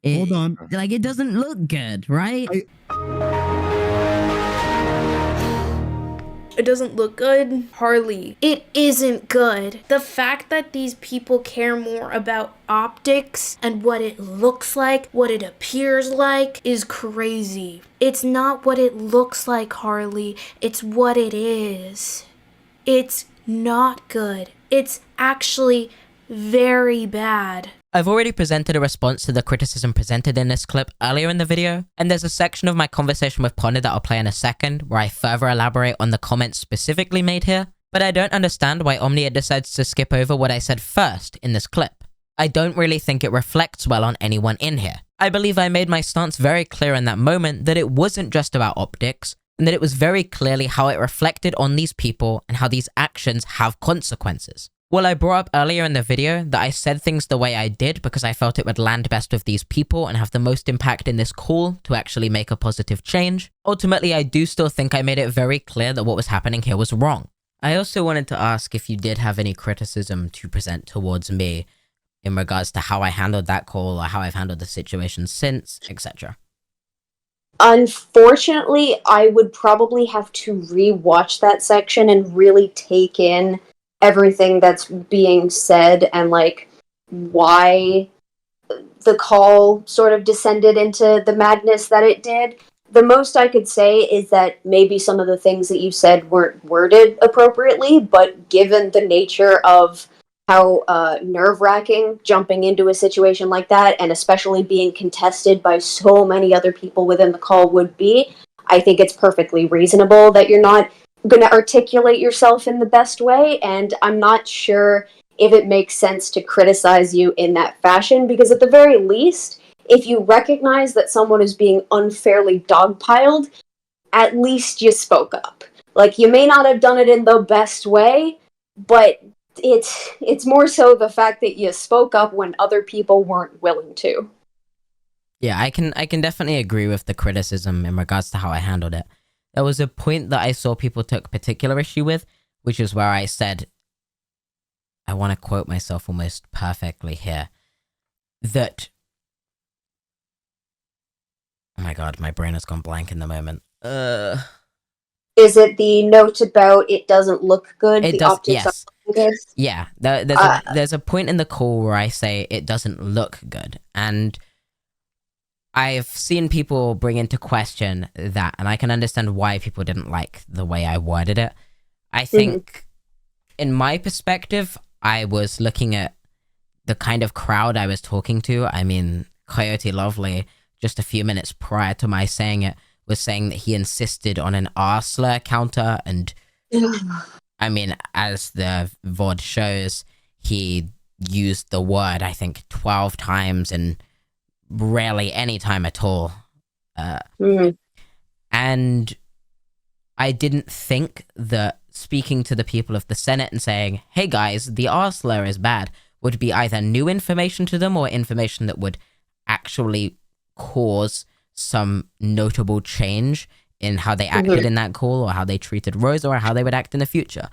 Hold on. Like, it doesn't look good, right? It doesn't look good. Harley, it isn't good. The fact that these people care more about optics and what it looks like, what it appears like, is crazy. It's not what it looks like, Harley. It's what it is. It's not good. It's actually very bad. I've already presented a response to the criticism presented in this clip earlier in the video, and there's a section of my conversation with Ponder that I'll play in a second where I further elaborate on the comments specifically made here, but I don't understand why Omnia decides to skip over what I said first in this clip. I don't really think it reflects well on anyone in here. I believe I made my stance very clear in that moment that it wasn't just about optics, and that it was very clearly how it reflected on these people and how these actions have consequences. Well, I brought up earlier in the video that I said things the way I did because I felt it would land best with these people and have the most impact in this call to actually make a positive change. Ultimately, I do still think I made it very clear that what was happening here was wrong. I also wanted to ask if you did have any criticism to present towards me in regards to how I handled that call or how I've handled the situation since, etc. Unfortunately, I would probably have to re-watch that section and really take in everything that's being said and like why the call sort of descended into the madness that it did. The most I could say is that maybe some of the things that you said weren't worded appropriately, but given the nature of how nerve-wracking jumping into a situation like that, and especially being contested by so many other people within the call would be, I think it's perfectly reasonable that you're not going to articulate yourself in the best way, and I'm not sure if it makes sense to criticize you in that fashion, because at the very least, if you recognize that someone is being unfairly dogpiled, at least you spoke up. Like, you may not have done it in the best way, but it's more so the fact that you spoke up when other people weren't willing to. Yeah, I can definitely agree with the criticism in regards to how I handled it. There was a point that I saw people took particular issue with, which is where I said, I want to quote myself almost perfectly here, that, oh my god, my brain has gone blank in the moment. Is it the note about it doesn't look good? It the does, optics yes. aren't good? Yeah, there's a point in the call where I say it doesn't look good, and I've seen people bring into question that, and I can understand why people didn't like the way I worded it. I think, in my perspective, I was looking at the kind of crowd I was talking to. I mean, Coyote Lovely, just a few minutes prior to my saying it, was saying that he insisted on an R slur counter, and I mean, as the VOD shows, he used the word, I think, 12 times and rarely any time at all. And I didn't think that speaking to the people of the Senate and saying, hey guys, the R slur is bad, would be either new information to them or information that would actually cause some notable change in how they acted in that call, or how they treated Rosa, or how they would act in the future.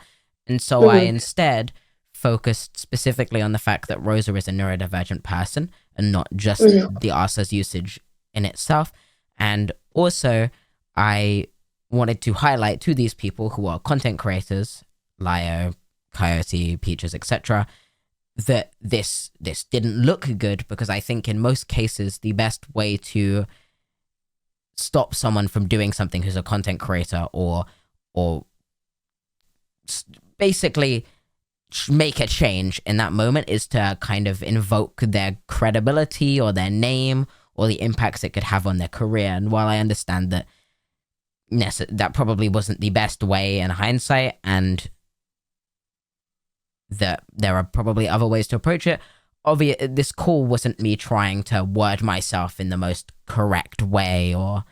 And so I instead focused specifically on the fact that Rosa is a neurodivergent person and not just the R slur's usage in itself. And also, I wanted to highlight to these people who are content creators, Lio, Coyote, Peaches, etc., that this didn't look good, because I think in most cases the best way to stop someone from doing something who's a content creator, or basically make a change in that moment, is to kind of invoke their credibility or their name or the impacts it could have on their career. And while I understand that that probably wasn't the best way in hindsight, and that there are probably other ways to approach it, this call wasn't me trying to word myself in the most correct way or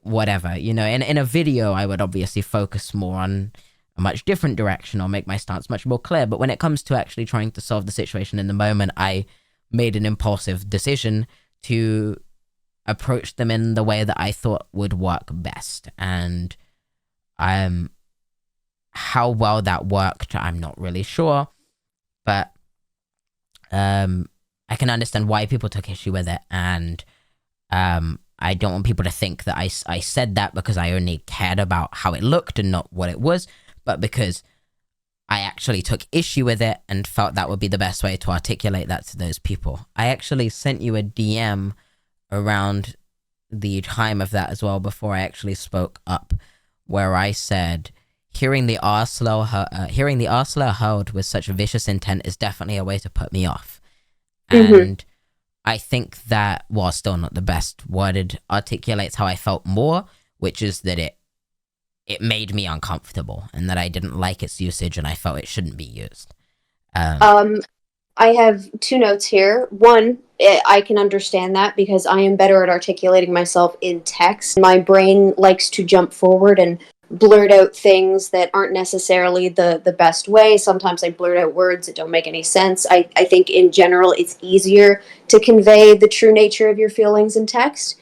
whatever. You know, in a video, I would obviously focus more on a much different direction or make my stance much more clear. But when it comes to actually trying to solve the situation in the moment, I made an impulsive decision to approach them in the way that I thought would work best. And how well that worked, I'm not really sure, but I can understand why people took issue with it, and I don't want people to think that I said that because I only cared about how it looked and not what it was, but because I actually took issue with it and felt that would be the best way to articulate that to those people. I actually sent you a DM around the time of that as well, before I actually spoke up, where I said, hearing the R slur hurled with such vicious intent is definitely a way to put me off. And I think that, while still not the best worded, articulates how I felt more, which is that it made me uncomfortable, and that I didn't like its usage, and I felt it shouldn't be used. I have two notes here. One, I can understand that because I am better at articulating myself in text. My brain likes to jump forward and blurt out things that aren't necessarily the best way. Sometimes I blurt out words that don't make any sense. I think in general it's easier to convey the true nature of your feelings in text.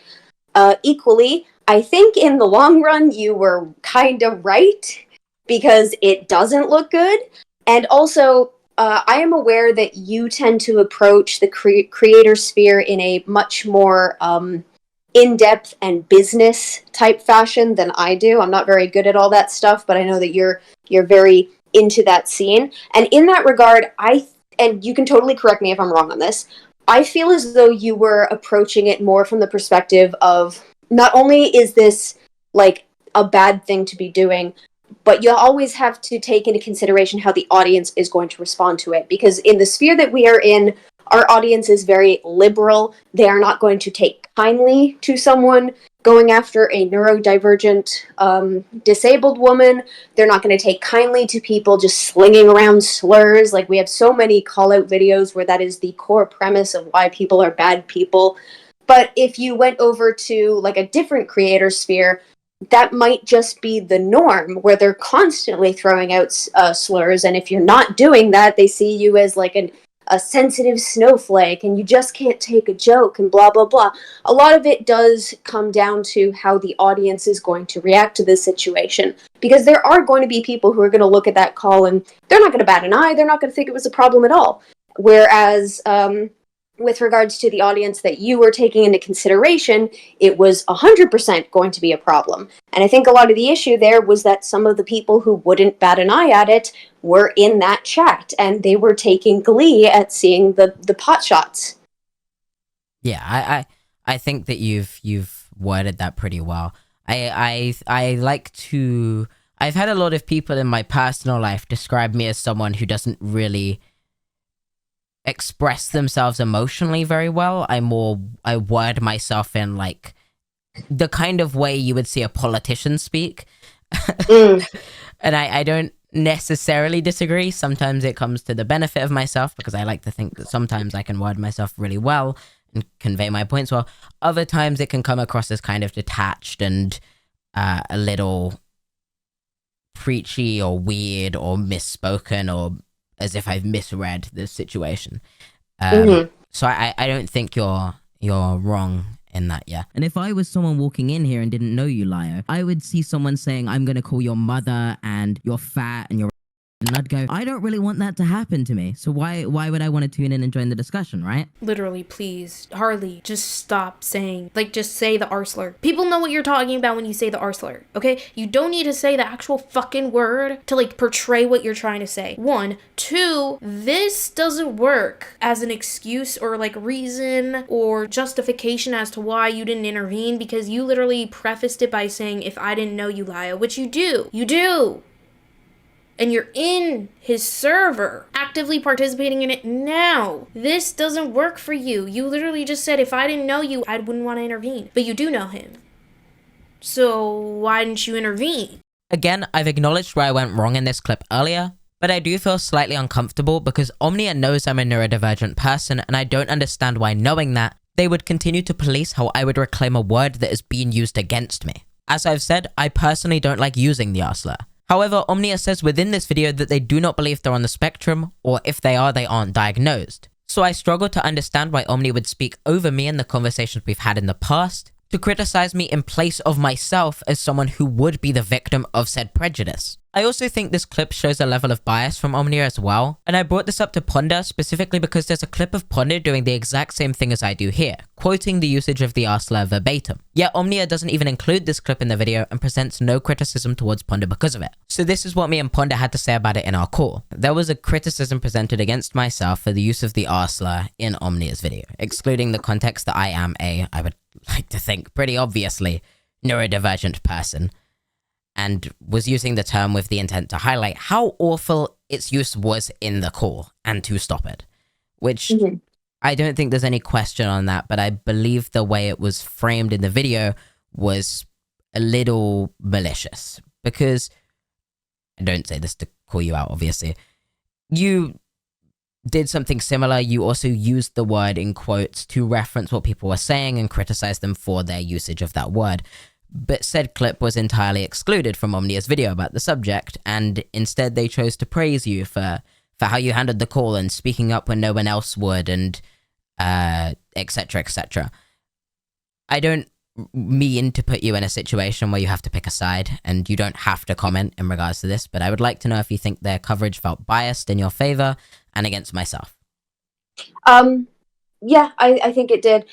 Equally, I think in the long run you were kind of right, because it doesn't look good. And also, I am aware that you tend to approach the creator sphere in a much more in-depth and business type fashion than I do. I'm not very good at all that stuff, but I know that you're very into that scene. And in that regard, and you can totally correct me if I'm wrong on this, I feel as though you were approaching it more from the perspective of, not only is this like a bad thing to be doing, but you always have to take into consideration how the audience is going to respond to it. Because in the sphere that we are in, our audience is very liberal. They are not going to take kindly to someone going after a neurodivergent disabled woman. They're not going to take kindly to people just slinging around slurs. Like, we have so many call-out videos where that is the core premise of why people are bad people. But if you went over to like a different creator sphere, that might just be the norm, where they're constantly throwing out slurs, and if you're not doing that, they see you as like a sensitive snowflake, and you just can't take a joke, and blah, blah, blah. A lot of it does come down to how the audience is going to react to this situation, because there are going to be people who are going to look at that call, and they're not going to bat an eye, they're not going to think it was a problem at all. Whereas, with regards to the audience that you were taking into consideration, it was 100% going to be a problem. And I think a lot of the issue there was that some of the people who wouldn't bat an eye at it were in that chat, and they were taking glee at seeing the pot shots. Yeah, I think that you've worded that pretty well. I like to... I've had a lot of people in my personal life describe me as someone who doesn't really express themselves emotionally very well. I word myself in like the kind of way you would see a politician speak. And I don't necessarily disagree. Sometimes it comes to the benefit of myself, because I like to think that sometimes I can word myself really well and convey my points well. Other times it can come across as kind of detached and a little preachy or weird or misspoken, or as if I've misread the situation. So I don't think you're wrong in that, yeah. And if I was someone walking in here and didn't know you, Lio, I would see someone saying, I'm gonna call your mother and you're fat and you're... And I'd go, I don't really want that to happen to me. So why would I want to tune in and join the discussion, right? Literally, please, Harley, just stop saying, like, just say the R slur. People know what you're talking about when you say the R slur, okay? You don't need to say the actual fucking word to, like, portray what you're trying to say. 1. 2, this doesn't work as an excuse or, like, reason or justification as to why you didn't intervene, because you literally prefaced it by saying, if I didn't know you, Lio, which you do. You do. And you're in his server, actively participating in it now. This doesn't work for you. You literally just said, if I didn't know you, I wouldn't want to intervene. But you do know him. So why didn't you intervene? Again, I've acknowledged where I went wrong in this clip earlier, but I do feel slightly uncomfortable because Omnia knows I'm a neurodivergent person, and I don't understand why, knowing that, they would continue to police how I would reclaim a word that is being used against me. As I've said, I personally don't like using the R slur. However, Omnia says within this video that they do not believe they're on the spectrum, or if they are, they aren't diagnosed. So I struggle to understand why Omnia would speak over me in the conversations we've had in the past, to criticize me in place of myself as someone who would be the victim of said prejudice. I also think this clip shows a level of bias from Omnia as well, and I brought this up to Ponder specifically because there's a clip of Ponder doing the exact same thing as I do here, quoting the usage of the R slur verbatim. Yet Omnia doesn't even include this clip in the video and presents no criticism towards Ponder because of it. So this is what me and Ponder had to say about it in our call. There was a criticism presented against myself for the use of the R slur in Omnia's video, excluding the context that I am I would like to think pretty obviously, neurodivergent person, and was using the term with the intent to highlight how awful its use was in the call and to stop it. Which I don't think there's any question on that, but I believe the way it was framed in the video was a little malicious. Because, I don't say this to call you out, obviously, you did something similar. You also used the word in quotes to reference what people were saying and criticize them for their usage of that word. But said clip was entirely excluded from Omnia's video about the subject, and instead they chose to praise you for how you handled the call and speaking up when no one else would, and etc, etc. I don't mean to put you in a situation where you have to pick a side, and you don't have to comment in regards to this, but I would like to know if you think their coverage felt biased in your favor and against myself. Yeah, I think it did.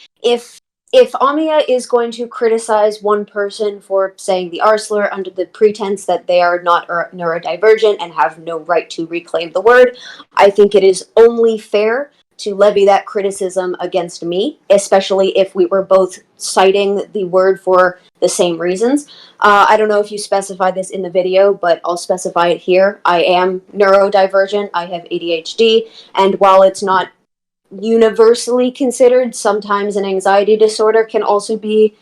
If Omnia is going to criticize one person for saying the R slur under the pretense that they are not neurodivergent and have no right to reclaim the word, I think it is only fair to levy that criticism against me, especially if we were both citing the word for the same reasons. I don't know if you specified this in the video, but I'll specify it here. I am neurodivergent, I have ADHD, and while it's not universally considered, sometimes an anxiety disorder can also be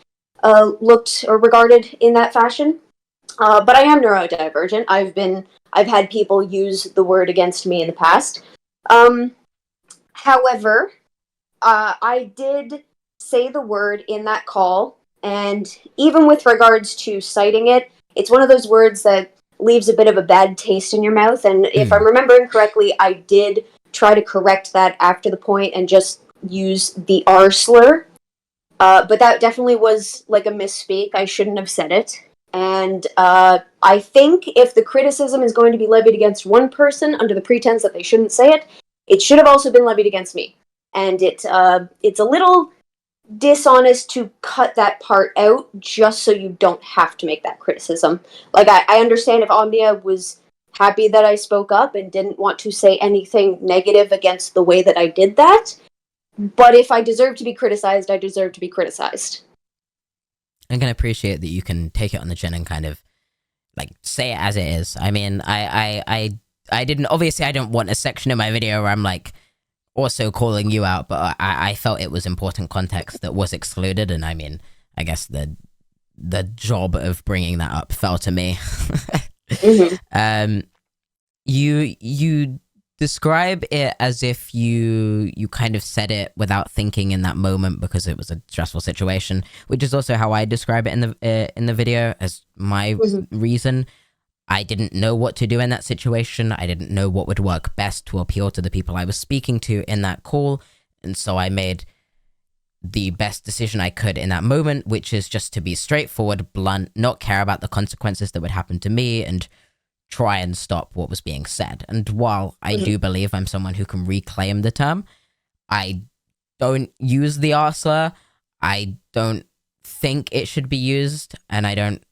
looked or regarded in that fashion. But I am neurodivergent. I've had people use the word against me in the past. However, I did say the word in that call, and even with regards to citing it, it's one of those words that leaves a bit of a bad taste in your mouth. And if I'm remembering correctly, I did try to correct that after the point and just use the R slur. But that definitely was like a misspeak. I shouldn't have said it. And I think if the criticism is going to be levied against one person under the pretense that they shouldn't say it, it should have also been levied against me. And it's a little dishonest to cut that part out just so you don't have to make that criticism. Like, I understand if Omnia was happy that I spoke up and didn't want to say anything negative against the way that I did that. But if I deserve to be criticized, I deserve to be criticized. I can appreciate that you can take it on the chin and kind of, like, say it as it is. I mean, I didn't, obviously I don't want a section in my video where I'm, like, also calling you out, but I felt it was important context that was excluded, and I mean, I guess the job of bringing that up fell to me. You describe it as if you kind of said it without thinking in that moment because it was a stressful situation, which is also how I describe it in the video as my reason. I didn't know what to do in that situation. I didn't know what would work best to appeal to the people I was speaking to in that call, and so I made the best decision I could in that moment, which is just to be straightforward, blunt, not care about the consequences that would happen to me, and try and stop what was being said. And while I do believe I'm someone who can reclaim the term, I don't use the R slur. I don't think it should be used, and I don't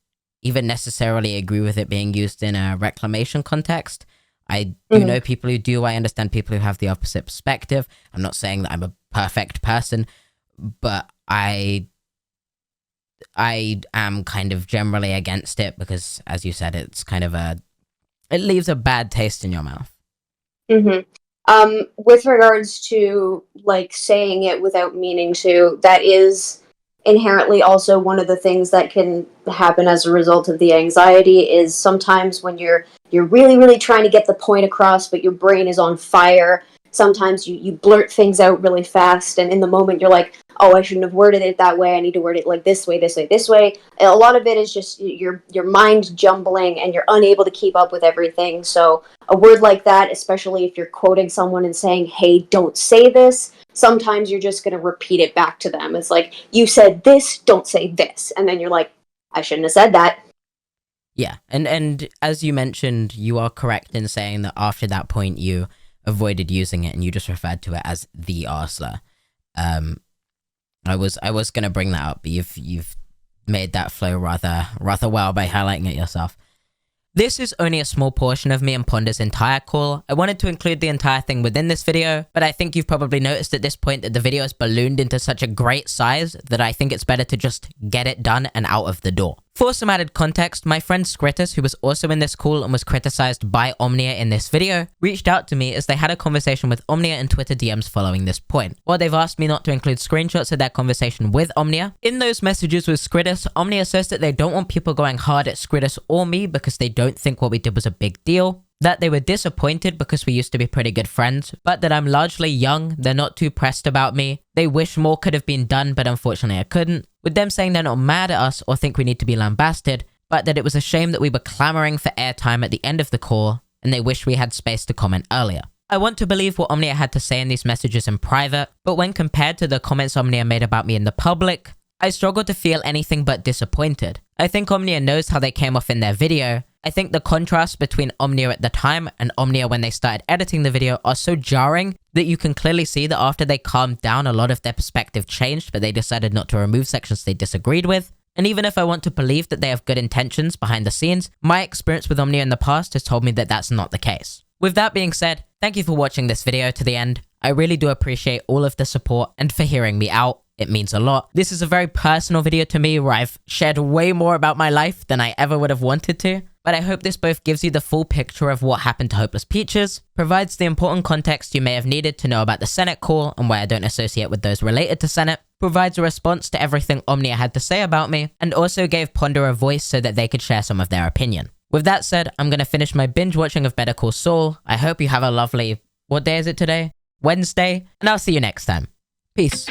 even necessarily agree with it being used in a reclamation context. I do know people who do. I understand people who have the opposite perspective. I'm not saying that I'm a perfect person, but I am kind of generally against it because, as you said, it's kind of it leaves a bad taste in your mouth. With regards to, like, saying it without meaning to, that is inherently also one of the things that can happen as a result of the anxiety. Is sometimes when you're really, really trying to get the point across, but your brain is on fire, sometimes you blurt things out really fast, and in the moment you're like, oh, I shouldn't have worded it that way, I need to word it like this way, this way, this way. And a lot of it is just your mind jumbling, and you're unable to keep up with everything. So a word like that, especially if you're quoting someone and saying, hey, don't say this, sometimes you're just going to repeat it back to them. It's like, you said this, don't say this. And then you're like, I shouldn't have said that. Yeah, and as you mentioned, you are correct in saying that after that point you avoided using it and you just referred to it as the R slur. I was gonna bring that up, but you've made that flow rather well by highlighting it yourself. This is only a small portion of me and Ponder's entire call. I wanted to include the entire thing within this video, but I think you've probably noticed at this point that the video has ballooned into such a great size that I think it's better to just get it done and out of the door. For some added context, my friend Skritus, who was also in this call and was criticized by Omnia in this video, reached out to me as they had a conversation with Omnia in Twitter DMs following this point. While they've asked me not to include screenshots of their conversation with Omnia, in those messages with Skritus, Omnia says that they don't want people going hard at Skritus or me because they don't think what we did was a big deal, that they were disappointed because we used to be pretty good friends, but that I'm largely young, they're not too pressed about me, they wish more could have been done but unfortunately I couldn't, with them saying they're not mad at us or think we need to be lambasted, but that it was a shame that we were clamoring for airtime at the end of the call, and they wish we had space to comment earlier. I want to believe what Omnia had to say in these messages in private, but when compared to the comments Omnia made about me in the public, I struggle to feel anything but disappointed. I think Omnia knows how they came off in their video. I think the contrast between Omnia at the time and Omnia when they started editing the video are so jarring that you can clearly see that after they calmed down, a lot of their perspective changed, but they decided not to remove sections they disagreed with. And even if I want to believe that they have good intentions behind the scenes, my experience with Omnia in the past has told me that that's not the case. With that being said, thank you for watching this video to the end. I really do appreciate all of the support and for hearing me out. It means a lot. This is a very personal video to me where I've shared way more about my life than I ever would have wanted to. But I hope this both gives you the full picture of what happened to Hopeless Peaches, provides the important context you may have needed to know about the Senate call and why I don't associate with those related to Senate, provides a response to everything Omnia had to say about me, and also gave Ponder a voice so that they could share some of their opinion. With that said, I'm going to finish my binge watching of Better Call Saul. I hope you have a lovely, what day is it today? Wednesday, and I'll see you next time. Peace.